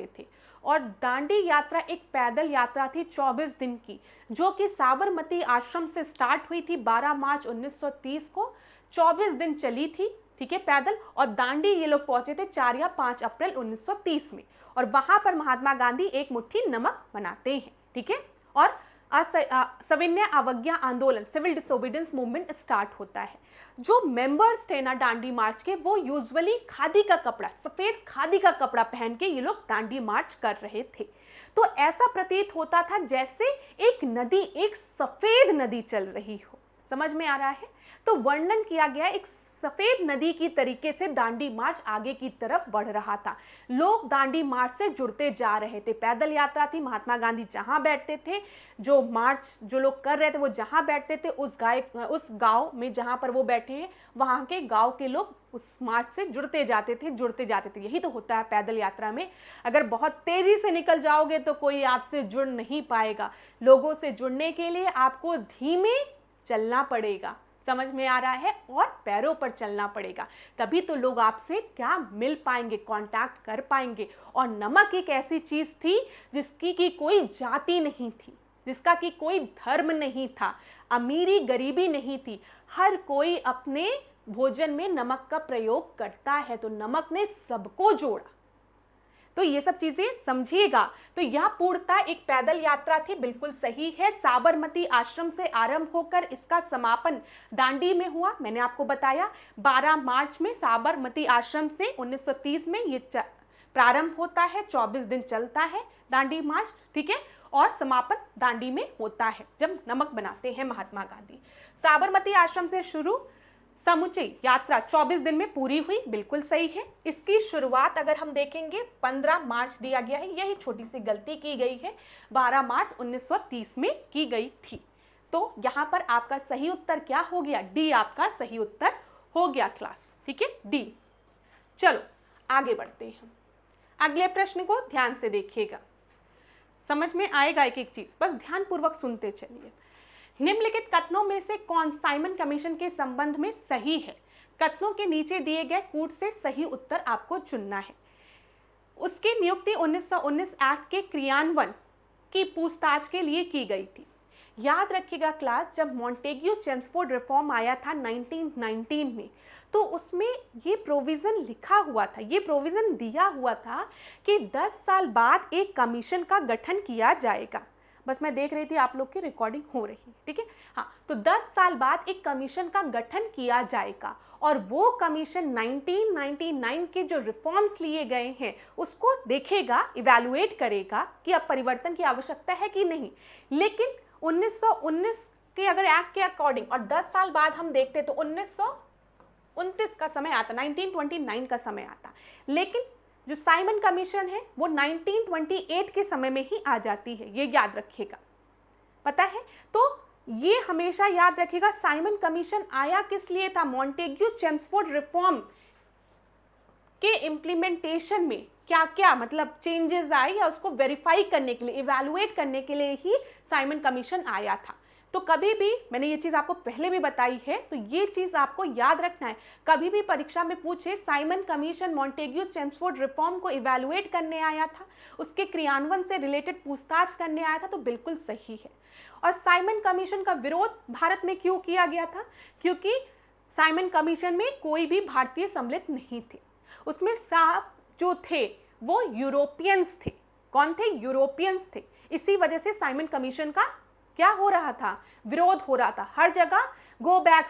थे और दांडी यात्रा एक पैदल यात्रा थी 24 दिन की, जो कि साबरमती आश्रम से स्टार्ट हुई थी 12 मार्च 1930 को, 24 दिन चली थी। ठीक है, पैदल। और दांडी ये लोग पहुंचे थे 4 या 5 अप्रैल 1930 में, और वहां पर महात्मा गांधी एक मुट्ठी नमक बनाते हैं। ठीक है, और सविनय अवज्ञा आंदोलन, सिविल डिसोबीडियंस मूवमेंट स्टार्ट होता है। जो मेंबर्स थे ना दांडी मार्च के, वो यूजुअली खादी का कपड़ा, सफेद खादी का कपड़ा पहन के ये लोग दांडी मार्च कर रहे थे। तो ऐसा प्रतीत होता था जैसे एक नदी, एक सफेद नदी चल रही हो। समझ में आ रहा है? तो वर्णन किया गया एक सफेद नदी की तरीके से दांडी मार्च आगे की तरफ बढ़ रहा था। लोग दांडी मार्च से जुड़ते जा रहे थे। पैदल यात्रा थी। महात्मा गांधी जहां बैठते थे, जो मार्च जो लोग कर रहे थे वो जहां बैठते थे, उस गांव में जहां पर वो बैठे हैं वहां के गांव के लोग उस मार्च से जुड़ते जाते थे। यही तो होता है पैदल यात्रा में। अगर बहुत तेजी से निकल जाओगे तो कोई आपसे जुड़ नहीं पाएगा। लोगों से जुड़ने के लिए आपको धीमे चलना पड़ेगा। समझ में आ रहा है? और पैरों पर चलना पड़ेगा, तभी तो लोग आपसे क्या मिल पाएंगे, कांटेक्ट कर पाएंगे। और नमक एक ऐसी चीज थी जिसकी की कोई जाति नहीं थी, जिसका कि कोई धर्म नहीं था, अमीरी गरीबी नहीं थी। हर कोई अपने भोजन में नमक का प्रयोग करता है, तो नमक ने सबको जोड़ा। तो ये सब चीजें समझिएगा। तो यह पूर्णतः एक पैदल यात्रा थी, बिल्कुल सही है। साबरमती आश्रम से आरंभ होकर इसका समापन दांडी में हुआ। मैंने आपको बताया 12 मार्च में साबरमती आश्रम से 1930 में ये प्रारंभ होता है, 24 दिन चलता है दांडी मार्च। ठीक है, और समापन दांडी में होता है जब नमक बनाते हैं महात्मा गांधी। साबरमती आश्रम से शुरू समुची यात्रा 24 दिन में पूरी हुई, बिल्कुल सही है। इसकी शुरुआत अगर हम देखेंगे 15 मार्च दिया गया है, यही छोटी सी गलती की गई है, 12 मार्च 1930 में की गई थी। तो यहां पर आपका सही उत्तर क्या हो गया? डी आपका सही उत्तर हो गया क्लास। ठीक है, डी। चलो आगे बढ़ते हैं। अगले प्रश्न को ध्यान से देखिएगा, समझ में आएगा एक एक चीज, बस ध्यान पूर्वक सुनते चलिए। निम्नलिखित कथनों में से कौन साइमन कमीशन के संबंध में सही है? कथनों के नीचे दिए गए कूट से सही उत्तर आपको चुनना है। उसकी नियुक्ति 1919 एक्ट के क्रियान्वयन की पूछताछ के लिए की गई थी। याद रखिएगा क्लास, जब मॉन्टेग्यू चेम्सफोर्ड रिफॉर्म आया था 1919 में, तो उसमें ये प्रोविज़न लिखा हुआ था, ये प्रोविज़न दिया हुआ था कि 10 साल बाद एक कमीशन का गठन किया जाएगा। बस मैं देख रही थी आप लोग की रिकॉर्डिंग हो रही है। ठीक है, हाँ, तो 10 साल बाद एक कमीशन का गठन किया जाएगा और वो कमीशन 1999 के जो रिफॉर्म्स लिए गए हैं उसको देखेगा, इवैल्यूएट करेगा कि अब परिवर्तन की आवश्यकता है कि नहीं। लेकिन 1919 के अगर एक्ट के अकॉर्डिंग और 10 साल बाद हम देखते तो 1929 का समय आता, 1929 का समय आता। लेकिन जो साइमन कमीशन है वो 1928 के समय में ही आ जाती है, ये याद रखिएगा। पता है? तो ये हमेशा याद रखिएगा, साइमन कमीशन आया किस लिए था? मॉन्टेग्यू चेम्सफोर्ड रिफॉर्म के इम्प्लीमेंटेशन में क्या क्या मतलब चेंजेस आए या उसको वेरीफाई करने के लिए, इवैल्यूएट करने के लिए ही साइमन कमीशन आया था। तो कभी भी, मैंने ये चीज़ आपको पहले भी बताई है, तो ये चीज़ आपको याद रखना है। कभी भी परीक्षा में पूछे Simon commission Montagu Chelmsford reform को इवैल्यूएट करने आया था, उसके क्रियान्वयन से रिलेटेड पूछताछ करने आया था, तो बिल्कुल सही है। और साइमन कमीशन का विरोध भारत में क्यों किया गया था? क्योंकि साइमन कमीशन में कोई भी भारतीय सम्मिलित नहीं थे, उसमें सब जो थे वो यूरोपियंस थे। कौन थे? यूरोपियंस थे। इसी वजह से साइमन कमीशन का क्या हो रहा था? विरोध हो रहा था। हर जगह गो बैक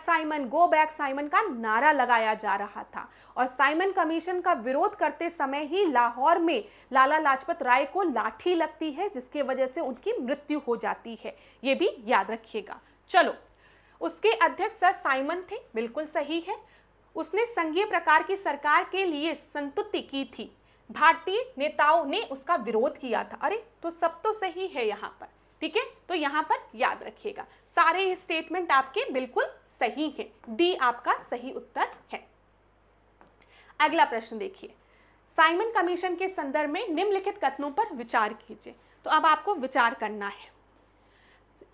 साइमन का नारा लगाया जा रहा था। और साइमन कमीशन का विरोध करते समय ही लाहौर में लाला लाजपत राय को लाठी लगती है, जिसकी वजह से उनकी मृत्यु हो जाती है। ये भी याद रखिएगा। चलो, उसके अध्यक्ष सर साइमन थे, बिल्कुल सही है। उसने संघीय प्रकार की सरकार के लिए संतुष्टि की थी, भारतीय नेताओं ने उसका विरोध किया था। अरे तो सब तो सही है यहाँ पर, ठीक है। तो यहाँ पर याद रखिएगा, सारे स्टेटमेंट आपके बिल्कुल सही हैं। डी आपका सही उत्तर है। अगला प्रश्न देखिए, साइमन कमीशन के संदर्भ में निम्नलिखित कथनों पर विचार कीजिए। तो अब आपको विचार करना है।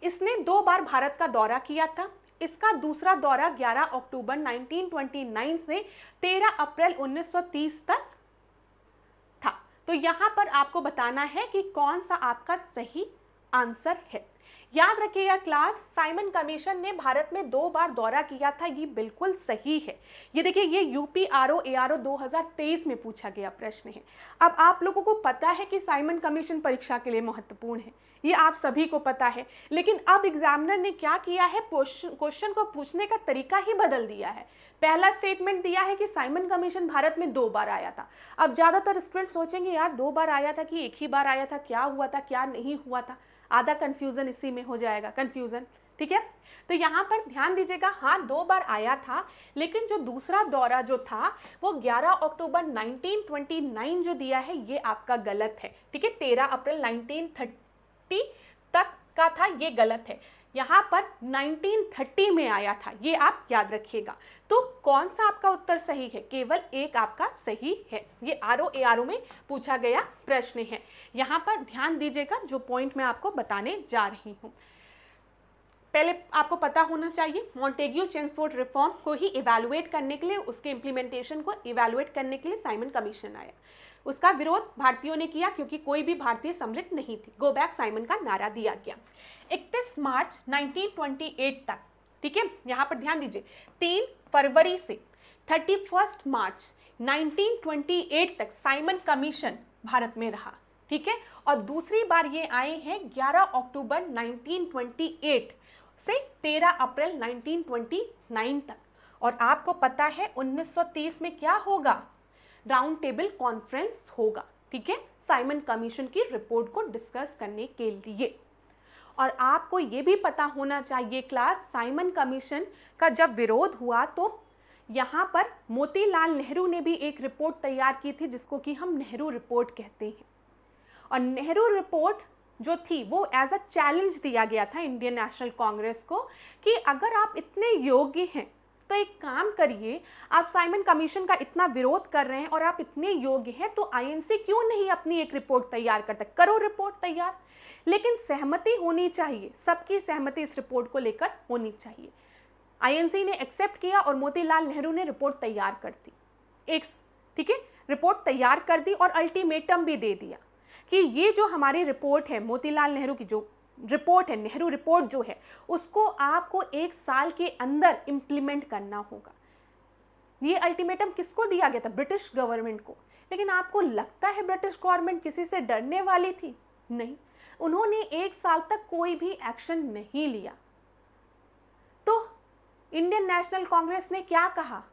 इसने 2 बार भारत का दौरा किया था। इसका दूसरा दौरा 11 अक्टूबर 1929 से 13 अप्रैल 1930 तक था। तो यहां पर आपको बताना है कि कौन सा आपका सही आंसर है। याद रखिएगा क्लास, साइमन कमीशन ने भारत में 2 बार दौरा किया था, ये बिल्कुल सही है। ये देखिए, ये यूपी आरओ एआरओ 2023 में पूछा गया प्रश्न है। अब आप लोगों को पता है कि साइमन कमीशन परीक्षा के लिए महत्वपूर्ण है, ये आप सभी को पता है। लेकिन अब एग्जामिनर ने क्या किया है, क्वेश्चन को पूछने का तरीका ही बदल दिया है। पहला स्टेटमेंट दिया है कि साइमन कमीशन भारत में 2 बार आया था। अब ज्यादातर स्टूडेंट सोचेंगे यार 2 बार आया था कि एक ही बार आया था, क्या हुआ था क्या नहीं हुआ था। आधा कंफ्यूजन इसी में हो जाएगा, कंफ्यूजन, ठीक है। तो यहाँ पर ध्यान दीजिएगा, हाँ 2 बार आया था, लेकिन जो दूसरा दौरा जो था वो 11 अक्टूबर 1929 जो दिया है ये आपका गलत है, ठीक है। 13 अप्रैल 1930 तक का था, ये गलत है। यहाँ पर 1930 में आया था, ये आप याद रखिएगा। तो कौन सा आपका उत्तर सही है, केवल एक आपका सही है। ये आरओ एआरओ में पूछा गया प्रश्न है। यहाँ पर ध्यान दीजिएगा, जो पॉइंट मैं आपको बताने जा रही हूँ। पहले आपको पता होना चाहिए, मॉन्टेग्यू चेम्सफोर्ड रिफॉर्म को ही इवैल्यूएट करने के लिए, उसके इम्प्लीमेंटेशन को इवैल्यूएट करने के लिए साइमन कमीशन आया। उसका विरोध भारतीयों ने किया क्योंकि कोई भी भारतीय सम्मिलित नहीं थी। गो बैक साइमन का नारा दिया गया। 31 मार्च 1928 तक, ठीक है, यहाँ पर ध्यान दीजिए, 3 फरवरी से 31 मार्च 1928 तक साइमन कमीशन भारत में रहा, ठीक है। और दूसरी बार ये आए हैं 11 अक्टूबर 1928 से 13 अप्रैल 1929 तक। और आपको पता है 1930 में क्या होगा, राउंड टेबल कॉन्फ्रेंस होगा, ठीक है, साइमन कमीशन की रिपोर्ट को डिस्कस करने के लिए। और आपको ये भी पता होना चाहिए क्लास, साइमन कमीशन का जब विरोध हुआ तो यहाँ पर मोतीलाल नेहरू ने भी एक रिपोर्ट तैयार की थी, जिसको कि हम नेहरू रिपोर्ट कहते हैं। और नेहरू रिपोर्ट जो थी वो एज अ चैलेंज दिया गया था इंडियन नेशनल कांग्रेस को, कि अगर आप इतने योग्य हैं तो एक काम करिए, आप साइमन कमीशन का इतना विरोध कर रहे हैं और आप इतने योग्य हैं, तो आईएनसी क्यों नहीं अपनी एक रिपोर्ट तैयार करता, करो रिपोर्ट तैयार। लेकिन सहमति होनी चाहिए, सबकी सहमति इस रिपोर्ट को लेकर होनी चाहिए। आईएनसी ने एक्सेप्ट किया और मोतीलाल नेहरू ने रिपोर्ट तैयार कर दी, एक, ठीक है, रिपोर्ट तैयार कर दी और अल्टीमेटम भी दे दिया कि ये जो हमारी रिपोर्ट है, मोतीलाल नेहरू की जो रिपोर्ट है, नेहरू रिपोर्ट जो है, उसको आपको 1 साल के अंदर इंप्लीमेंट करना होगा। ये अल्टीमेटम किसको दिया गया था, ब्रिटिश गवर्नमेंट को। लेकिन आपको लगता है ब्रिटिश गवर्नमेंट किसी से डरने वाली थी? नहीं, उन्होंने 1 साल तक कोई भी एक्शन नहीं लिया। तो इंडियन नेशनल कांग्रेस ने क्या कहा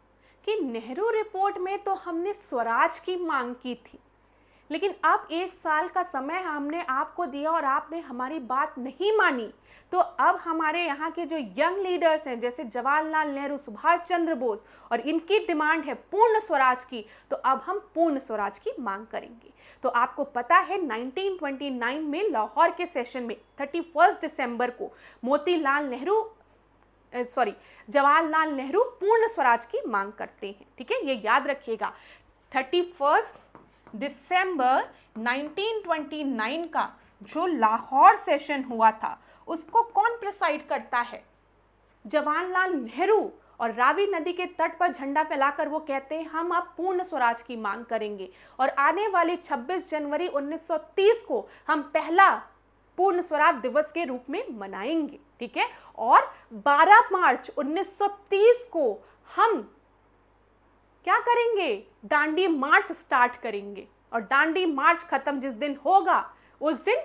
कि नेहरू रिपोर्ट में तो हमने स्वराज की मांग की थी, लेकिन अब 1 साल का समय हमने आपको दिया और आपने हमारी बात नहीं मानी, तो अब हमारे यहाँ के जो यंग लीडर्स हैं, जैसे जवाहरलाल नेहरू, सुभाष चंद्र बोस, और इनकी डिमांड है पूर्ण स्वराज की, तो अब हम पूर्ण स्वराज की मांग करेंगे। तो आपको पता है 1929 में लाहौर के सेशन में 31 दिसंबर को जवाहरलाल नेहरू पूर्ण स्वराज की मांग करते हैं, ठीक है, ये याद रखिएगा। 31 दिसंबर 1929 का जो लाहौर सेशन हुआ था, उसको कौन प्रिसाइड करता है, जवाहरलाल नेहरू। और रावी नदी के तट पर झंडा फैलाकर वो कहते हैं हम अब पूर्ण स्वराज की मांग करेंगे, और आने वाली 26 जनवरी 1930 को हम पहला पूर्ण स्वराज दिवस के रूप में मनाएंगे, ठीक है। और 12 मार्च 1930 को हम क्या करेंगे, दांडी मार्च स्टार्ट करेंगे। और दांडी मार्च खत्म जिस दिन होगा, उस दिन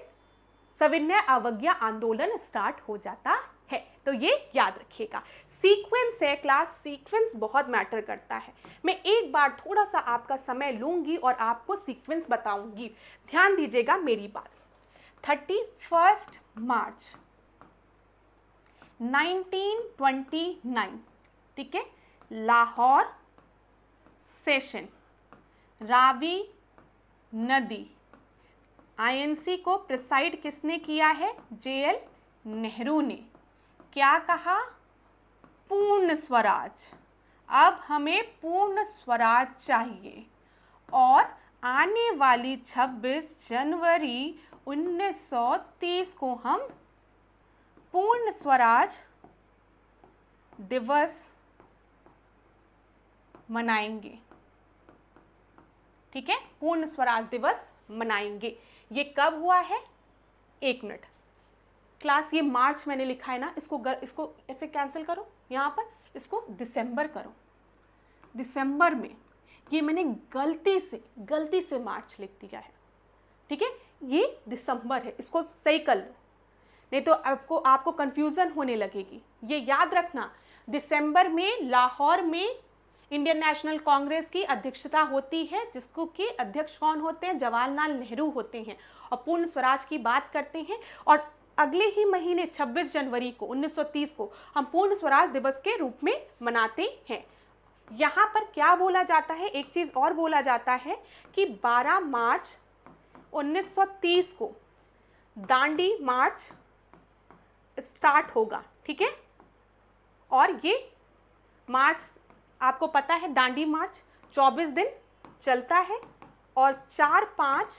सविनय अवज्ञा आंदोलन स्टार्ट हो जाता है। तो ये याद रखिएगा। सीक्वेंस है क्लास, सीक्वेंस बहुत मैटर करता है। मैं एक बार थोड़ा सा आपका समय लूंगी और आपको सीक्वेंस बताऊंगी, ध्यान दीजिएगा मेरी बात। 31 मार्च 1929, ठीक है, लाहौर सेशन, रावी नदी, आईएनसी को प्रिसाइड किसने किया है? जेएल नेहरू ने। क्या कहा? पूर्ण स्वराज। अब हमें पूर्ण स्वराज चाहिए और आने वाली 26 जनवरी 1930 को हम पूर्ण स्वराज दिवस मनाएंगे। ठीक है, पूर्ण स्वराज दिवस मनाएंगे। ये कब हुआ है? एक मिनट क्लास, ये मार्च मैंने लिखा है ना, इसको ऐसे कैंसिल करो, यहाँ पर इसको दिसंबर करो। दिसंबर में ये मैंने गलती से मार्च लिख दिया है, ठीक है, ये दिसंबर है, इसको सही कर लो, नहीं तो आपको कंफ्यूजन होने लगेगी। ये याद रखना, दिसंबर में लाहौर में इंडियन नेशनल कांग्रेस की अध्यक्षता होती है, जिसको कि अध्यक्ष कौन होते हैं? जवाहरलाल नेहरू होते हैं, और पूर्ण स्वराज की बात करते हैं। और अगले ही महीने 26 जनवरी को 1930 को हम पूर्ण स्वराज दिवस के रूप में मनाते हैं। यहाँ पर क्या बोला जाता है? एक चीज और बोला जाता है कि 12 मार्च 1930 को दांडी मार्च स्टार्ट होगा, ठीक है, और ये मार्च आपको पता है दांडी मार्च 24 दिन चलता है, और 4-5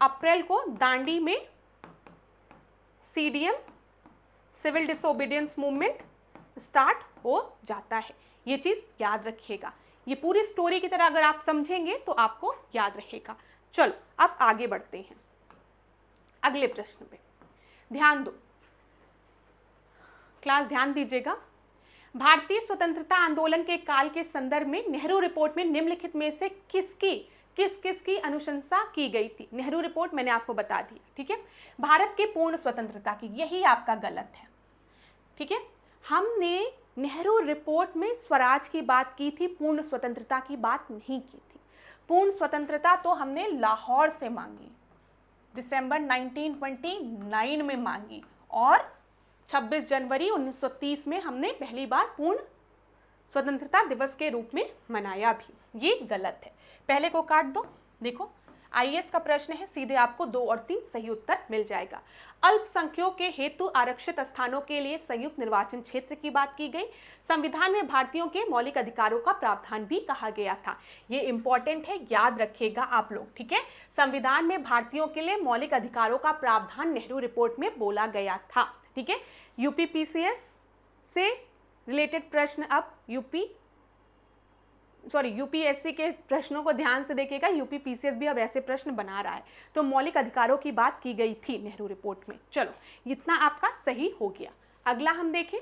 अप्रैल को दांडी में CDM civil disobedience movement start हो जाता है। ये चीज याद रखिएगा। ये पूरी स्टोरी की तरह अगर आप समझेंगे तो आपको याद रहेगा। चलो अब आगे बढ़ते हैं अगले प्रश्न पे। ध्यान दो क्लास, ध्यान दीजिएगा। भारतीय स्वतंत्रता आंदोलन के काल के संदर्भ में नेहरू रिपोर्ट में निम्नलिखित में से किसकी अनुशंसा की गई थी? नेहरू रिपोर्ट मैंने आपको बता दी, ठीक है। भारत के पूर्ण स्वतंत्रता की, यही आपका गलत है, ठीक है। हमने नेहरू रिपोर्ट में स्वराज की बात की थी, पूर्ण स्वतंत्रता की बात नहीं की थी। पूर्ण स्वतंत्रता तो हमने लाहौर से मांगी, दिसंबर 1929 में मांगी, और 26 जनवरी 1930 में हमने पहली बार पूर्ण स्वतंत्रता दिवस के रूप में मनाया भी। ये गलत है, पहले को काट दो। देखो आईएएस का प्रश्न है, सीधे आपको 2 और 3 सही उत्तर मिल जाएगा। अल्पसंख्यकों के हेतु आरक्षित स्थानों के लिए संयुक्त निर्वाचन क्षेत्र की बात की गई। संविधान में भारतीयों के मौलिक अधिकारों का प्रावधान भी कहा गया था। ये इंपॉर्टेंट है, याद रखिएगा आप लोग, ठीक है। संविधान में भारतीयों के लिए मौलिक अधिकारों का प्रावधान नेहरू रिपोर्ट में बोला गया था, ठीक है। यूपीपीसीएस से रिलेटेड प्रश्न, अब यूपीएससी के प्रश्नों को ध्यान से देखिएगा। यूपीपीसीएस भी अब ऐसे प्रश्न बना रहा है। तो मौलिक अधिकारों की बात की गई थी नेहरू रिपोर्ट में। चलो इतना आपका सही हो गया। अगला हम देखें,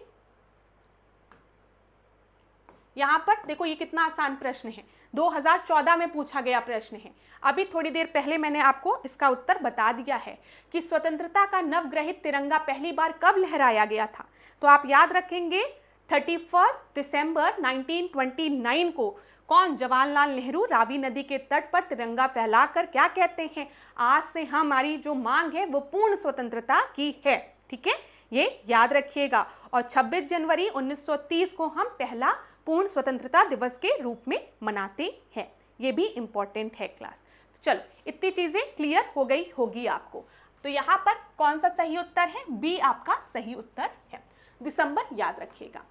यहां पर देखो ये कितना आसान प्रश्न है, 2014 में पूछा गया प्रश्न है। अभी थोड़ी देर पहले मैंने आपको इसका उत्तर बता दिया है कि स्वतंत्रता का नवग्रहित तिरंगा पहली बार कब लहराया गया था। तो आप याद रखेंगे 31 दिसंबर 1929 को कौन? जवाहरलाल नेहरू रावी नदी के तट पर तिरंगा फहलाकर क्या कहते हैं? आज से हमारी जो मांग है वो पूर्ण स्वतंत्रता की है, ठीक है, ये याद रखिएगा। और 26 जनवरी 1930 को हम पहला पूर्ण स्वतंत्रता दिवस के रूप में मनाते हैं। ये भी इंपॉर्टेंट है क्लास। चलो इतनी चीजें क्लियर हो गई होगी आपको। तो यहाँ पर कौन सा सही उत्तर है? बी आपका सही उत्तर है, दिसंबर याद रखिएगा।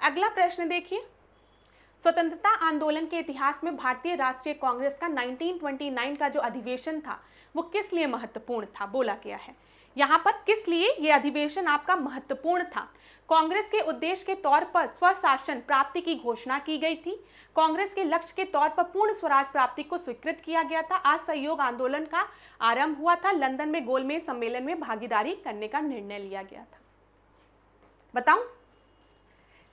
अगला प्रश्न देखिए, स्वतंत्रता आंदोलन के इतिहास में भारतीय राष्ट्रीय कांग्रेस का 1929 का जो अधिवेशन था वो किस लिए महत्वपूर्ण था? बोला गया है यहाँ पर किस लिए ये अधिवेशन आपका महत्वपूर्ण था। कांग्रेस के उद्देश्य के तौर पर स्वशासन प्राप्ति की घोषणा की गई थी। कांग्रेस के लक्ष्य के तौर पर पूर्ण स्वराज प्राप्ति को स्वीकृत किया गया था। असहयोग आंदोलन का आरंभ हुआ था। लंदन में गोलमेज सम्मेलन में भागीदारी करने का निर्णय लिया गया था। बताऊं,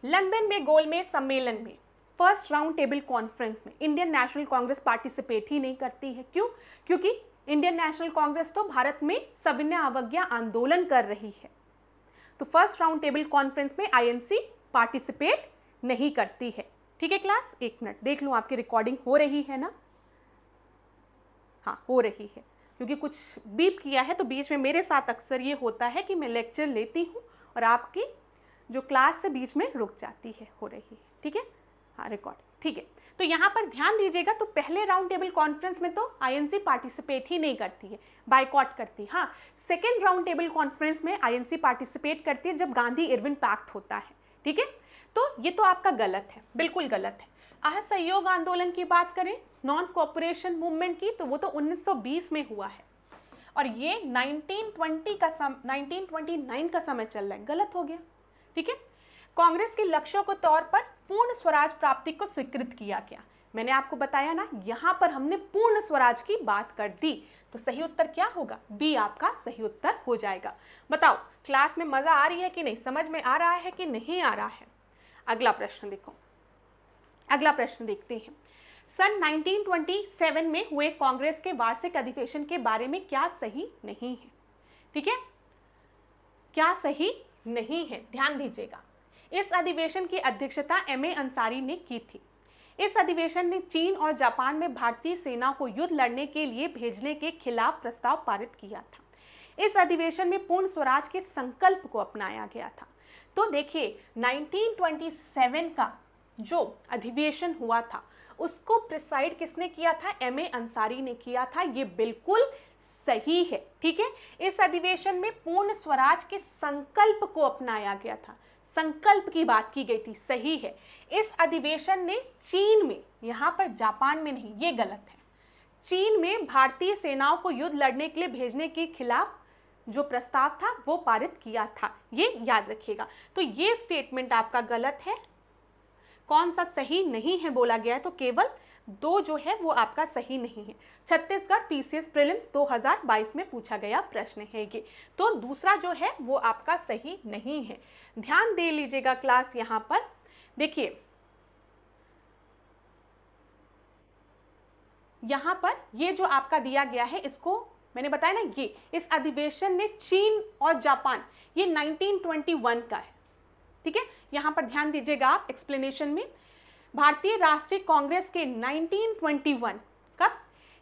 लंदन में गोलमेज सम्मेलन में फर्स्ट राउंड टेबल कॉन्फ्रेंस में इंडियन नेशनल कांग्रेस पार्टिसिपेट ही नहीं करती है। क्यों? क्योंकि इंडियन नेशनल कांग्रेस तो भारत में सविनय अवज्ञा आंदोलन कर रही है। तो फर्स्ट राउंड टेबल कॉन्फ्रेंस में आईएनसी पार्टिसिपेट नहीं करती है। ठीक है क्लास, एक मिनट देख लूँ आपकी रिकॉर्डिंग हो रही है ना? हाँ हो रही है, क्योंकि कुछ बीप किया है तो बीच में मेरे साथ अक्सर ये होता है कि मैं लेक्चर लेती हूँ और आपकी जो क्लास से बीच में रुक जाती है, हो रही है। ठीक है, हाँ रिकॉर्ड ठीक है। तो यहाँ पर ध्यान दीजिएगा, तो पहले राउंड टेबल कॉन्फ्रेंस में तो आईएनसी पार्टिसिपेट ही नहीं करती है, बायकॉट करती है। हाँ, सेकेंड राउंड टेबल कॉन्फ्रेंस में आईएनसी पार्टिसिपेट करती है जब गांधी इरविन पैक्ट होता है। ठीक है, तो ये तो आपका गलत है, बिल्कुल गलत है। असहयोग आंदोलन की बात करें, नॉन कोऑपरेशन मूवमेंट की, तो वो तो 1920 में हुआ है और ये 1929 का समय चल रहा है, गलत हो गया। ठीक है, कांग्रेस के लक्ष्यों के तौर पर पूर्ण स्वराज प्राप्ति को स्वीकृत किया गया। मैंने आपको बताया ना, यहाँ पर हमने पूर्ण स्वराज की बात कर दी, तो सही उत्तर क्या होगा? बी आपका सही उत्तर हो जाएगा। बताओ क्लास में मजा आ रही है कि नहीं, समझ में आ रहा है कि नहीं आ रहा है? अगला प्रश्न देखो, अगला प्रश्न देखते हैं। सन 1927 में हुए कांग्रेस के वार्षिक अधिवेशन के बारे में क्या सही नहीं है? ठीक है, क्या सही नहीं है, ध्यान दीजिएगा। इस अधिवेशन की अध्यक्षता एम.ए. अंसारी ने की थी। इस अधिवेशन ने चीन और जापान में भारतीय सेना को युद्ध लड़ने के लिए भेजने के खिलाफ प्रस्ताव पारित किया था। इस अधिवेशन में पूर्ण स्वराज के संकल्प को अपनाया गया था। तो देखिए 1927 का जो अधिवेशन हुआ था उसको प्रिसाइड किसने किया था? एम.ए. अंसारी ने किया था, ये बिल्कुल सही है। ठीक है, इस अधिवेशन में पूर्ण स्वराज के संकल्प को अपनाया गया था, संकल्प की बात की गई थी, सही है। इस अधिवेशन ने चीन में, यहां पर जापान में नहीं, ये गलत है, चीन में भारतीय सेनाओं को युद्ध लड़ने के लिए भेजने के खिलाफ जो प्रस्ताव था वो पारित किया था, ये याद रखिएगा। तो ये स्टेटमेंट आपका गलत है। कौन सा सही नहीं है बोला गया है, तो केवल दो जो है वो आपका सही नहीं है। छत्तीसगढ़ पीसीएस प्रीलिम्स 2022 में पूछा गया प्रश्न है ये, तो दूसरा जो है वो आपका सही नहीं है। ध्यान दे लीजिएगा क्लास, यहां पर देखिए, यहां पर ये जो आपका दिया गया है, इसको मैंने बताया ना, ये इस अधिवेशन ने चीन और जापान, ये 1921 का है। ठीक है, यहां पर ध्यान दीजिएगा आप एक्सप्लेनेशन में। भारतीय राष्ट्रीय कांग्रेस के 1921 कब?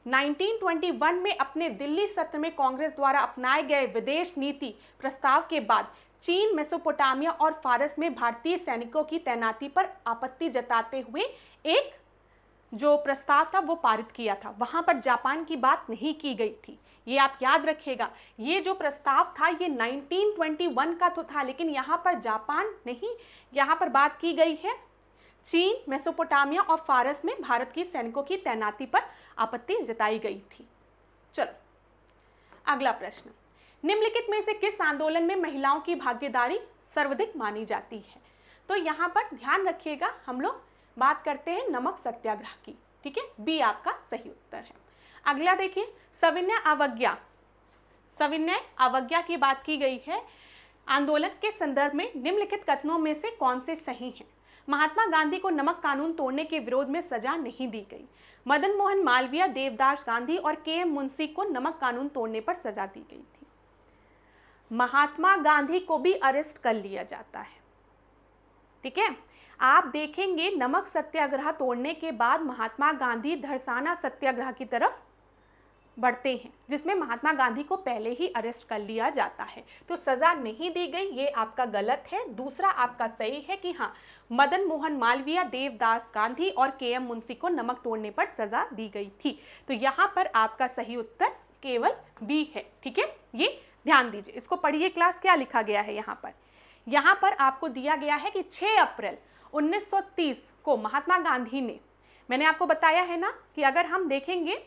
1921 में अपने दिल्ली सत्र में कांग्रेस द्वारा अपनाए गए विदेश नीति प्रस्ताव के बाद चीन, मेसोपोटामिया और फारस में भारतीय सैनिकों की तैनाती पर आपत्ति जताते हुए एक जो प्रस्ताव था वो पारित किया था। वहां पर जापान की बात नहीं की गई थी, ये आप याद रखिएगा। ये जो प्रस्ताव था ये 1921 का तो था, लेकिन यहाँ पर जापान नहीं, यहाँ पर बात की गई है चीन, मेसोपोटामिया और फारस में भारत की सैनिकों की तैनाती पर आपत्ति जताई गई थी। चलो अगला प्रश्न, निम्नलिखित में से किस आंदोलन में महिलाओं की भागीदारी सर्वाधिक मानी जाती है? तो यहाँ पर ध्यान रखिएगा, हम लोग बात करते हैं नमक सत्याग्रह की। ठीक है, बी आपका सही उत्तर है। अगला देखिए, सविनय अवज्ञा, सविनय अवज्ञा की बात की गई है। आंदोलन के संदर्भ में निम्नलिखित कथनों में से कौन से सही हैं? महात्मा गांधी को नमक कानून तोड़ने के विरोध में सजा नहीं दी गई। मदन मोहन मालवीय, देवदास गांधी और के.एम. मुंशी को नमक कानून तोड़ने पर सजा दी गई थी। महात्मा गांधी को भी अरेस्ट कर लिया जाता है। ठीक है, आप देखेंगे नमक सत्याग्रह तोड़ने के बाद महात्मा गांधी धरसाना सत्याग्रह की तरफ बढ़ते हैं, जिसमें महात्मा गांधी को पहले ही अरेस्ट कर लिया जाता है। तो सजा नहीं दी गई, ये आपका गलत है। दूसरा आपका सही है कि हाँ, मदन मोहन मालवीय, देवदास गांधी और के.एम. मुंशी को नमक तोड़ने पर सजा दी गई थी। तो यहाँ पर आपका सही उत्तर केवल बी है। ठीक है, ये ध्यान दीजिए, इसको पढ़िए क्लास, क्या लिखा गया है यहाँ पर। यहाँ पर आपको दिया गया है कि 6 अप्रैल 1930 को महात्मा गांधी ने, मैंने आपको बताया है ना कि अगर हम देखेंगे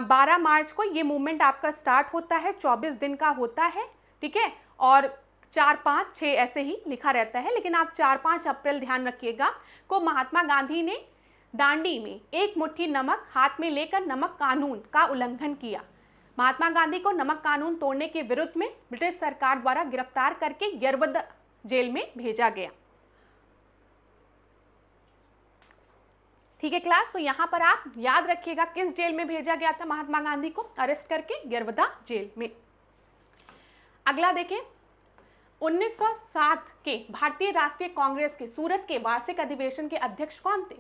12 मार्च को ये मूवमेंट आपका स्टार्ट होता है, 24 दिन का होता है। ठीक है, और 4, 5, 6 ऐसे ही लिखा रहता है, लेकिन आप 4, 5 अप्रैल ध्यान रखिएगा को महात्मा गांधी ने दांडी में एक मुट्ठी नमक हाथ में लेकर नमक कानून का उल्लंघन किया। महात्मा गांधी को नमक कानून तोड़ने के विरुद्ध में ब्रिटिश सरकार द्वारा गिरफ्तार करके यरवद जेल में भेजा गया। ठीक है क्लास, तो यहाँ पर आप याद रखिएगा किस जेल में भेजा गया था महात्मा गांधी को, अरेस्ट करके यरवदा जेल में। अगला देखें, 1907 के भारतीय राष्ट्रीय कांग्रेस के सूरत के वार्षिक अधिवेशन के अध्यक्ष कौन थे?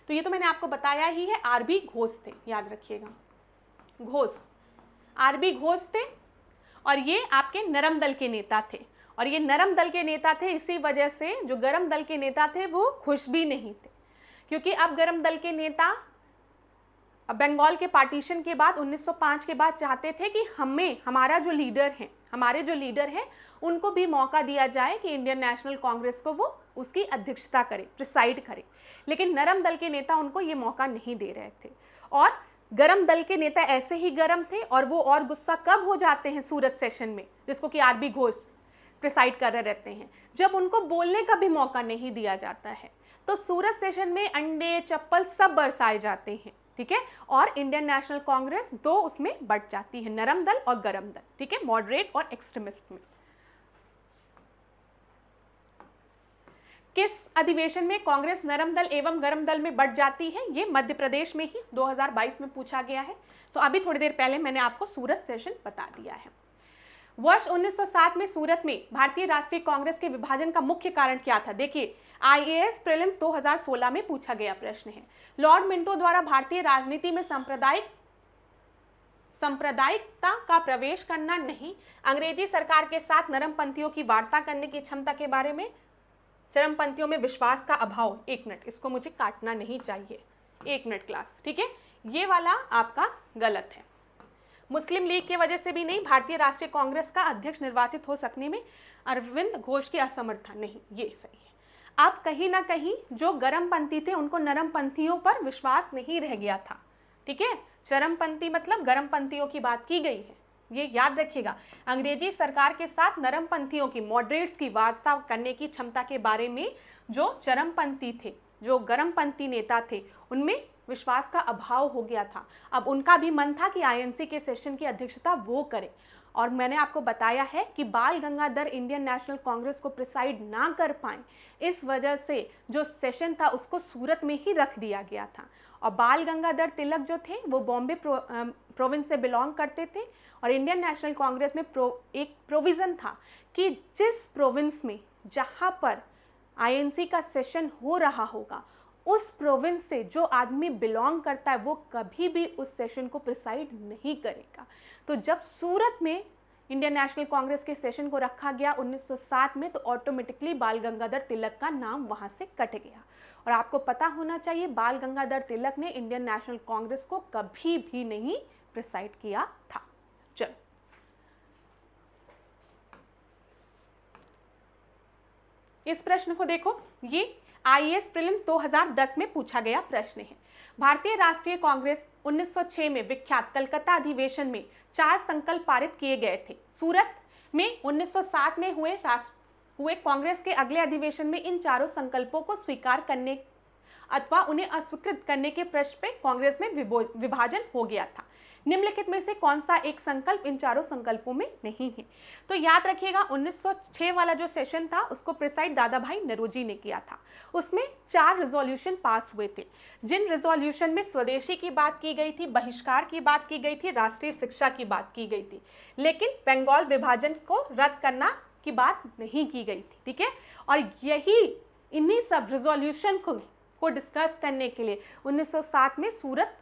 तो ये तो मैंने आपको बताया ही है, आरबी घोष थे, याद रखिएगा, घोष, आरबी घोष थे। और ये आपके नरम दल के नेता थे। और ये नरम दल के नेता थे इसी वजह से जो गरम दल के नेता थे वो खुश भी नहीं थे, क्योंकि अब गरम दल के नेता बंगाल के पार्टीशन के बाद 1905 के बाद चाहते थे कि हमारे जो लीडर हैं उनको भी मौका दिया जाए कि इंडियन नेशनल कांग्रेस को वो उसकी अध्यक्षता करे, प्रिसाइड करे। लेकिन नरम दल के नेता उनको ये मौका नहीं दे रहे थे। और गरम दल के नेता ऐसे ही गरम थे, और वो और गुस्सा कब हो जाते हैं सूरत सेशन में, जिसको कि आरबी घोष प्रिसाइड कर रहे रहते हैं, जब उनको बोलने का भी मौका नहीं दिया जाता है। तो सूरत सेशन में अंडे चप्पल सब बरसाए जाते हैं, ठीक है। और इंडियन नेशनल कांग्रेस दो उसमें बट जाती है, नरम दल और गरम दल, ठीक है, मॉडरेट और एक्सट्रीमिस्ट में। किस अधिवेशन में कांग्रेस नरम दल एवं गरम दल में बट जाती है? ये मध्य प्रदेश में ही 2022 में पूछा गया है। तो अभी थोड़ी देर पहले मैंने आपको सूरत सेशन बता दिया है। वर्ष 1907 में सूरत में भारतीय राष्ट्रीय कांग्रेस के विभाजन का मुख्य कारण क्या था? देखिए, IAS प्रीलिम्स 2016 में पूछा गया प्रश्न है। लॉर्ड मिंटो द्वारा भारतीय राजनीति में सांप्रदायिकता का प्रवेश करना नहीं, अंग्रेजी सरकार के साथ नरमपंथियों की वार्ता करने की क्षमता के बारे में, चरमपंथियों में विश्वास का अभाव। एक मिनट, इसको मुझे काटना नहीं चाहिए, एक मिनट क्लास, ठीक है। ये वाला आपका गलत है। मुस्लिम लीग की वजह से भी नहीं, भारतीय राष्ट्रीय कांग्रेस का अध्यक्ष निर्वाचित हो सकने में अरविंद घोष की असमर्थता नहीं, ये सही है। अब कहीं ना कहीं जो गरमपंथी थे उनको नरमपंथियों पर विश्वास नहीं रह गया था, ठीक है। चरमपंथी मतलब गरमपंथियों की बात की गई है, ये याद रखिएगा। अंग्रेजी सरकार के साथ नरमपंथियों की, मॉडरेट्स की वार्ता करने की क्षमता के बारे में जो चरमपंथी थे, जो गरमपंथी नेता थे, उनमें विश्वास का अभाव हो गया था। अब उनका भी मन था कि INC के सेशन की अध्यक्षता वो करे। और मैंने आपको बताया है कि बाल गंगाधर इंडियन नेशनल कांग्रेस को प्रिसाइड ना कर पाए, इस वजह से जो सेशन था उसको सूरत में ही रख दिया गया था। और बाल गंगाधर तिलक जो थे वो बॉम्बे प्रोविंस से बिलोंग करते थे। और इंडियन नेशनल कांग्रेस में एक प्रोविज़न था कि जिस प्रोविंस में जहाँ पर INC का सेशन हो रहा होगा, उस प्रोविंस से जो आदमी बिलोंग करता है वो कभी भी उस सेशन को प्रिसाइड नहीं करेगा। तो जब सूरत में इंडियन नेशनल कांग्रेस के सेशन को रखा गया 1907 में, तो ऑटोमेटिकली बाल गंगाधर तिलक का नाम वहाँ से कट गया। और आपको पता होना चाहिए, बाल गंगाधर तिलक ने इंडियन नेशनल कांग्रेस को कभी भी नहीं प्रिसाइड किया था। चलो, इस प्रश्न को देखो, ये IAS प्रीलिम्स 2010 में पूछा गया प्रश्न है। भारतीय राष्ट्रीय कांग्रेस 1906 में विख्यात कलकत्ता अधिवेशन में 4 संकल्प पारित किए गए थे। सूरत में 1907 में हुए कांग्रेस के अगले अधिवेशन में इन चारों संकल्पों को स्वीकार करने अथवा उन्हें अस्वीकृत करने के प्रश्न पे कांग्रेस में विभाजन हो गया था। निम्नलिखित में से कौन सा एक संकल्प इन चारों संकल्पों में नहीं है? तो याद रखिएगा, 1906 वाला जो सेशन था उसको प्रिसाइड दादा भाई नौरोजी ने किया था। उसमें 4 रिजोल्यूशन पास हुए थे, जिन रिजोल्यूशन में स्वदेशी की बात की गई थी, बहिष्कार की बात की गई थी, राष्ट्रीय शिक्षा की बात की गई थी, लेकिन बंगाल विभाजन को रद्द करना की बात नहीं की गई थी, ठीक है। और यही इन्हीं सब रिजोल्यूशन को डिस्कस करने के लिए 1907 में सूरत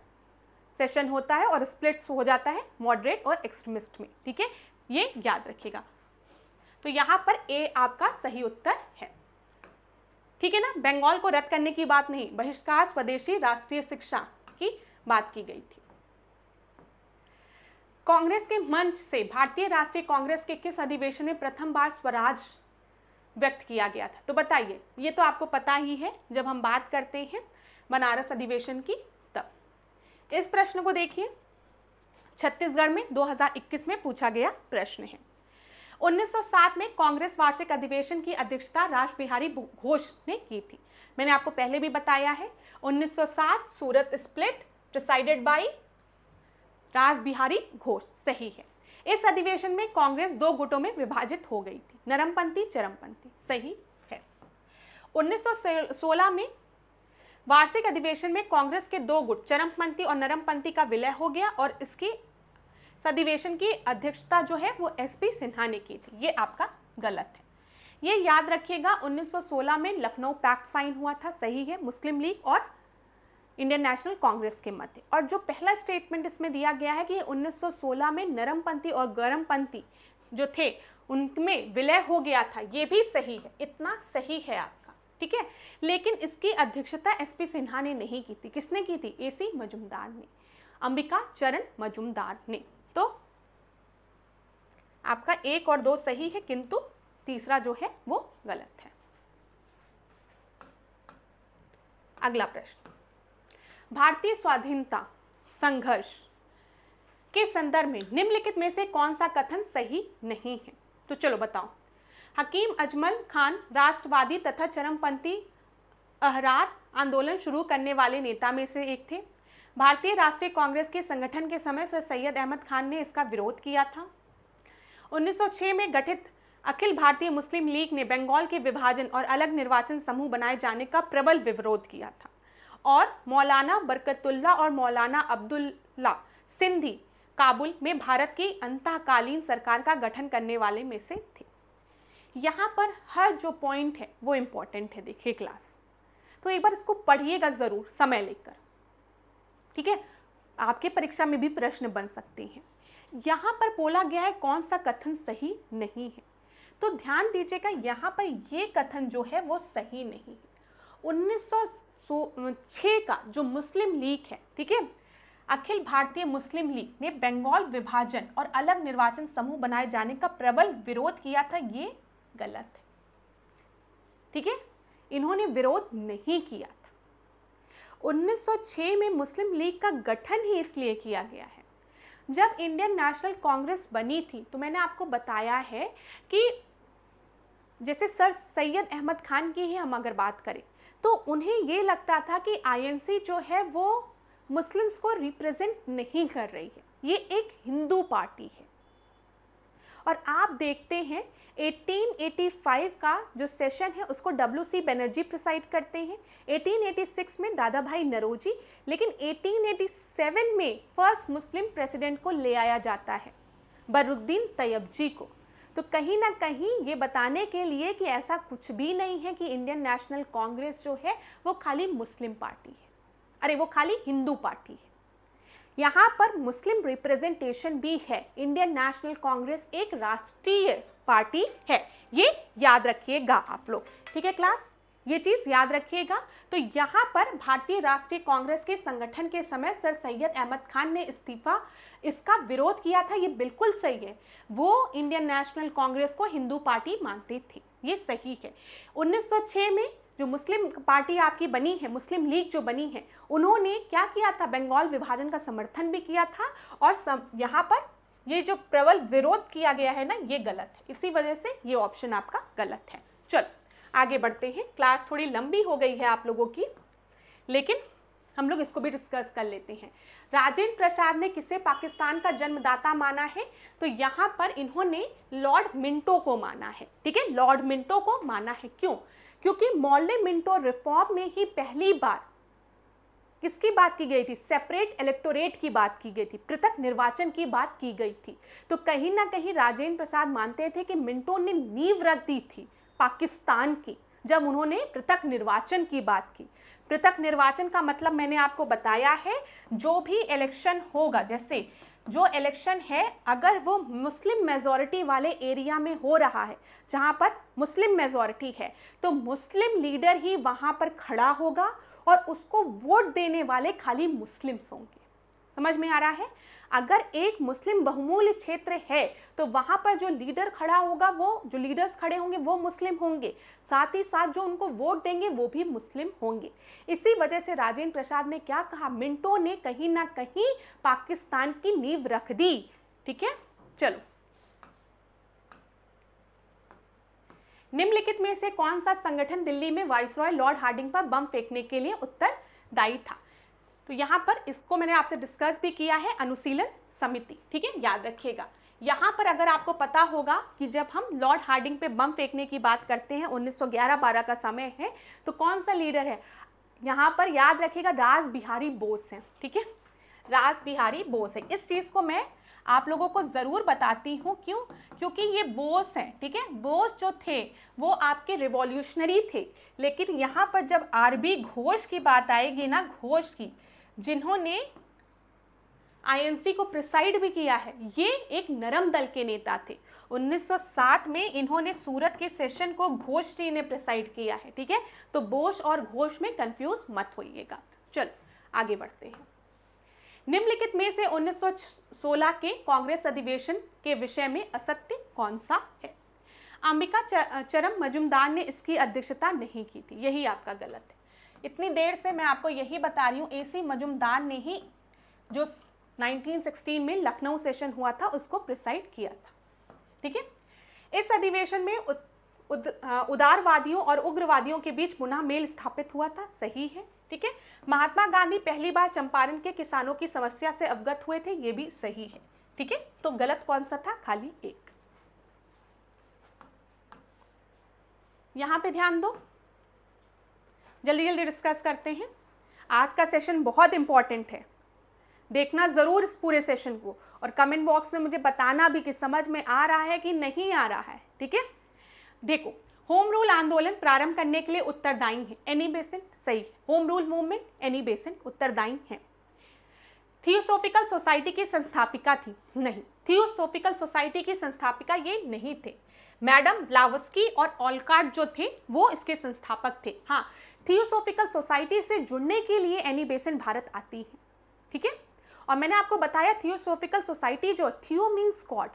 सेशन होता है और स्प्लिट्स हो जाता है मॉडरेट और एक्सट्रीमिस्ट में, ठीक है, ये याद रखिएगा। तो यहाँ पर A आपका सही उत्तर है, ठीक है ना। बंगाल को रद्द करने की बात नहीं, बहिष्कार, स्वदेशी, राष्ट्रीय शिक्षा की बात की गई थी। कांग्रेस के मंच से भारतीय राष्ट्रीय कांग्रेस के किस अधिवेशन में प्रथम बार स्वराज व्यक्त किया गया था? तो बताइए, ये तो आपको पता ही है, जब हम बात करते हैं बनारस अधिवेशन की तब। इस प्रश्न को देखिए, छत्तीसगढ़ में 2021 में पूछा गया प्रश्न है। 1907 में कांग्रेस वार्षिक अधिवेशन की अध्यक्षता रास बिहारी घोष ने की थी। मैंने आपको पहले भी बताया है, 1907 सूरत स्प्लिट प्रिसाइडेड बाय रास बिहारी घोष, सही है। इस अधिवेशन में कांग्रेस 2 गुटों में विभाजित हो गई थी, नरमपंथी, चरमपंथी, सही है। 1916 में वार्षिक अधिवेशन में कांग्रेस के 2 गुट, चरमपंथी और नरमपंथी का विलय हो गया और इसकी अधिवेशन की अध्यक्षता जो है वो SP सिन्हा ने की थी, ये आपका गलत है। ये याद रखिएगा 1916 में लखनऊ पैक्ट साइन हुआ था, सही है, मुस्लिम लीग और इंडियन नेशनल कांग्रेस के मध्य। और जो पहला स्टेटमेंट इसमें दिया गया है कि 1916 में नरमपंथी और गरमपंथी जो थे उनमें विलय हो गया था, ये भी सही है, इतना सही है आपका, ठीक है। लेकिन इसकी अध्यक्षता एसपी सिन्हा ने नहीं की थी। किसने की थी? एसी मजुमदार ने, अंबिका चरण मजुमदार ने। तो आपका 1 और 2 सही है, किंतु तीसरा जो है वो गलत है। अगला प्रश्न, भारतीय स्वाधीनता संघर्ष के संदर्भ में निम्नलिखित में से कौन सा कथन सही नहीं है? तो चलो बताओ। हकीम अजमल खान राष्ट्रवादी तथा चरमपंथी अहरार आंदोलन शुरू करने वाले नेता में से एक थे। भारतीय राष्ट्रीय कांग्रेस के संगठन के समय सर सैयद अहमद खान ने इसका विरोध किया था। 1906 में गठित अखिल भारतीय मुस्लिम लीग ने बंगाल के विभाजन और अलग निर्वाचन समूह बनाए जाने का प्रबल विरोध किया था। और मौलाना बरकतुल्ला और मौलाना अब्दुल्ला सिंधी काबुल में भारत की अंतःकालीन सरकार का गठन करने वाले में से थे। यहाँ पर हर जो पॉइंट है वो इम्पोर्टेंट है, देखिए क्लास, तो एक बार इसको पढ़िएगा ज़रूर समय लेकर, ठीक है। आपके परीक्षा में भी प्रश्न बन सकते हैं। यहाँ पर बोला गया है कौन सा कथन सही नहीं है, तो ध्यान दीजिएगा, यहाँ पर ये कथन जो है वो सही नहीं है। 1906 का जो मुस्लिम लीग है, ठीक है, अखिल भारतीय मुस्लिम लीग ने बंगाल विभाजन और अलग निर्वाचन समूह बनाए जाने का प्रबल विरोध किया था, ये गलत है, ठीक है, इन्होंने विरोध नहीं किया था। 1906 में मुस्लिम लीग का गठन ही इसलिए किया गया है, जब इंडियन नेशनल कांग्रेस बनी थी तो मैंने आपको बताया है कि जैसे सर सैयद अहमद खान की ही हम अगर बात करें तो उन्हें ये लगता था कि आईएनसी जो है वो मुस्लिम्स को रिप्रेजेंट नहीं कर रही है, ये एक हिंदू पार्टी है। और आप देखते हैं 1885 का जो सेशन है उसको WC बनर्जी प्रिसाइड करते हैं, 1886 में दादा भाई नरोजी, लेकिन 1887 में फर्स्ट मुस्लिम प्रेसिडेंट को ले आया जाता है, बरुद्दीन तैयबजी को। तो कहीं ना कहीं ये बताने के लिए कि ऐसा कुछ भी नहीं है कि इंडियन नेशनल कांग्रेस जो है वो खाली मुस्लिम पार्टी है, अरे वो खाली हिंदू पार्टी है। यहाँ पर मुस्लिम रिप्रेजेंटेशन भी है। इंडियन नेशनल कांग्रेस एक राष्ट्रीय पार्टी है, ये याद रखिएगा आप लोग, ठीक है क्लास, ये चीज़ याद रखिएगा। तो यहाँ पर भारतीय राष्ट्रीय कांग्रेस के संगठन के समय सर सैयद अहमद खान ने इसका विरोध किया था, ये बिल्कुल सही है। वो इंडियन नेशनल कांग्रेस को हिंदू पार्टी मानती थी, ये सही है। 1906 में जो मुस्लिम पार्टी आपकी बनी है, मुस्लिम लीग जो बनी है, उन्होंने क्या किया था? बंगाल विभाजन का समर्थन भी किया था। और यहाँ पर ये जो प्रबल विरोध किया गया है ना, ये गलत है, इसी वजह से ये ऑप्शन आपका गलत है। चलो आगे बढ़ते हैं, क्लास थोड़ी लंबी हो गई है आप लोगों की, लेकिन हम लोग इसको भी डिस्कस कर लेते हैं। राजेंद्र प्रसाद ने किसे पाकिस्तान का जन्मदाता माना है? तो यहाँ पर इन्होंने लॉर्ड मिंटो को माना है, ठीक है, लॉर्ड मिंटो को माना है। क्यों? क्योंकि मॉर्ले मिंटो रिफॉर्म में ही पहली बार किसकी बात की गई थी? सेपरेट इलेक्टोरेट की बात की गई थी, पृथक निर्वाचन की बात की गई थी। तो कहीं ना कहीं राजेंद्र प्रसाद मानते थे कि मिंटो ने नींव रख दी थी पाकिस्तान की, जब उन्होंने पृथक निर्वाचन की बात की। पृथक निर्वाचन का मतलब मैंने आपको बताया है, जो भी इलेक्शन होगा, जैसे जो इलेक्शन है अगर वो मुस्लिम मेजॉरिटी वाले एरिया में हो रहा है, जहाँ पर मुस्लिम मेजॉरिटी है, तो मुस्लिम लीडर ही वहाँ पर खड़ा होगा और उसको वोट देने वाले खाली मुस्लिम्स होंगे। समझ में आ रहा है? अगर एक मुस्लिम बहुमूल्य क्षेत्र है तो वहाँ पर जो लीडर खड़ा होगा, वो जो लीडर्स खड़े होंगे वो मुस्लिम होंगे, साथ ही साथ जो उनको वोट देंगे वो भी मुस्लिम होंगे। इसी वजह से राजेंद्र प्रसाद ने क्या कहा? मिंटो ने कहीं ना कहीं पाकिस्तान की नींव रख दी, ठीक है। चलो, निम्नलिखित में से कौन सा संगठन दिल्ली में वाइसरॉय लॉर्ड हार्डिंग पर बम फेंकने के लिए उत्तरदायी था? तो यहाँ पर इसको मैंने आपसे डिस्कस भी किया है, अनुशीलन समिति, ठीक है, याद रखिएगा। यहाँ पर अगर आपको पता होगा कि जब हम लॉर्ड हार्डिंग पे बम फेंकने की बात करते हैं, 1911-12 का समय है, तो कौन सा लीडर है? यहाँ पर याद रखिएगा, रास बिहारी बोस हैं, ठीक है, रास बिहारी बोस है। इस चीज़ को मैं आप लोगों को ज़रूर बताती हूँ। क्यों? क्योंकि ये बोस हैं, ठीक है। बोस जो थे वो आपके रिवॉल्यूशनरी थे, लेकिन यहाँ पर जब आरबी घोष की बात आएगी ना, घोष की, जिन्होंने आईएनसी को प्रिसाइड भी किया है, ये एक नरम दल के नेता थे। 1907 में इन्होंने सूरत के सेशन को घोष जी ने प्रिसाइड किया है, ठीक है। तो बोस और घोष में कंफ्यूज मत होइएगा। चलो आगे बढ़ते हैं। निम्नलिखित में से 1916 के कांग्रेस अधिवेशन के विषय में असत्य कौन सा है? अंबिका चरम मजुमदार ने इसकी अध्यक्षता नहीं की थी, यही आपका गलत है। इतनी देर से मैं आपको यही बता रही हूँ, एसी मजुमदार ने ही जो 1916 में लखनऊ सेशन हुआ था उसको प्रिसाइड किया था, ठीक है। इस अधिवेशन में उदारवादियों और उग्रवादियों के बीच पुनः मेल स्थापित हुआ था, सही है, ठीक है। महात्मा गांधी पहली बार चंपारण के किसानों की समस्या से अवगत हुए थे, ये भी सही है, ठीक है। तो गलत कौन सा था? खाली एक। यहां पे ध्यान दो, जल्दी जल्दी डिस्कस करते हैं। आज का सेशन बहुत इंपॉर्टेंट है, देखना जरूर इस पूरे सेशन को, और कमेंट बॉक्स में मुझे बताना भी कि समझ में आ रहा है कि नहीं आ रहा है, ठीक है। देखो, होम रूल आंदोलन प्रारंभ करने के लिए उत्तरदायी है एनी बेसेंट, सही है। Home rule movement Annie Besant उत्तरदायी है। थियोसॉफिकल सोसाइटी की संस्थापिका थी, नहीं, थियोसॉफिकल सोसाइटी की संस्थापिका ये नहीं थे। मैडम ब्लावस्की और ऑलकार्ट जो थे वो इसके संस्थापक थे। हाँ, थियोसॉफिकल सोसाइटी से जुड़ने के लिए एनी बेसेंट भारत आती है, ठीक है। और मैंने आपको बताया थियोसॉफिकल सोसाइटी, जो थियो मीन्स गॉड,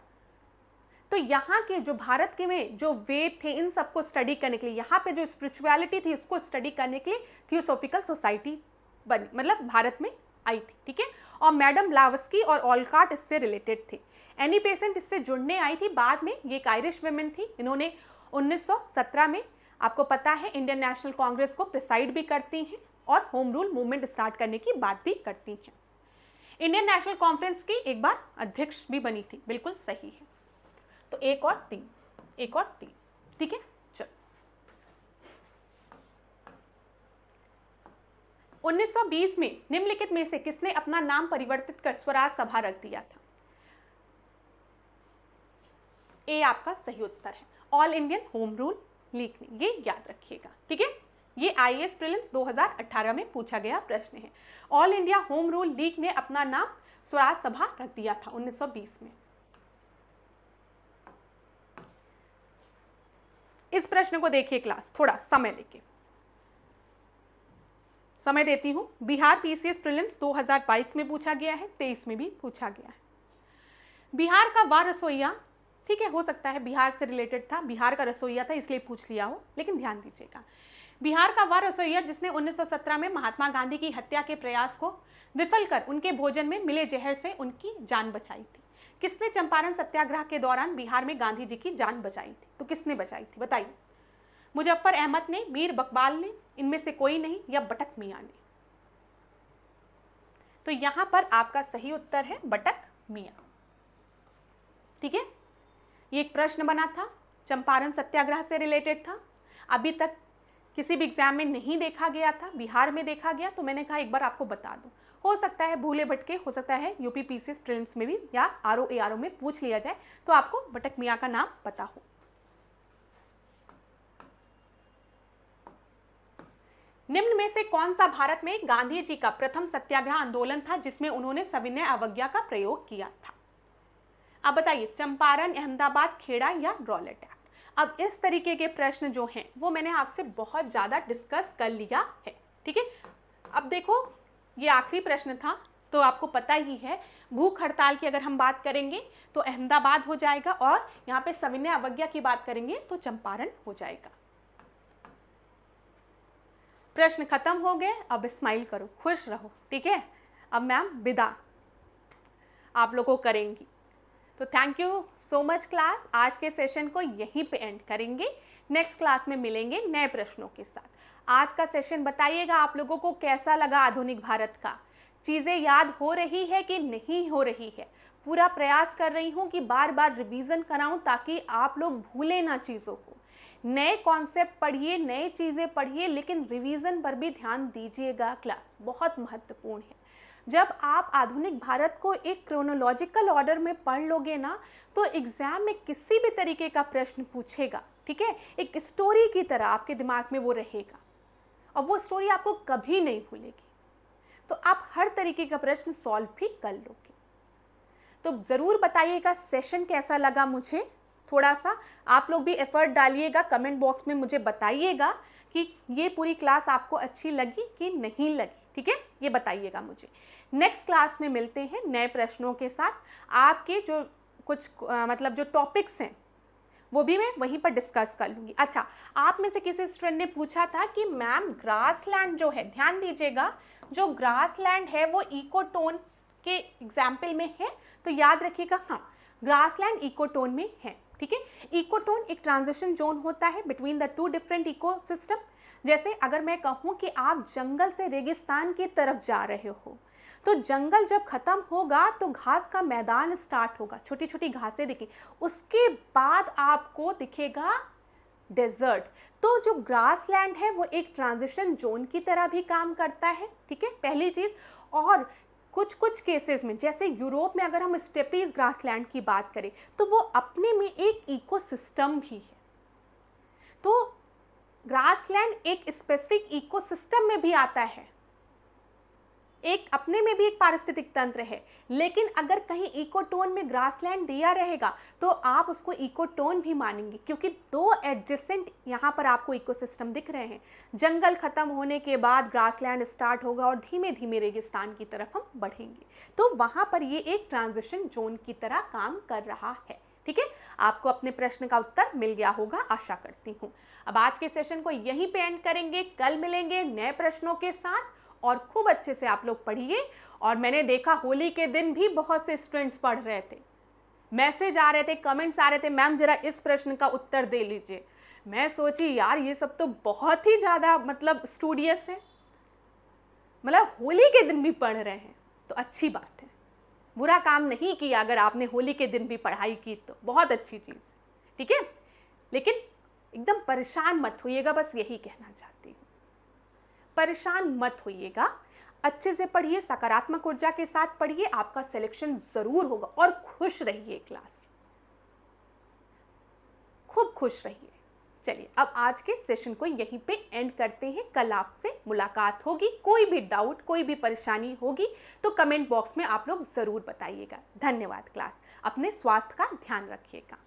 तो यहाँ के जो भारत के में जो वेद थे इन सबको स्टडी करने के लिए, यहाँ पे जो स्पिरिचुअलिटी थी उसको स्टडी करने के लिए थियोसॉफिकल सोसाइटी बनी, मतलब भारत में आई थी, ठीक है। और मैडम ब्लावस्की और ऑलकार्ट इससे रिलेटेड थे। एनी बेसेंट इससे जुड़ने आई थी बाद में, ये एक आयरिश वुमेन थी। इन्होंने 1917 में, आपको पता है, इंडियन नेशनल कांग्रेस को प्रिसाइड भी करती हैं और होम रूल मूवमेंट स्टार्ट करने की बात भी करती हैं। इंडियन नेशनल कॉन्फ्रेंस की एक बार अध्यक्ष भी बनी थी, बिल्कुल सही है। तो एक और तीन, ठीक है। चलो, 1920 में निम्नलिखित में से किसने अपना नाम परिवर्तित कर स्वराज सभा रख दिया था? ए आपका सही उत्तर है, all Indian home rule league ने, ये याद रखिएगा, ठीक है। ये आईएएस प्रीलिम्स 2018 में पूछा गया प्रश्न है। All India home rule league ने अपना नाम स्वराज सभा रख दिया था 1920 में। इस प्रश्न को देखिए क्लास, थोड़ा समय लेके, समय देती हूं। बिहार पीसीएस प्रीलिम्स 2022 में पूछा गया है, 23 में भी पूछा गया है। बिहार का वह रसोइया, ठीक है, हो सकता है बिहार से रिलेटेड था, बिहार का रसोइया था इसलिए पूछ लिया हो, लेकिन ध्यान दीजिएगा। बिहार का वह रसोइया जिसने 1917 में महात्मा गांधी की हत्या के प्रयास को विफल कर उनके भोजन में मिले जहर से उनकी जान बचाई थी। किसने चंपारण सत्याग्रह के दौरान बिहार में गांधी जी की जान बचाई थी? तो किसने बचाई थी बताइए? मुजफ्फर अहमद ने, मीर बकबाल ने, इनमें से कोई नहीं, या बटक मियां ने? तो यहां पर आपका सही उत्तर है बटक मियां, ठीक है। ये एक प्रश्न बना था, चंपारण सत्याग्रह से रिलेटेड था, अभी तक किसी भी एग्जाम में नहीं देखा गया था, बिहार में देखा गया, तो मैंने कहा एक बार आपको बता दूं। हो सकता है भूले भटके, हो सकता है यूपी पीसीएस प्रीलिम्स में भी या आरओ में पूछ लिया जाए तो आपको बटक मियां का नाम पता हो। निम्न में से कौन सा भारत में गांधी जी का प्रथम सत्याग्रह आंदोलन था जिसमें उन्होंने सविनय अवज्ञा का प्रयोग किया था? अब बताइए, चंपारण, अहमदाबाद, खेड़ा या रॉलेट एक्ट? अब इस तरीके के प्रश्न जो हैं वो मैंने आपसे बहुत ज़्यादा डिस्कस कर लिया है, ठीक है। अब देखो, ये आखिरी प्रश्न था तो आपको पता ही है, भूख हड़ताल की अगर हम बात करेंगे तो अहमदाबाद हो जाएगा, और यहाँ पे सविनय अवज्ञा की बात करेंगे तो चंपारण हो जाएगा। प्रश्न खत्म हो गए, अब स्माइल करो, खुश रहो, ठीक है। अब मैम विदा आप लोगों को करेंगी। तो thank you so much class, आज के सेशन को यहीं पे एंड करेंगे। नेक्स्ट क्लास में मिलेंगे नए प्रश्नों के साथ। आज का सेशन बताइएगा आप लोगों को कैसा लगा, आधुनिक भारत का, चीज़ें याद हो रही है कि नहीं हो रही है? पूरा प्रयास कर रही हूँ कि बार बार रिवीजन कराऊँ ताकि आप लोग भूलें ना चीज़ों को। नए कॉन्सेप्ट पढ़िए, नए चीज़ें पढ़िए, लेकिन रिवीजन पर भी ध्यान दीजिएगा, क्लास बहुत महत्वपूर्ण है। जब आप आधुनिक भारत को एक क्रोनोलॉजिकल ऑर्डर में पढ़ लोगे ना, तो एग्जाम में किसी भी तरीके का प्रश्न पूछेगा, ठीक है, एक स्टोरी की तरह आपके दिमाग में वो रहेगा और वो स्टोरी आपको कभी नहीं भूलेगी। तो आप हर तरीके का प्रश्न सॉल्व भी कर लोगे। तो ज़रूर बताइएगा सेशन कैसा लगा मुझे, थोड़ा सा आप लोग भी एफर्ट डालिएगा, कमेंट बॉक्स में मुझे बताइएगा कि ये पूरी क्लास आपको अच्छी लगी कि नहीं लगी, ठीक है, ये बताइएगा मुझे। नेक्स्ट क्लास में मिलते हैं नए प्रश्नों के साथ। आपके जो कुछ मतलब जो टॉपिक्स हैं वो भी मैं वहीं पर डिस्कस कर लूँगी। अच्छा, आप में से किसी स्टूडेंट ने पूछा था कि मैम ग्रासलैंड जो है, ध्यान दीजिएगा, जो ग्रासलैंड है वो इकोटोन के एग्जाम्पल में है, तो याद रखिएगा, हाँ ग्रासलैंड इकोटोन में है, ठीक है। इकोटोन एक ट्रांजिशन जोन होता है between the two different ecosystem. जैसे अगर मैं कहूँ कि आप जंगल से रेगिस्तान की तरफ जा रहे हो, तो जंगल जब खत्म होगा तो घास का मैदान स्टार्ट होगा, छोटी छोटी घासें दिखें, उसके बाद आपको दिखेगा डेजर्ट। तो जो ग्रासलैंड है वो एक ट्रांजिशन जोन की तरह भी काम करता है, ठीक है, पहली चीज। और कुछ कुछ केसेस में, जैसे यूरोप में अगर हम स्टेपीज ग्रासलैंड की बात करें, तो वो अपने में एक इकोसिस्टम भी है। तो ग्रासलैंड एक स्पेसिफिक इकोसिस्टम में भी आता है, एक अपने में भी एक पारिस्थितिक तंत्र है। लेकिन अगर कहीं इकोटोन में ग्रासलैंड दिया रहेगा तो आप उसको इकोटोन भी मानेंगे, क्योंकि दो एडजेसेंट यहाँ पर आपको इकोसिस्टम दिख रहे हैं। जंगल खत्म होने के बाद ग्रासलैंड स्टार्ट होगा और धीमे धीमे रेगिस्तान की तरफ हम बढ़ेंगे, तो वहाँ पर ये एक ट्रांजिशन जोन की तरह काम कर रहा है, ठीक है। आपको अपने प्रश्न का उत्तर मिल गया होगा, आशा करती हूँ। अब आज के सेशन को यहीं पे एंड करेंगे, कल मिलेंगे नए प्रश्नों के साथ, और खूब अच्छे से आप लोग पढ़िए। और मैंने देखा होली के दिन भी बहुत से स्टूडेंट्स पढ़ रहे थे, मैसेज आ रहे थे, कमेंट्स आ रहे थे, मैम जरा इस प्रश्न का उत्तर दे लीजिए। मैं सोची यार ये सब तो बहुत ही ज़्यादा मतलब स्टूडियस है, मतलब होली के दिन भी पढ़ रहे हैं, तो अच्छी बात है, बुरा काम नहीं किया अगर आपने होली के दिन भी पढ़ाई की, तो बहुत अच्छी चीज़ है, ठीक है। लेकिन एकदम परेशान मत होइएगा, बस यही कहना चाहती हूँ, परेशान मत होइएगा, अच्छे से पढ़िए, सकारात्मक ऊर्जा के साथ पढ़िए, आपका सिलेक्शन जरूर होगा। और खुश रहिए, क्लास खूब खुश रहिए। चलिए अब आज के सेशन को यहीं पे एंड करते हैं, कल आपसे मुलाकात होगी। कोई भी डाउट, कोई भी परेशानी होगी तो कमेंट बॉक्स में आप लोग जरूर बताइएगा। धन्यवाद क्लास, अपने स्वास्थ्य का ध्यान रखिएगा।